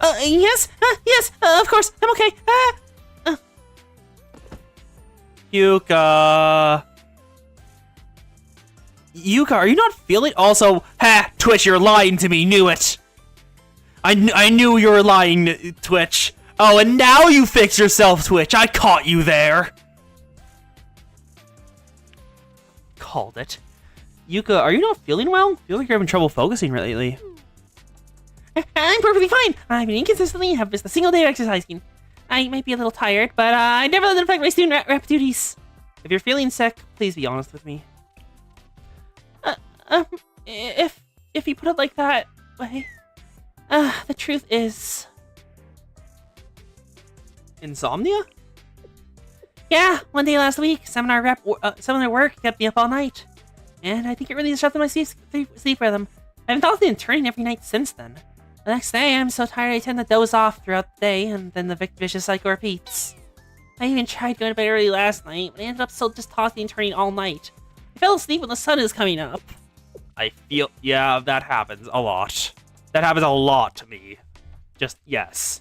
Yes, of course, I'm okay. Yuka, are you not feeling? Also, Twitch, you're lying to me. Knew it. I knew you were lying, Twitch. Oh, and now you fix yourself, Twitch. I caught you there. Called it. Yuka, are you not feeling well? Feel like you're having trouble focusing lately. I'm perfectly fine. I've been inconsistently have missed a single day of exercising. I might be a little tired, but I never let it affect my student rep duties. If you're feeling sick, please be honest with me. If you put it like that, the truth is... Insomnia? Yeah, one day last week, seminar work kept me up all night. And I think it really disrupted my sleep rhythm. I haven't thought of turning every night since then. The next day, I'm so tired I tend to doze off throughout the day, and then the vicious cycle repeats. I even tried going to bed early last night, but I ended up still just tossing and turning all night. I fell asleep when the sun is coming up. Yeah, that happens a lot. That happens a lot to me. Just, yes.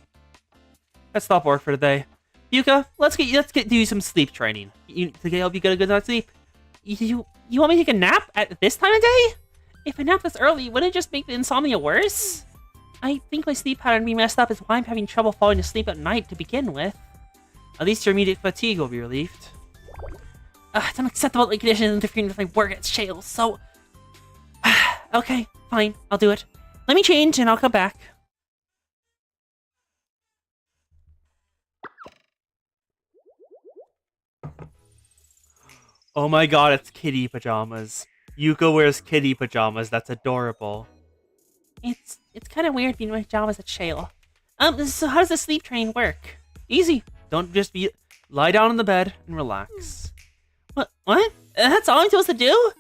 Let's stop work for today. Yuka, let's do some sleep training. To help you get a good night's sleep. You want me to take a nap at this time of day? If I nap this early, wouldn't it just make the insomnia worse? I think my sleep pattern being messed up is why I'm having trouble falling asleep at night to begin with. At least your immediate fatigue will be relieved. It's unacceptable that conditions interfering with my work at Shale, so... okay, fine, I'll do it. Let me change and I'll come back. Oh my god, it's kitty pajamas. Yuka wears kitty pajamas, that's adorable. It's kind of weird being in my pajamas at Shale. So how does the sleep training work? Easy. Don't just lie down on the bed and relax. What? That's all I'm supposed to do?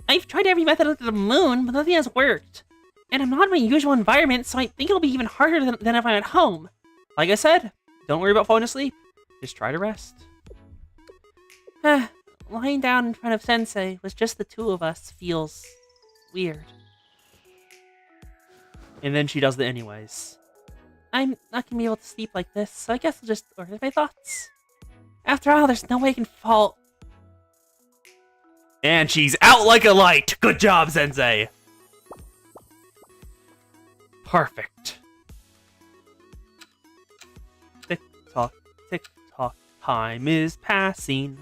I've tried every method under the moon, but nothing has worked. And I'm not in my usual environment, so I think it'll be even harder than if I'm at home. Like I said, don't worry about falling asleep. Just try to rest. Lying down in front of Sensei with just the two of us feels weird. And then she does it anyways. I'm not gonna be able to sleep like this, so I guess I'll just organize my thoughts. After all, there's no way I can fall. And she's out like a light! Good job, Sensei! Perfect. Tick-tock, tick-tock, time is passing.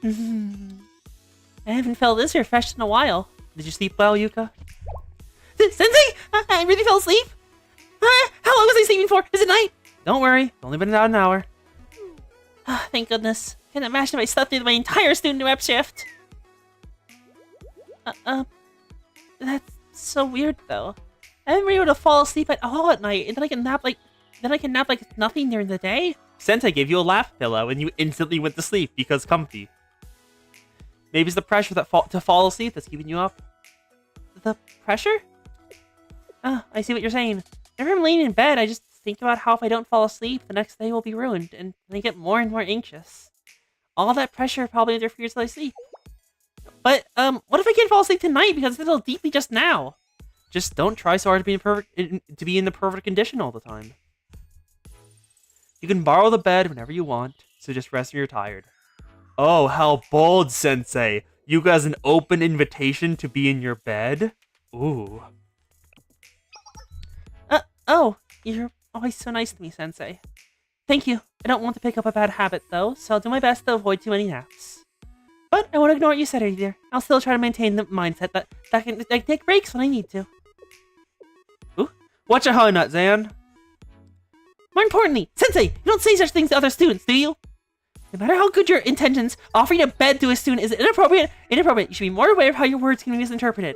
I haven't felt this refreshed in a while. Did you sleep well, Yuka? Sensei! I really fell asleep? How long was I sleeping for? Is it night? Don't worry, it's only been about an hour. Thank goodness. Can't imagine if I slept through my entire student rep shift. That's so weird though. I haven't been able to fall asleep at all at night, and then I can nap like nothing during the day. Sensei gave you a laugh pillow, and you instantly went to sleep because comfy. Maybe it's the pressure to fall asleep that's keeping you up. The pressure? I see what you're saying. Whenever I'm laying in bed, I just think about how if I don't fall asleep, the next day will be ruined, and I get more and more anxious. All that pressure probably interferes with my sleep. But, what if I can't fall asleep tonight because it's a little deeply just now? Just don't try so hard to be in the perfect condition all the time. You can borrow the bed whenever you want, so just rest when you're tired. Oh, how bold, Sensei! You got an open invitation to be in your bed? Ooh. Oh, you're always so nice to me, Sensei. Thank you. I don't want to pick up a bad habit, though, so I'll do my best to avoid too many naps. But I won't ignore what you said earlier. I'll still try to maintain the mindset that I can take breaks when I need to. Ooh, watch your honey nut, Zan. More importantly, Sensei, you don't say such things to other students, do you? No matter how good your intentions, offering a bed to a student is inappropriate. You should be more aware of how your words can be misinterpreted.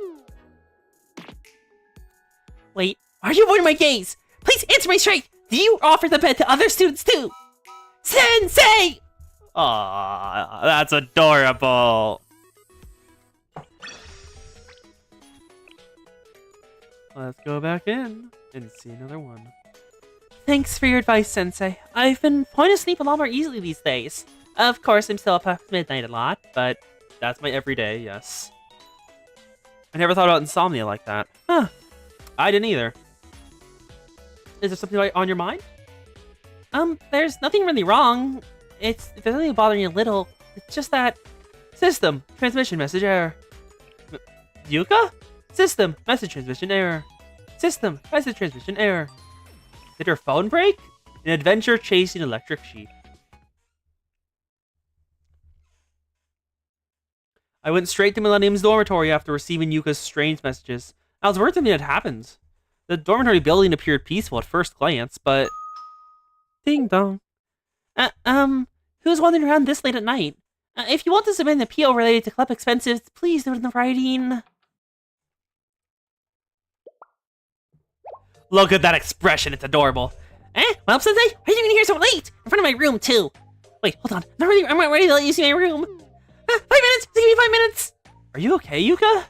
Wait, why are you avoiding my gaze? Please answer me straight. Do you offer the bed to other students too? Sensei! Aww, that's adorable. Let's go back in and see another one. Thanks for your advice, Sensei. I've been falling asleep a lot more easily these days. Of course, I'm still up past midnight a lot, but that's my everyday, yes. I never thought about insomnia like that. Huh. I didn't either. Is there something on your mind? There's nothing really wrong. If there's anything bothering you a little, it's just that... System, transmission message error. Yuka? System, message transmission error. System, message transmission error. Did her phone break? An adventure chasing electric sheep. I went straight to Millennium's dormitory after receiving Yuka's strange messages. I was worried something had happened. The dormitory building appeared peaceful at first glance, but... Ding dong. Who's wandering around this late at night? If you want to submit an appeal related to club expenses, please do it in the writing. Look at that expression, it's adorable. Well, Sensei, how are you getting here so late? In front of my room, too. Wait, hold on. I'm not ready to let you see my room. 5 minutes! Give me 5 minutes! Are you okay, Yuka?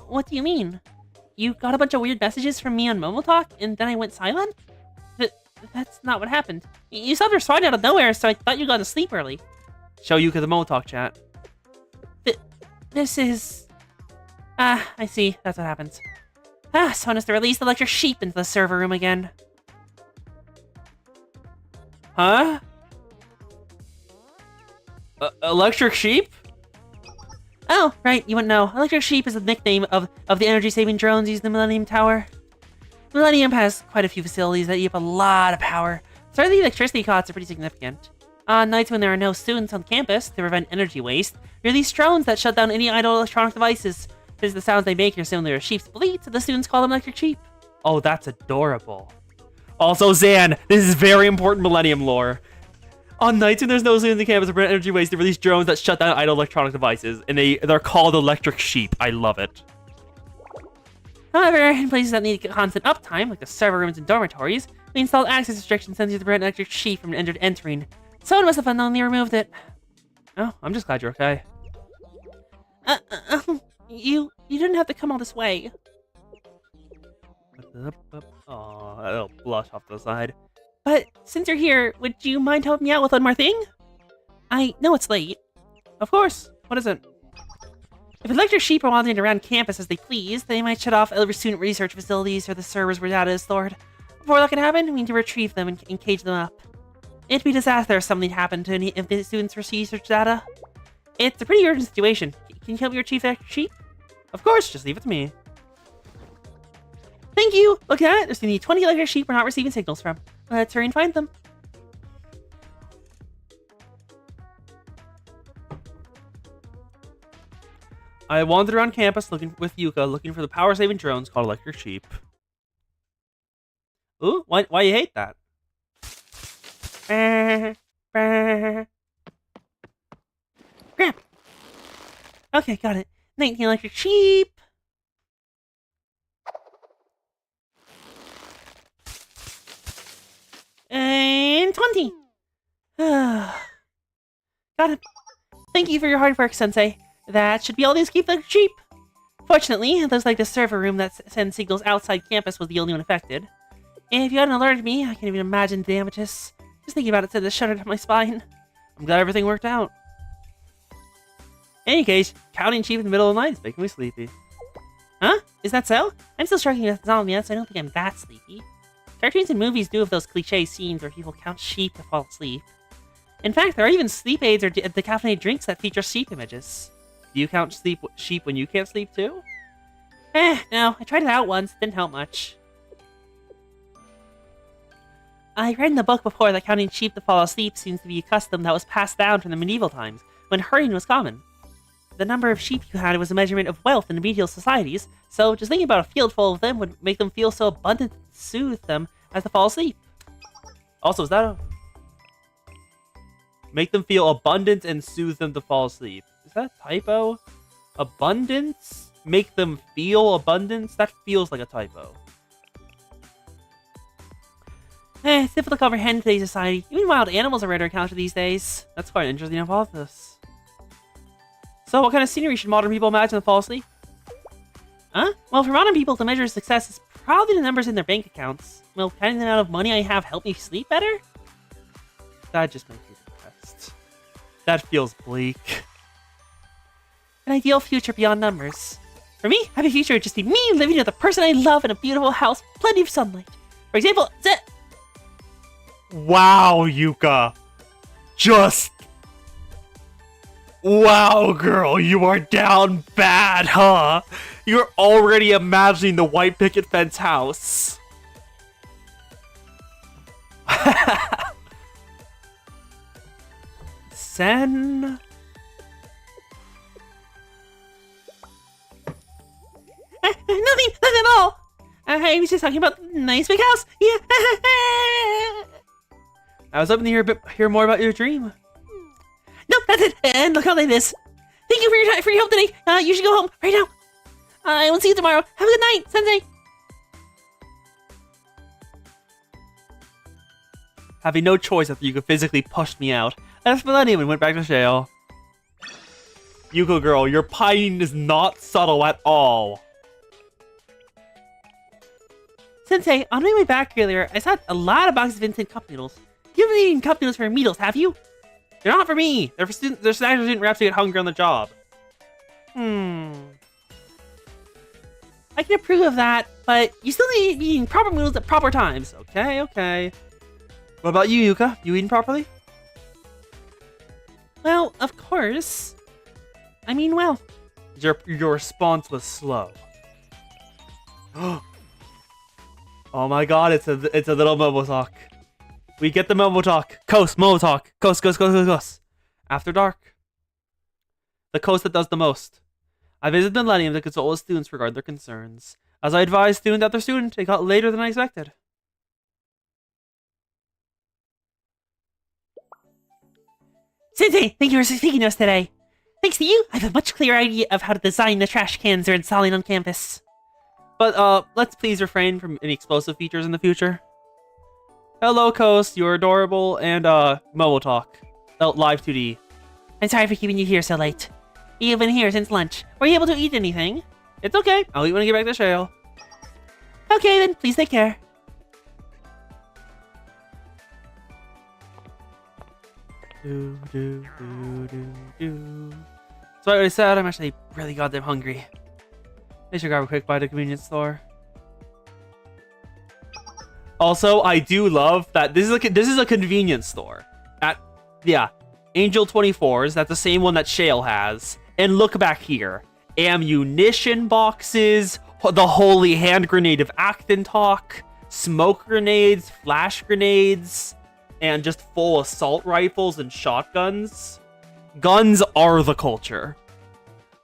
What do you mean? You got a bunch of weird messages from me on Momotalk, and then I went silent? That's not what happened. You stopped responding out of nowhere, so I thought you got to sleep early. Show Yuka the Momotalk chat. this is... I see. That's what happens. Someone has to release the electric sheep into the server room again. Huh? Electric sheep? Oh, right, you wouldn't know. Electric sheep is the nickname of the energy-saving drones used in the Millennium Tower. Millennium has quite a few facilities that eat up a lot of power, so the electricity costs are pretty significant. On nights when there are no students on campus, to prevent energy waste, there are these drones that shut down any idle electronic devices. Since the sounds they make are similar to sheep's bleats, so the students call them electric sheep. Oh, that's adorable. Also, Zan, this is very important Millennium lore. On nights when there's no students on campus to prevent energy waste, they release drones that shut down idle electronic devices, and they're called electric sheep. I love it. However, in places that need constant uptime, like the server rooms and dormitories, we installed access restriction sensors to prevent electric sheep from entering. Someone must have unknowingly removed it. Oh, I'm just glad you're okay. You didn't have to come all this way. Oh, a little blush off to the side. But since you're here, would you mind helping me out with one more thing? I know it's late. Of course. What is it? If electric sheep are wandering around campus as they please, they might shut off other student research facilities or the servers where data is stored. Before that can happen, we need to retrieve them and cage them up. It'd be a disaster if something happened to any of the students' research data. It's a pretty urgent situation. Can you help me retrieve electric sheep? Of course, just leave it to me. Thank you! Look at it, there's only 20 electric sheep we're not receiving signals from. Let's hurry and find them. I wandered around campus with Yuka looking for the power-saving drones called electric sheep. Ooh, why you hate that? Grab! Okay, got it. 19 electric sheep! And 20! Got it. Thank you for your hard work, Sensei. That should be all these keep the sheep. Fortunately, it looks like the server room that sends signals outside campus was the only one affected. If you hadn't alerted me, I can't even imagine the damages. Just thinking about it sends a shudder down my spine. I'm glad everything worked out. In any case, counting sheep in the middle of the night is making me sleepy. Huh? Is that so? I'm still struggling with insomnia, so I don't think I'm that sleepy. Cartoons and movies do have those cliche scenes where people count sheep to fall asleep. In fact, there are even sleep aids or decaffeinated drinks that feature sheep images. Do you count sheep when you can't sleep too? No. I tried it out once. Didn't help much. I read in the book before that counting sheep to fall asleep seems to be a custom that was passed down from the medieval times, when hurrying was common. The number of sheep you had was a measurement of wealth in medieval societies, so just thinking about a field full of them would make them feel so abundant and soothe them as to fall asleep. Also, is that a... Make them feel abundant and soothe them to fall asleep. Is that a typo? Abundance? Make them feel abundance? That feels like a typo. It's difficult to comprehend in today's society. Even wild animals are rare to encounter these days. That's quite interesting about this. So what kind of scenery should modern people imagine to fall asleep? Huh? Well, for modern people, the measure of success is probably the numbers in their bank accounts. Will counting the amount of money I have help me sleep better? That just makes me depressed. That feels bleak. An ideal future beyond numbers. For me, happy future would just be me living with the person I love in a beautiful house, plenty of sunlight. For example, Wow, Yuka. Just... Wow, girl, you are down bad, huh? You're already imagining the white picket fence house. Sen... Nothing at all. I was just talking about the nice big house. Yeah. I was hoping to hear more about your dream. Nope, that's it. And look how late it is. Thank you for your help today. You should go home right now. I will see you tomorrow. Have a good night, Sensei. Having no choice after Yuka physically pushed me out, I left Millennium and went back to jail. Yuka girl, your pining is not subtle at all. Sensei, on my way back earlier, I saw a lot of boxes of instant cup noodles. You haven't eaten cup noodles for meals, have you? They're not for me. They're for snacks for student reps who get hungry on the job. I can approve of that, but you still need to be eating proper meals at proper times. Okay, okay. What about you, Yuka? You eating properly? Well, of course. I mean, well. Your response was slow. Oh my god, it's a little Momo talk. We get the Momo talk. Coast, Momo talk. Coast, coast, coast, coast, coast. After dark. The coast that does the most. I visited the Millennium to consult with students regarding their concerns. As I advised student after student, it got later than I expected. Sensei, thank you for speaking to us today. Thanks to you, I have a much clearer idea of how to design the trash cans they're installing on campus. But, let's please refrain from any explosive features in the future. Hello, Coast. You're adorable. And, Momo talk. Live 2D. I'm sorry for keeping you here so late. You've been here since lunch. Were you able to eat anything? It's okay. I'll eat when I get back to Shale. Okay then, please take care. Do, do, do, do, do. So like I said, I'm actually really goddamn hungry. I should grab a quick bite at the convenience store. Also, I do love that this is a convenience store. Angel 24s. That's the same one that Shale has. And look back here. Ammunition boxes, the holy hand grenade of Acton-talk, smoke grenades, flash grenades, and just full assault rifles and shotguns. Guns are the culture.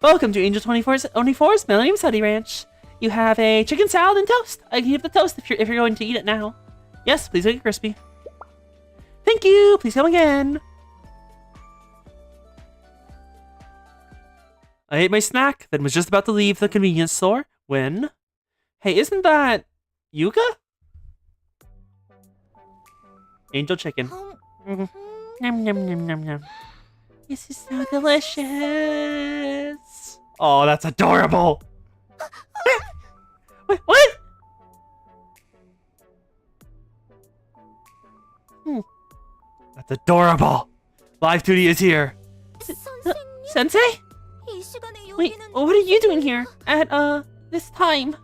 Welcome to Angel 24's Millennium Study Ranch. You have a chicken salad and toast. I can give the toast if you're going to eat it now. Yes, please make it crispy. Thank you. Please come again. I ate my snack, then was just about to leave the convenience store when... Hey, isn't that... Yuka? Angel chicken. Nom nom nom nom nom. This is so delicious. Oh, that's adorable. Wait, what? That's adorable. Live 2D is here. Sensei? Wait, what are you doing here at, this time?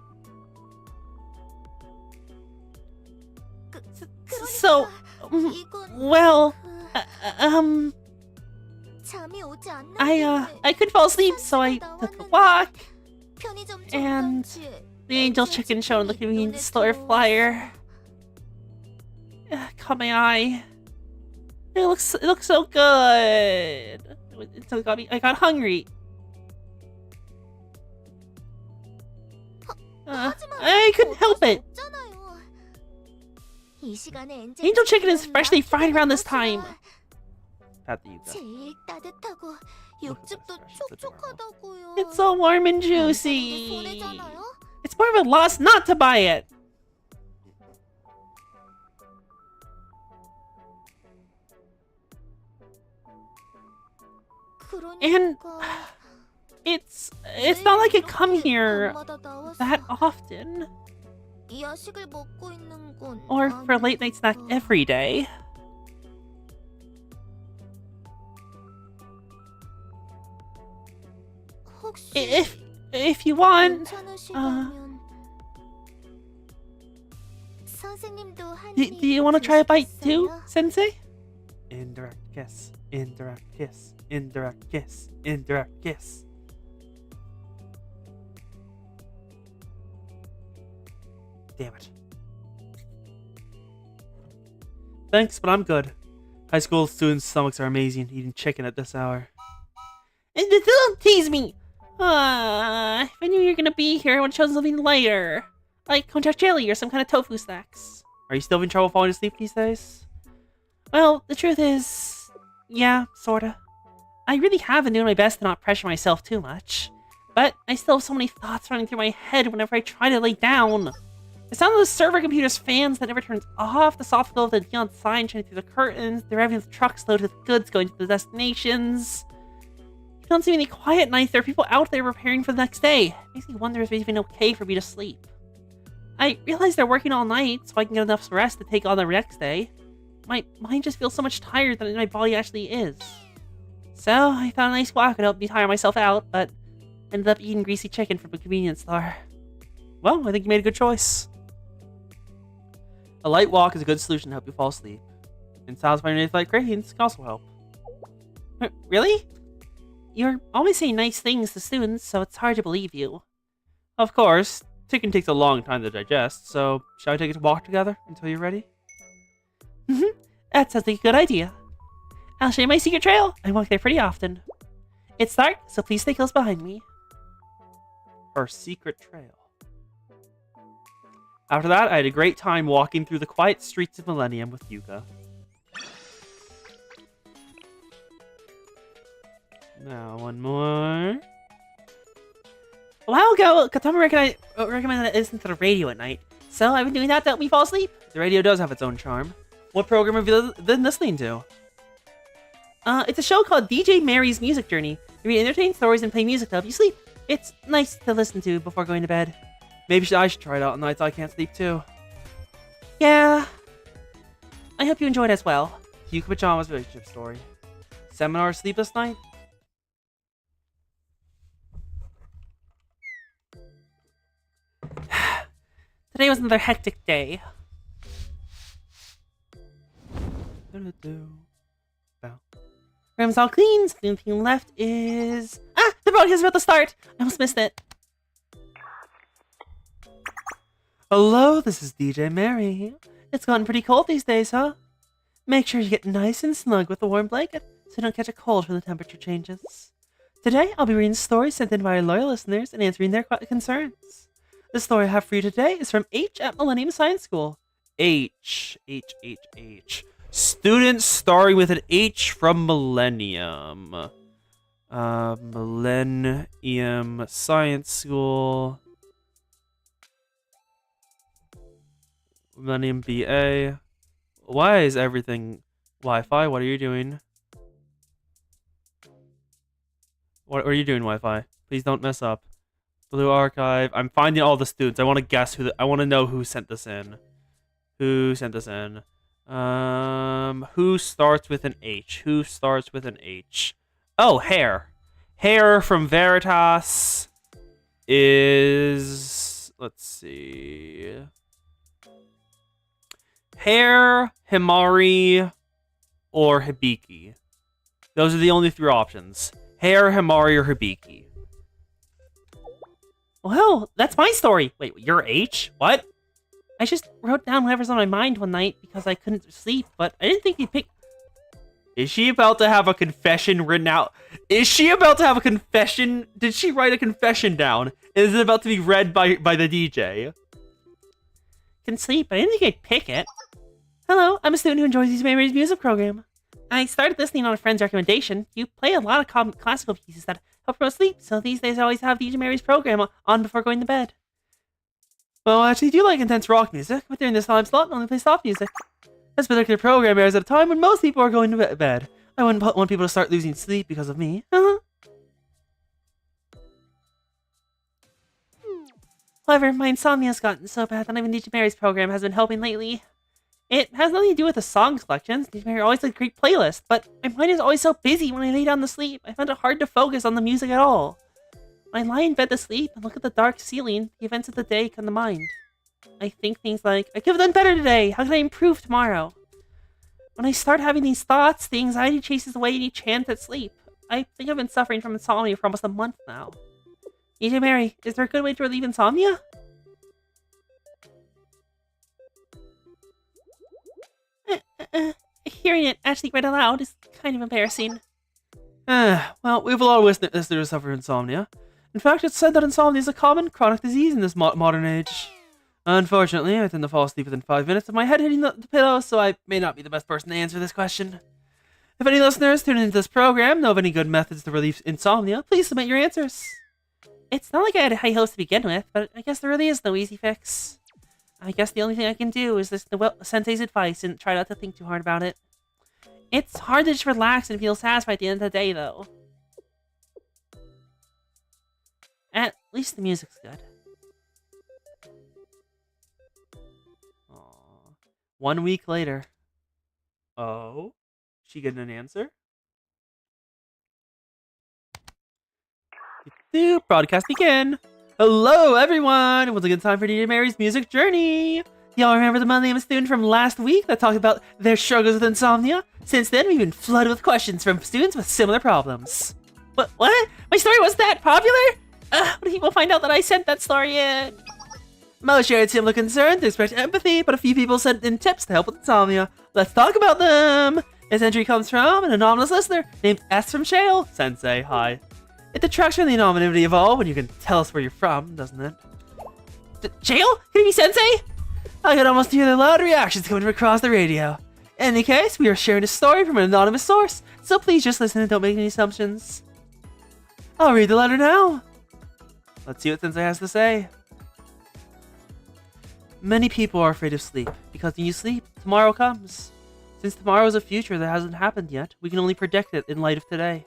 So, well, I couldn't fall asleep, so I took a walk, and the angel chicken shown on the convenience store flyer caught my eye. It looks so good. It got me. I got hungry. I couldn't help it. Angel chicken is freshly fried around this time. Pat the Yuka. It's so warm and juicy. It's more of a loss not to buy it. And it's not like I come here that often. Or for a late night snack every day. If you want, do you want to try a bite too, Sensei? Indirect kiss, indirect kiss, indirect kiss, indirect kiss. Damn it. Thanks, but I'm good. High school students' stomachs are amazing, eating chicken at this hour. And don't tease me! If I knew you were gonna be here, I would have chosen something lighter. Like konjac jelly or some kind of tofu snacks. Are you still having trouble falling asleep these days? Well, the truth is... yeah, sorta. I really have been doing my best to not pressure myself too much. But I still have so many thoughts running through my head whenever I try to lay down. The sound of the server computer's fans that never turns off, the soft glow of the neon sign shining through the curtains, the revving of trucks loaded with goods going to the destinations. You don't seem any quiet nights. There are people out there preparing for the next day. It makes me wonder if it's even okay for me to sleep. I realize they're working all night, so I can get enough rest to take on the next day. My mind just feels so much tired than my body actually is. So, I thought a nice walk would help me tire myself out, but Ended up eating greasy chicken from a convenience store. Well, I think you made a good choice. A light walk is a good solution to help you fall asleep. And satisfying your like cravings can also help. Really? You're always saying nice things to students, so it's hard to believe you. Of course, chicken takes a long time to digest, so shall I take a walk together until you're ready? That sounds like a good idea. I'll show you my secret trail. I walk there pretty often. It's dark, so please stay close behind me. Her secret trail. After that, I had a great time walking through the quiet streets of Millennium with Yuka. Now, one more. A while ago, Katama recommended I listen to the radio at night, so I've been doing that to help me fall asleep. The radio does have its own charm. What program have you been listening to? It's a show called DJ Mary's Music Journey. They read entertaining stories and play music to help you sleep. It's nice to listen to before going to bed. Maybe I should try it out on nights I can't sleep too. Yeah. I hope you enjoy it as well. Yuka Pajama's relationship story. Seminar sleepless night? Today was another hectic day. Room's all clean, so the only thing left is... Ah! The broadcast is about to start! I almost missed it. Hello, this is DJ Mary. It's gotten pretty cold these days, huh? Make sure you get nice and snug with a warm blanket so you don't catch a cold when the temperature changes. Today, I'll be reading stories sent in by our loyal listeners and answering their concerns. The story I have for you today is from H at Millennium Science School. H. Students starting with an H from Millennium. Millennium Science School. Millennium BA. Why is everything Wi-Fi? What are you doing? What are you doing, Wi-Fi? Please don't mess up. Blue Archive. I'm finding all the students. I want to guess I want to know who sent this in. Who sent this in? Who starts with an H? Who starts with an H? Oh, Hair. Hair from Veritas is... Let's see... Hair, Himari, or Hibiki. Those are the only three options. Hair, Himari, or Hibiki. Well, that's my story. Wait, you're H? What? I just wrote down whatever's on my mind one night because I couldn't sleep, but I didn't think you'd pick... Is she about to have a confession written out? Is she about to have a confession? Did she write a confession down? Is it about to be read by the DJ? Can sleep, but I didn't think I'd pick it. Hello, I'm a student who enjoys DJ Mary's music program. I started listening on a friend's recommendation. You play a lot of classical pieces that help promote sleep, so these days I always have DJ Mary's program on before going to bed. Well, I actually do like intense rock music, but during this time slot, I only play soft music. This particular program airs at a time when most people are going to bed. I wouldn't want people to start losing sleep because of me. However, my insomnia's gotten so bad that even DJ Mary's program has been helping lately. It has nothing to do with the song selections. DJ Mary always had a great playlist, but my mind is always so busy when I lay down to sleep. I find it hard to focus on the music at all. When I lie in bed to sleep and look at the dark ceiling, the events of the day come to mind. I think things like, I could have done better today. How can I improve tomorrow? When I start having these thoughts, the anxiety chases away any chance at sleep. I think I've been suffering from insomnia for almost a month now. DJ Mary, is there a good way to relieve insomnia? Hearing it actually read aloud is kind of embarrassing. Well, we have a lot of listeners who suffer insomnia. In fact, it's said that insomnia is a common chronic disease in this modern age. Unfortunately, I tend to fall asleep within 5 minutes of my head hitting the pillow, so I may not be the best person to answer this question. If any listeners tuning into this program know of any good methods to relieve insomnia, please submit your answers. It's not like I had high hopes to begin with, but I guess there really is no easy fix. I guess the only thing I can do is listen to Sensei's advice and try not to think too hard about it. It's hard to just relax and feel satisfied at the end of the day, though. At least the music's good. Aww. 1 week later. Oh? She getting an answer? Broadcast begin. Hello, everyone. It was a good time for DJ Mary's music journey. Y'all remember the Millennium student from last week that talked about their struggles with insomnia? Since then, we've been flooded with questions from students with similar problems. What? My story wasn't that popular? What if people find out that I sent that story in? Most shared similar concerns, expressed empathy, but a few people sent in tips to help with insomnia. Let's talk about them. This entry comes from an anonymous listener named S from Shale. Sensei, hi. It detracts from the anonymity of all when you can tell us where you're from, doesn't it? Shale? Can it be Sensei? I could almost hear the loud reactions coming from across the radio. In any case, we are sharing a story from an anonymous source, so please just listen and don't make any assumptions. I'll read the letter now. Let's see what Sensei has to say. Many people are afraid of sleep, because when you sleep, tomorrow comes. Since tomorrow is a future that hasn't happened yet, we can only predict it in light of today.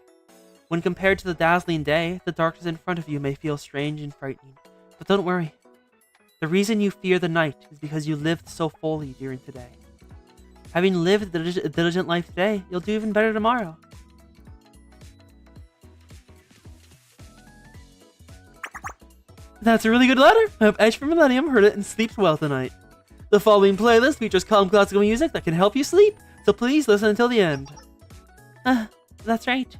When compared to the dazzling day, the darkness in front of you may feel strange and frightening. But don't worry. The reason you fear the night is because you lived so fully during today. Having lived a diligent life today, you'll do even better tomorrow. That's a really good letter. I hope Edge from Millennium heard it and sleeps well tonight. The following playlist features calm classical music that can help you sleep, so please listen until the end. That's right.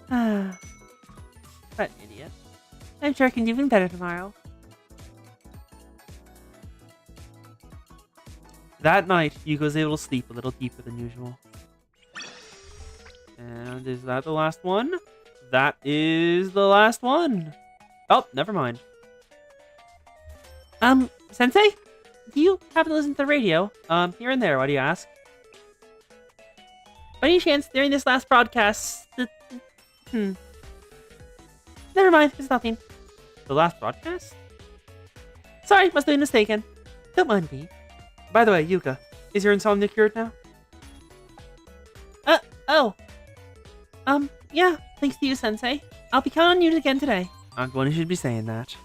What an idiot. I'm sure I can do even better tomorrow. That night, Yuka was able to sleep a little deeper than usual. And is that the last one? That is the last one. Oh, never mind. Sensei? Do you happen to listen to the radio? Here and there, why do you ask? By any chance, during this last broadcast, Never mind, it's nothing. The last broadcast? Sorry, must have been mistaken. Don't mind me. By the way, Yuka, is your insomnia cured now? Yeah, thanks to you, Sensei. I'll be counting on you again today. Not one who should be saying that.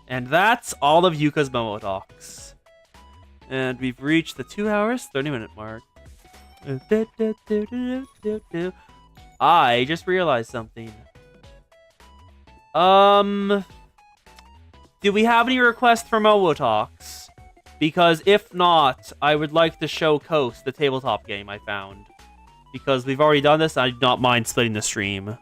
And that's all of Yuka's Momo Talks. And we've reached the 2 hours, 30-minute mark. I just realized something. Do we have any requests for Momo Talks? Because if not, I would like to show Coast the tabletop game I found. Because we've already done this, and I do not mind splitting the stream.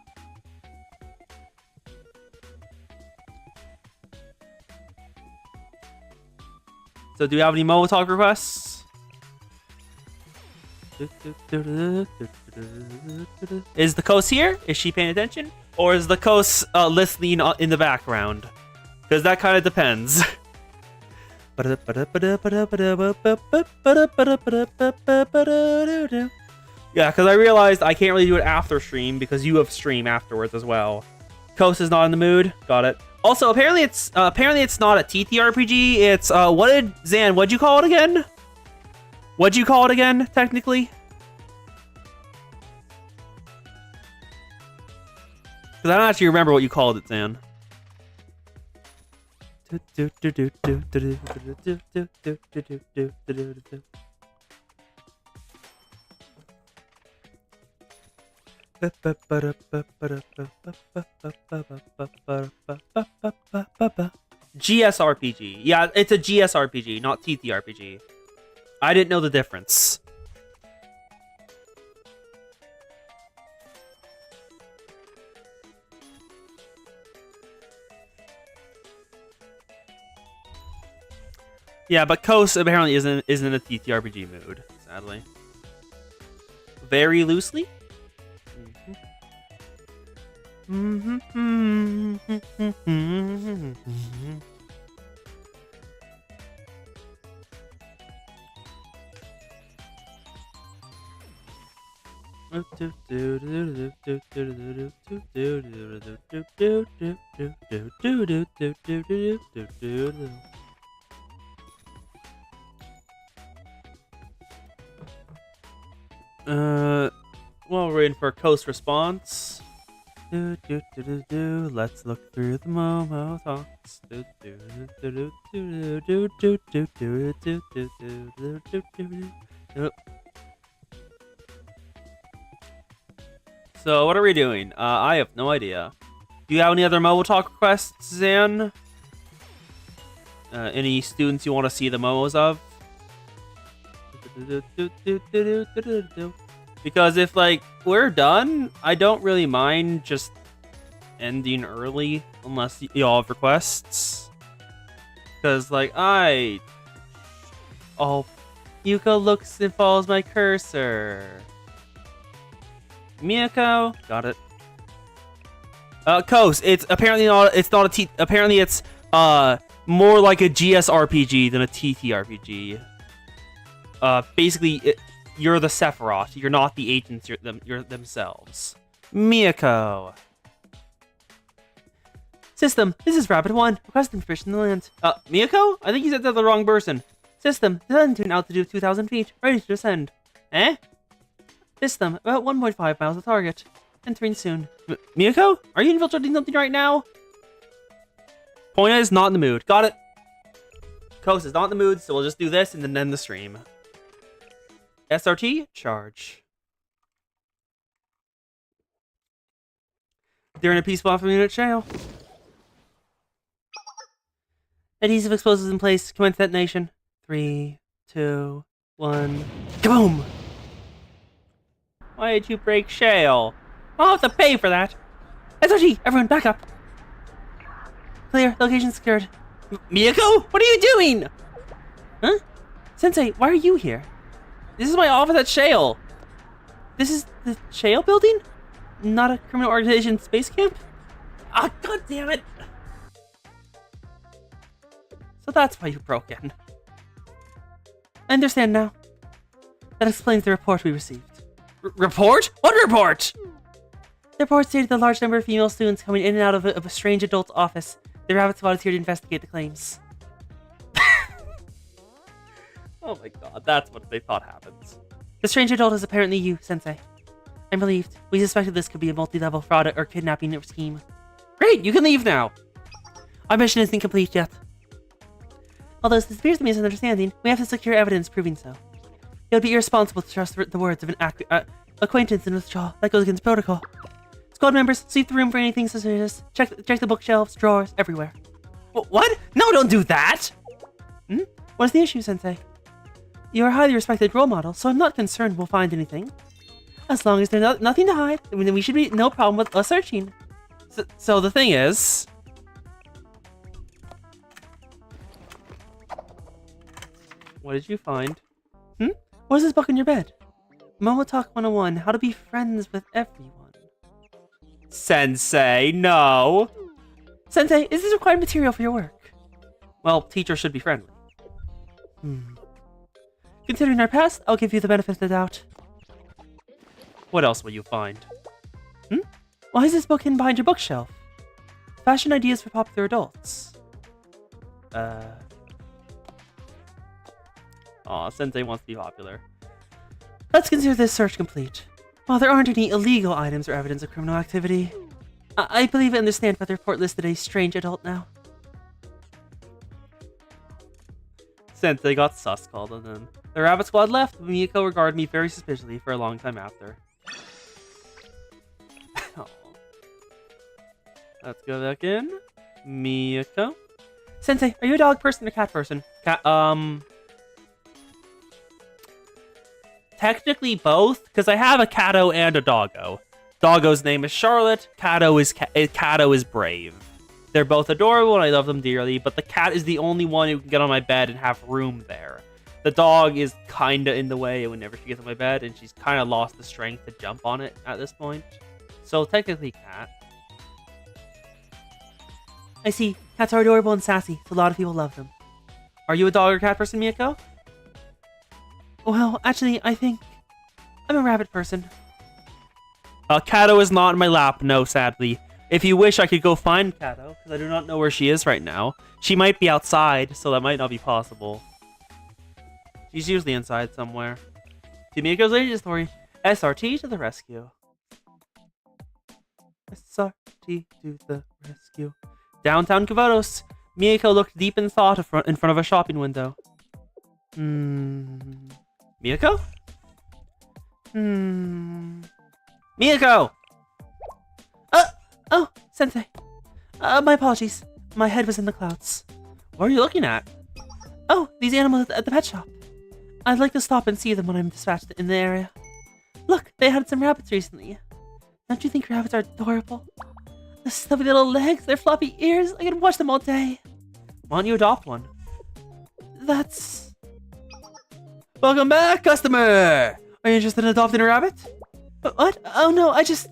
So do we have any Momo Talk requests? Is the Coast here? Is she paying attention? Or is the Coast listening in the background? Because that kind of depends. Yeah, because I realized I can't really do it after stream because you have stream afterwards as well. Coast is not in the mood. Got it. Also, apparently it's not a TTRPG. It's what'd you call it again? What'd you call it again, technically? Because I don't actually remember what you called it, Zan. GSRPG. Yeah, it's a GSRPG, not TTRPG. I didn't know the difference. Yeah, but Coast apparently isn't in a TTRPG mood, sadly. Very loosely. Well, we're waiting for a Coast response. Let's look through the Momo Talks. So what are we doing? I have no idea. Do you have any other Momo Talk requests, Zan? Any students you want to see the Momos of? Because if, like, we're done, I don't really mind just ending early unless y'all have requests. Because, like, oh, Yuko looks and follows my cursor. Miyako, got it. Coast, it's apparently not. It's not a T. Apparently, it's more like a GSRPG than a TTRPG. Basically, you're the Sephiroth. You're not the agents. You're themselves. Miyako. System, this is Rabbit 1. Requesting permission to land. Miyako? I think you said that the wrong person. System, descend to an altitude of 2,000 feet. Ready to descend. Eh? System, about 1.5 miles of target. Entering soon. Miyako? Are you infiltrating something right now? Poina is not in the mood. Got it. Coast is not in the mood, so we'll just do this and then end the stream. SRT, charge. They're in a peaceful off-unit jail. Adhesive explosives in place. Commence detonation. 3, 2, 1. Kaboom! Why did you break shale? I'll have to pay for that. SRT, everyone back up. Clear, location secured. Miyako, what are you doing? Huh? Sensei, why are you here? This is my office at Shale. This is the Shale building? Not a criminal organization space camp? Ah, god damn it. So that's why you broke in. I understand now. That explains the report we received. Report? What report? The report stated the large number of female students coming in and out of a strange adult's office. The Rabbit Squad is here to investigate the claims. Oh my god, that's what they thought happens. The strange adult is apparently you, Sensei. I'm relieved. We suspected this could be a multi-level fraud or kidnapping scheme. Great, you can leave now. Our mission isn't complete yet. Although this appears to be a misunderstanding, we have to secure evidence proving so. It would be irresponsible to trust the words of an acquaintance in withdrawal. That goes against protocol. Squad members, sweep the room for anything suspicious. Check the bookshelves, drawers, everywhere. What? No, don't do that! What's the issue, Sensei? You're a highly respected role model, so I'm not concerned we'll find anything. As long as there's nothing to hide, then we should be no problem with us searching. So the thing is... What did you find? What is this book in your bed? Momo Talk 101, How to Be Friends with Everyone. Sensei, no! Sensei, is this required material for your work? Well, teachers should be friendly. Considering our past, I'll give you the benefit of the doubt. What else will you find? Why is this book hidden behind your bookshelf? Fashion ideas for popular adults. Aw, Sensei wants to be popular. Let's consider this search complete. While there aren't any illegal items or evidence of criminal activity, I believe I understand why the report listed a strange adult now. Sensei got sus called on them. The Rabbit Squad left, but Miyako regarded me very suspiciously for a long time after. Let's go back in. Miyako. Sensei, are you a dog person or cat person? Technically both, because I have a Cato and a Doggo. Doggo's name is Charlotte. Cato is Brave. They're both adorable and I love them dearly, but the cat is the only one who can get on my bed and have room there. The dog is kinda in the way whenever she gets on my bed, and she's kinda lost the strength to jump on it at this point. So technically cat. I see. Cats are adorable and sassy, so a lot of people love them. Are you a dog or cat person, Miyako? Well, actually, I think I'm a rabbit person. Cato is not in my lap, no, sadly. If you wish, I could go find Cato, because I do not know where she is right now. She might be outside, so that might not be possible. She's usually inside somewhere. To Miyako's latest story, SRT to the rescue. SRT to the rescue. Downtown Kavotos. Miyako looked deep in thought in front of a shopping window. Miyako? Miyako! Oh, Sensei. My apologies. My head was in the clouds. What are you looking at? Oh, these animals at the pet shop. I'd like to stop and see them when I'm dispatched in the area. Look, they had some rabbits recently. Don't you think rabbits are adorable? The stubby little legs, their floppy ears, I could watch them all day. Why don't you adopt one? That's... Welcome back, customer! Are you interested in adopting a rabbit? What? Oh no, I just...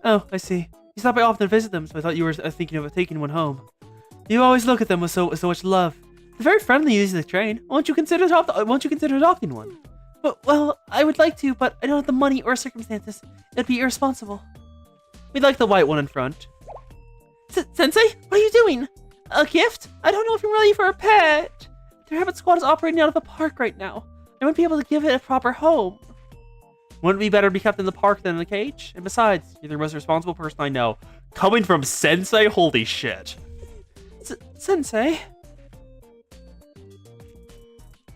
Oh, I see. You stop by often to visit them, so I thought you were thinking of taking one home. You always look at them with so much love. They're very friendly and easy to train. Won't you consider adopting one? Well, I would like to, but I don't have the money or circumstances. It'd be irresponsible. We'd like the white one in front. Sensei, what are you doing? A gift? I don't know if I'm ready for a pet. The rabbit squad is operating out of the park right now. I wouldn't be able to give it a proper home. Wouldn't it be better to be kept in the park than in a cage? And besides, you're the most responsible person I know. Coming from Sensei? Holy shit. Sensei?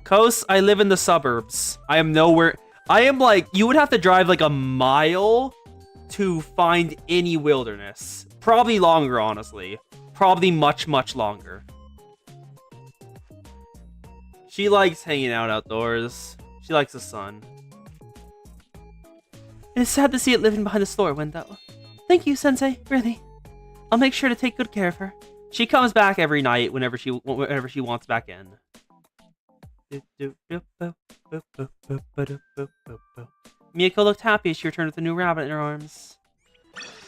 Kos, I live in the suburbs. I am nowhere. I am like, you would have to drive like a mile to find any wilderness. Probably longer, honestly. Probably much, much longer. She likes hanging out outdoors. She likes the sun. It is sad to see it living behind the store window. Thank you, Sensei, really. I'll make sure to take good care of her. She comes back every night whenever she wants back in. Miyako looked happy as she returned with a new rabbit in her arms.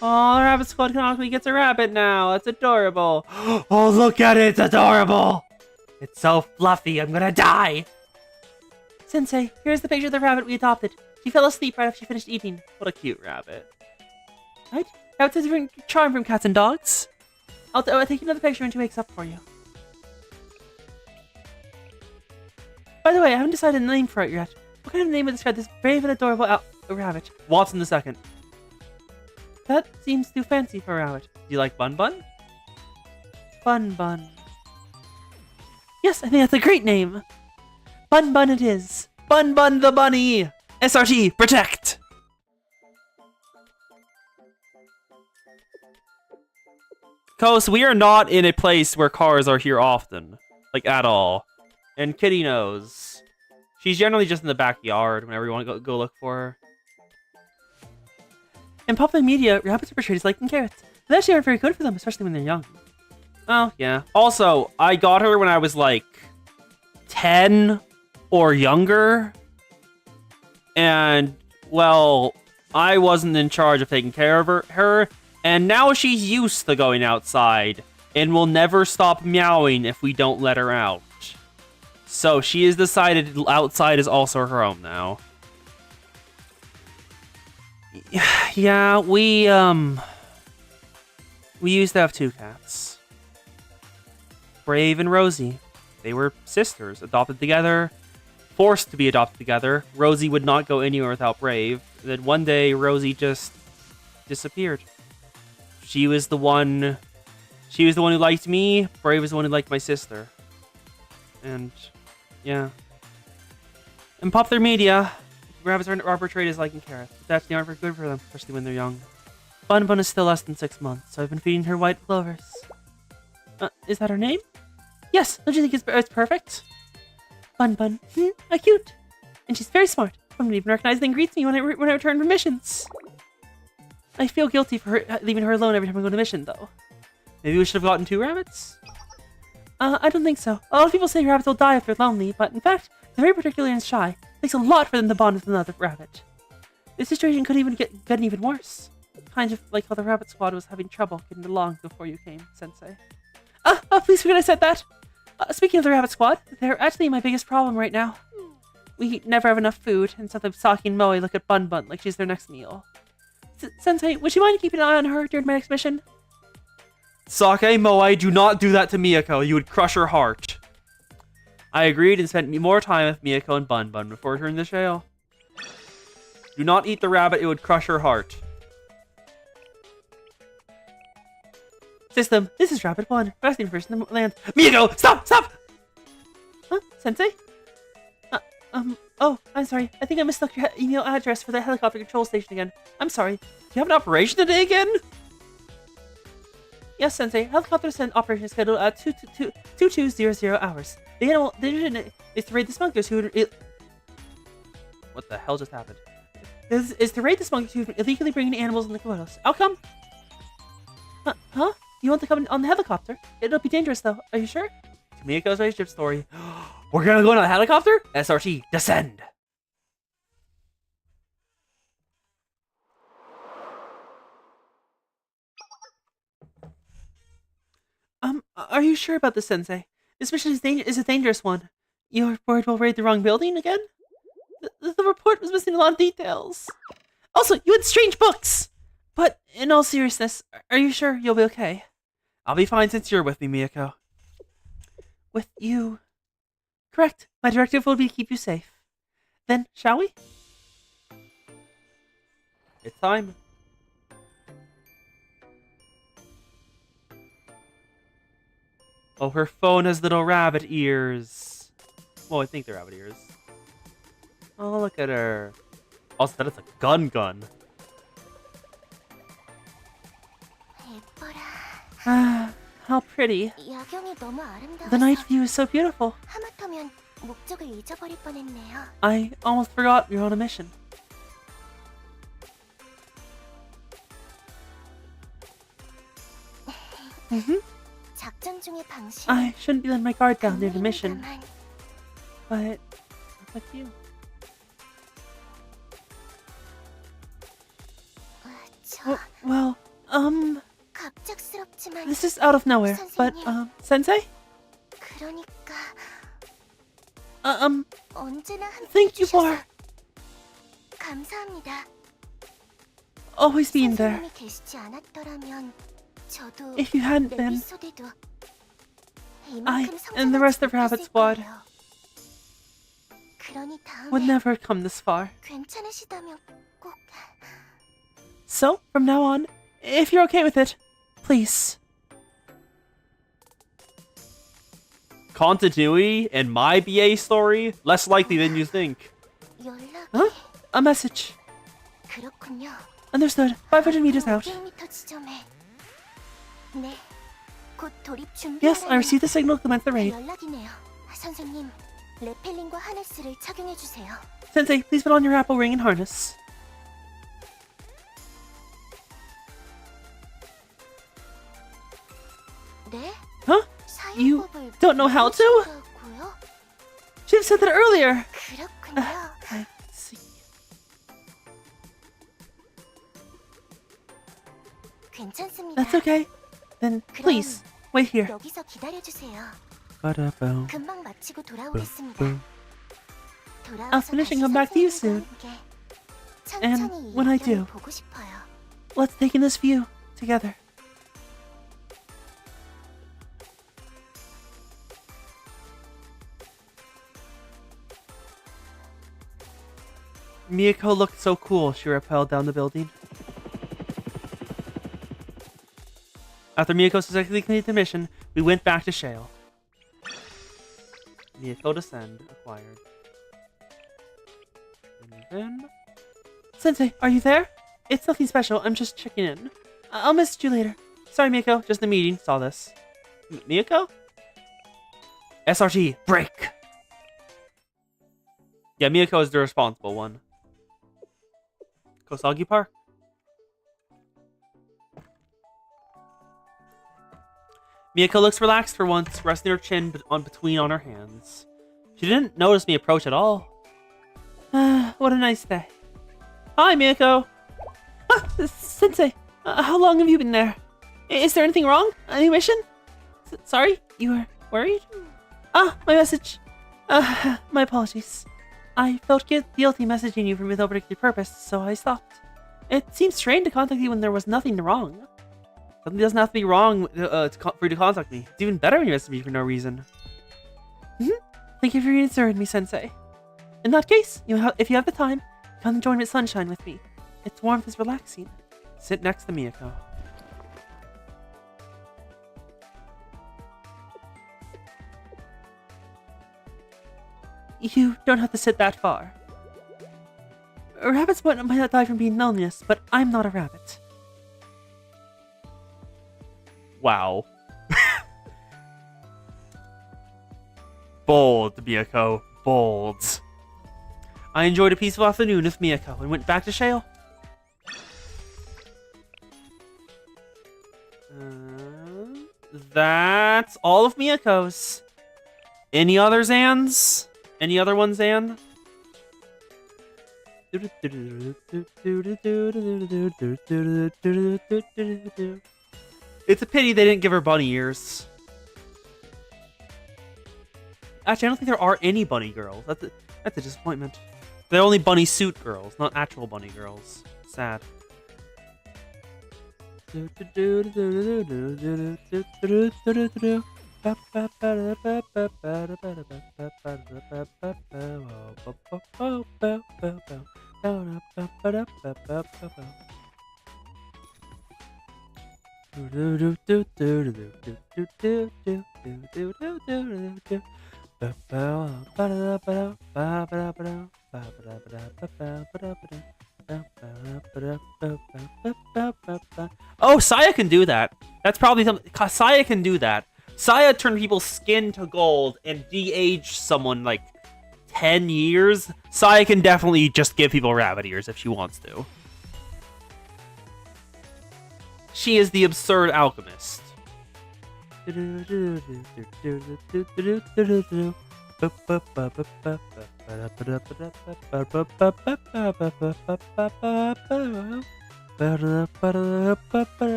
Oh, the rabbit squad canonically gets a rabbit now. That's adorable. Oh, look at it. It's adorable. It's so fluffy. I'm gonna die. Sensei, here's the picture of the rabbit we adopted. She fell asleep right after she finished eating. What a cute rabbit. Right? Rabbits have a different charm from cats and dogs. I'll take another picture when she wakes up for you. By the way, I haven't decided a name for it yet. What kind of name would describe this brave and adorable rabbit? Watson the second. That seems too fancy for a rabbit. Do you like Bun Bun? Bun Bun. Yes, I think that's a great name. Bun Bun it is. Bun Bun the bunny! SRT, protect! Kos, we are not in a place where cars are here often. Like, at all. And Kitty knows. She's generally just in the backyard whenever you want to go look for her. In popular media, rabbits are portrayed as liking carrots. They actually aren't very good for them, especially when they're young. Oh, yeah. Also, I got her when I was like 10 or younger. And, well, I wasn't in charge of taking care of her. And now she's used to going outside and will never stop meowing if we don't let her out. So she has decided outside is also her home now. Yeah, we used to have two cats. Brave and Rosie. They were sisters, adopted together, forced to be adopted together. Rosie would not go anywhere without Brave. Then one day, Rosie just disappeared. She was the one who liked me. Brave was the one who liked my sister. And, yeah. In popular media, rabbits are portrayed as liking carrots, but that's aren't very good for them, especially when they're young. Bun Bun is still less than 6 months, so I've been feeding her white clovers. Is that her name? Yes, don't you think it's perfect? Bun Bun, how cute. And she's very smart. I don't even recognize and greets me when I return from missions. I feel guilty for her, leaving her alone every time I go to mission, though. Maybe we should have gotten 2 rabbits? I don't think so. A lot of people say rabbits will die if they're lonely, but in fact, they're very particular and shy. It takes a lot for them to bond with another rabbit. This situation could even get even worse. Kind of like how the rabbit squad was having trouble getting along before you came, Sensei. Please forget I said that. Speaking of the rabbit squad, they're actually my biggest problem right now. We never have enough food, and sometimes Saki and Moe look at Bun Bun like she's their next meal. Sensei, would you mind keeping an eye on her during my next mission? Sake, Moe, do not do that to Miyako. You would crush her heart. I agreed and spent more time with Miyako and Bun Bun before returning to jail. Do not eat the rabbit, it would crush her heart. System, this is Rabbit 1, resting first in the land. Miyako, stop! Huh? Sensei? Oh, I'm sorry. I think I mistook your email address for the helicopter control station again. I'm sorry. You have an operation today again? Yes, Sensei. Helicopter send operation scheduled at 2200 hours. The animal mission is to raid the smugglers who... What the hell just happened? This is to raid the smugglers who illegally bringing animals in the Komodos. Outcome? Huh? You want to come on the helicopter? It'll be dangerous, though. Are you sure? To Miyako's relationship story. We're gonna go on a helicopter? SRT, descend! Are you sure about this, Sensei? This mission is a dangerous one. You're worried we'll raid the wrong building again? The report was missing a lot of details. Also, you had strange books! But, in all seriousness, are you sure you'll be okay? I'll be fine since you're with me, Miyako. With you? Correct. My directive will be to keep you safe. Then, shall we? It's time. Oh, her phone has little rabbit ears. Well, I think they're rabbit ears. Oh, look at her. Also, that is a gun. Ah, how pretty. The night view is so beautiful. I almost forgot you're on a mission. I shouldn't be letting my guard down near the mission. But, what about you? Well, this is out of nowhere, but, Sensei? Thank you for always being there. If you hadn't been, I and the rest of the Rabbit Squad would never have come this far. So, from now on, if you're okay with it, please. Continuity in my BA story? Less likely than you think. Huh? A message. Understood. 500 meters out. Yes, I received the signal to commence the raid. Sensei, please put on your apple ring and harness. Huh? You don't know how to? Should have said that earlier. I see. That's okay. Then please wait here. I'll finish and come back to you soon. And when I do, let's take in this view together. Miyako looked so cool, she rappelled down the building. After Miyako successfully completed the mission, we went back to Shale. Miyako descend, acquired. And then... Sensei, are you there? It's nothing special, I'm just checking in. I'll message you later. Sorry, Miyako, just a meeting, saw this. Miyako? SRT, break! Yeah, Miyako is the responsible one. Kosagi Park. Miyako looks relaxed for once, resting her chin between her hands. She didn't notice me approach at all. What a nice day. Hi, Miyako. Sensei, how long have you been there? Is there anything wrong? Any mission? Sorry, you were worried? My message. My apologies. I felt guilty messaging you for no particular purpose, so I stopped. It seems strange to contact you when there was nothing wrong. Something doesn't have to be wrong for you to contact me. It's even better when you message me for no reason. Thank you for reassuring me, Sensei. In that case, if you have the time, come and join me at Sunshine with me. Its warmth is relaxing. Sit next to Miyako. You don't have to sit that far. Rabbits might not die from being loneliness, but I'm not a rabbit. Wow. Bold, Miyako. Bold. I enjoyed a peaceful afternoon with Miyako and went back to Shale. That's all of Miyako's. Any other Zans? Any other ones, Zan? It's a pity they didn't give her bunny ears. Actually, I don't think there are any bunny girls. That's a disappointment. They're only bunny suit girls, not actual bunny girls. Sad. Oh, Saya can do that. That's probably something. Saya can do that. Saya turned people's skin to gold and de-age someone like 10 years. Saya can definitely just give people rabbit ears if she wants to. She is the absurd alchemist.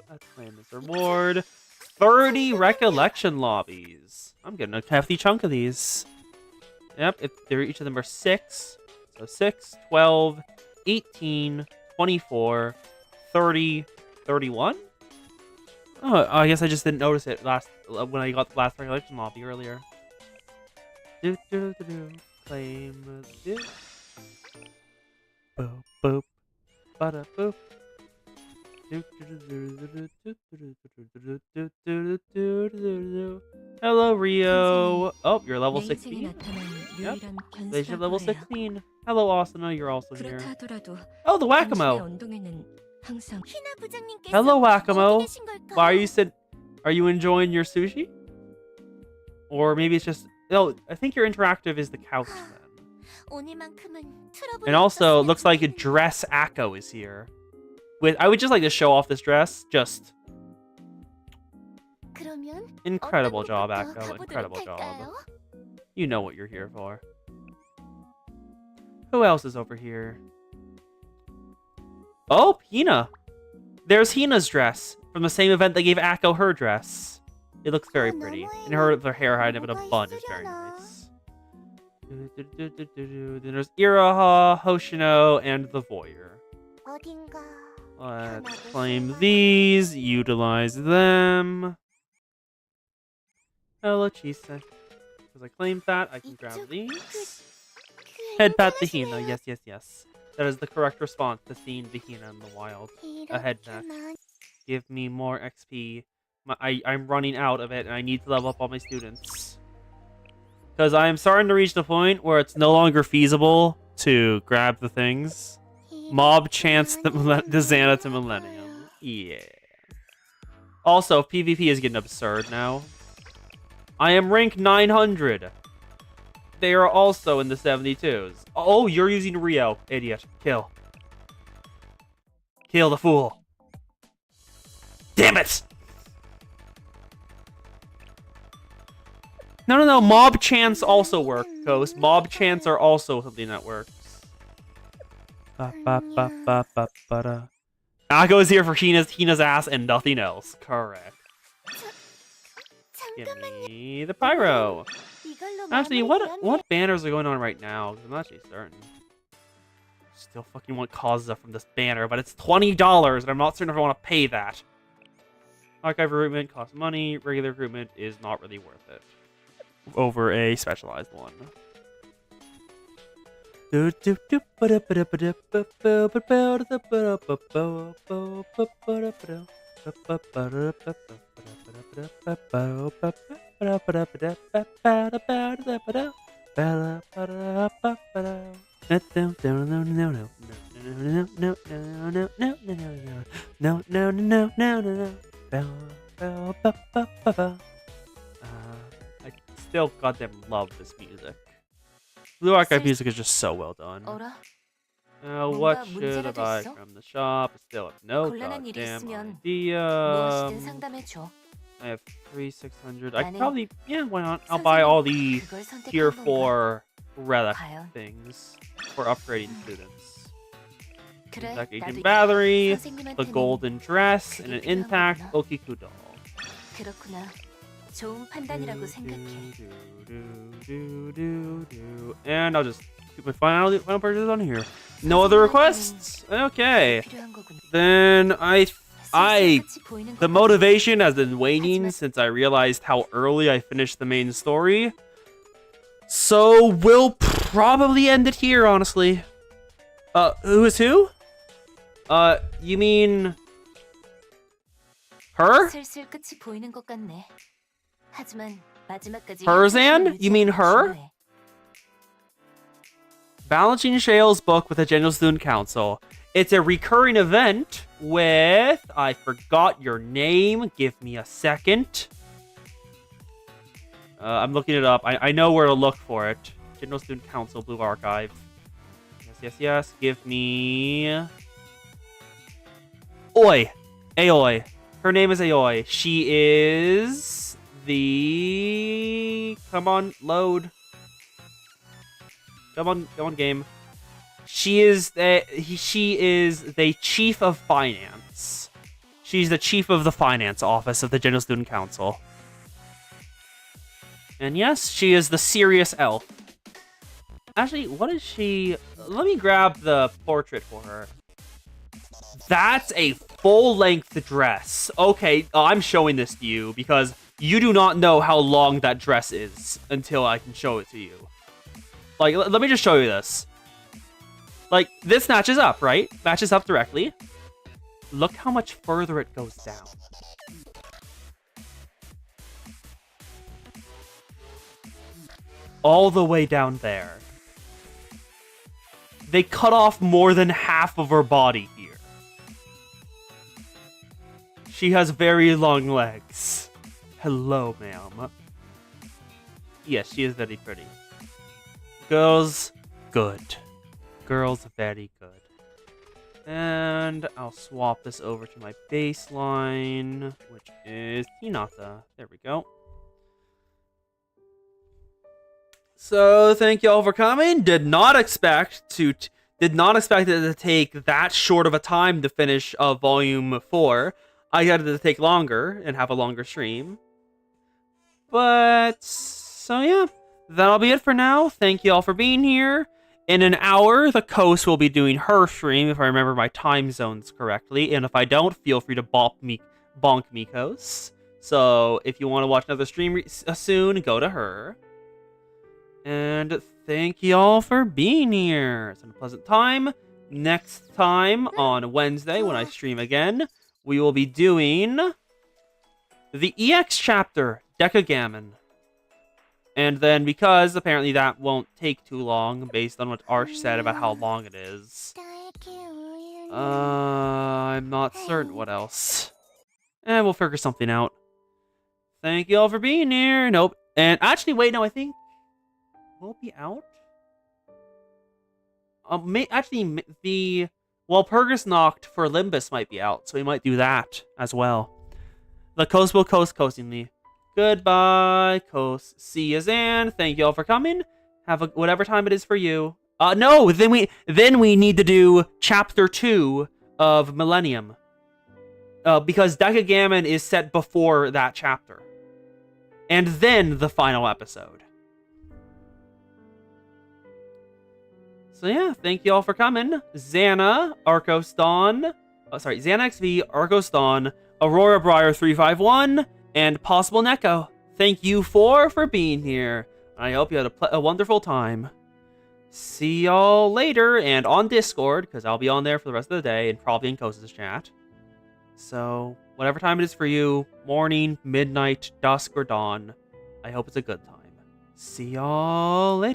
Let's claim this reward. 30 recollection lobbies. I'm getting a hefty chunk of these. Yep, each of them are 6. So 6, 12, 18, 24, 30, 31? Oh, I guess I just didn't notice it when I got the last recollection lobby earlier. Claim this. Boop, boop. Bada, boop. Hello, Rio. Oh, you're level 16. Yep. They should level 16. Hello, Asuna. You're also here. Oh, the Whack-A-Mo. Hello, Whack-A-Mo. Why are you enjoying your sushi? Or maybe it's just... No, I think your interactive is the couch then. And also, it looks like a Dress Akko is here. I would just like to show off this dress. Just... Incredible job, Akko. Incredible job. You know what you're here for. Who else is over here? Oh, Hina. There's Hina's dress from the same event that gave Akko her dress. It looks very pretty. And her hair hide in a bun is very nice. Then there's Iraha, Hoshino, and the Voyeur. Let's claim these. Utilize them. Hello, Chise. Because I claimed that, I can grab these. Head pat the Hina. Yes, yes, yes. That is the correct response to seeing the Hina in the wild. A head pat. Give me more XP. I'm running out of it, and I need to level up all my students. Because I'm starting to reach the point where it's no longer feasible to grab the things. Mob chants the Xana to Millennium. Yeah. Also, PvP is getting absurd now. I am rank 900. They are also in the 72s. Oh, you're using Rio. Idiot. Kill. Kill the fool. Damn it! No. Mob chants also work, Ghost. Mob chants are also something that works. Akko is here for Hina's ass and nothing else. Correct. Give me the pyro. Actually, what banners are going on right now? 'Cause I'm not actually certain. Still fucking want Kazuha from this banner, but it's $20, and I'm not certain if I want to pay that. Archive recruitment costs money. Regular recruitment is not really worth it over a specialized one. no, no, no, no, no, no, no, no, no, no, no, no, no. Bell, bell, ba, ba, ba, ba. I still goddamn love this music. Blue Archive music is just so well done. 어라? What 뭔가 should I 문제라도 buy 있어? from the shop? I still have no 곤란한 일이 goddamn 있으면 idea. 무엇이든 상담해줘. I have 600. I could 나는 probably, yeah, why not? I'll buy all the 그걸 선택한 tier 건가? 4 relic 과연. things for upgrading students. 그래, Like agent 나도 battery, the 선생님한테는 golden dress, and an 그게 intact 필요한 Okiku doll. 그렇구나. 좋은 판단이라고 생각해. And I'll just keep my final purchases on here. No other requests? Okay. 필요한 거구나. Then the 쓸쓸같이 보이는 것 motivation has been waning 하지만- since I realized how early I finished the main story. So we'll probably end it here, honestly. Who is who? You mean her? 슬슬 끝이 보이는 것 같네. 하지만 마지막까지 Herzan? 현실을 You mean 유지하는 게 her? 중요해. Balancing Shale's book with the General Student Council. It's a recurring event with... I forgot your name. Give me a second. I'm looking it up. I know where to look for it. General Student Council, Blue Archive. Yes. Give me... Oi. Aoi. Her name is Aoi. She is... the... Come on, load. Come on, game. She is the chief of finance. She's the chief of the finance office of the General Student Council. And yes, she is the serious elf. Actually, what is she? Let me grab the portrait for her. That's a full-length dress. Okay, I'm showing this to you because you do not know how long that dress is until I can show it to you. Like, let me just show you this. Like, this matches up, right? Matches up directly. Look how much further it goes down. All the way down there. They cut off more than half of her body here. She has very long legs. Hello, ma'am. Yes, she is very pretty. Girls, good. Girls, very good. And I'll swap this over to my baseline, which is Hinata. There we go. So, thank you all for coming. Did not expect it to take that short of a time to finish Volume 4. I got it to take longer and have a longer stream. But, so yeah. That'll be it for now. Thank you all for being here. In an hour, the Coast will be doing her stream, if I remember my time zones correctly. And if I don't, feel free to bonk me, Coast. So, if you want to watch another stream soon, go to her. And thank you all for being here. It's been a pleasant time. Next time, on Wednesday, when I stream again, we will be doing the EX chapter, Decagamon. And then, because apparently that won't take too long, based on what Arch said about how long it is, I'm not certain what else. And we'll figure something out. Thank you all for being here. Nope. And actually, wait, no, I think will it be out? Purgus Knocked for Limbus might be out, so we might do that as well. The Coast will coasting me. Goodbye, Coast. See you, Zan. Thank you all for coming. Have a whatever time it is for you. No, then we need to do chapter 2 of Millennium. Because Decagamon is set before that chapter. And then the final episode. So yeah, thank you all for coming. Xana, Arcos Dawn, Xana XV, Arcos Dawn, Aurora Briar 351, and Possible Neko. Thank you for being here. I hope you had a wonderful time. See y'all later, and on Discord, because I'll be on there for the rest of the day, and probably in Coast's chat. So, whatever time it is for you, morning, midnight, dusk, or dawn, I hope it's a good time. See y'all later.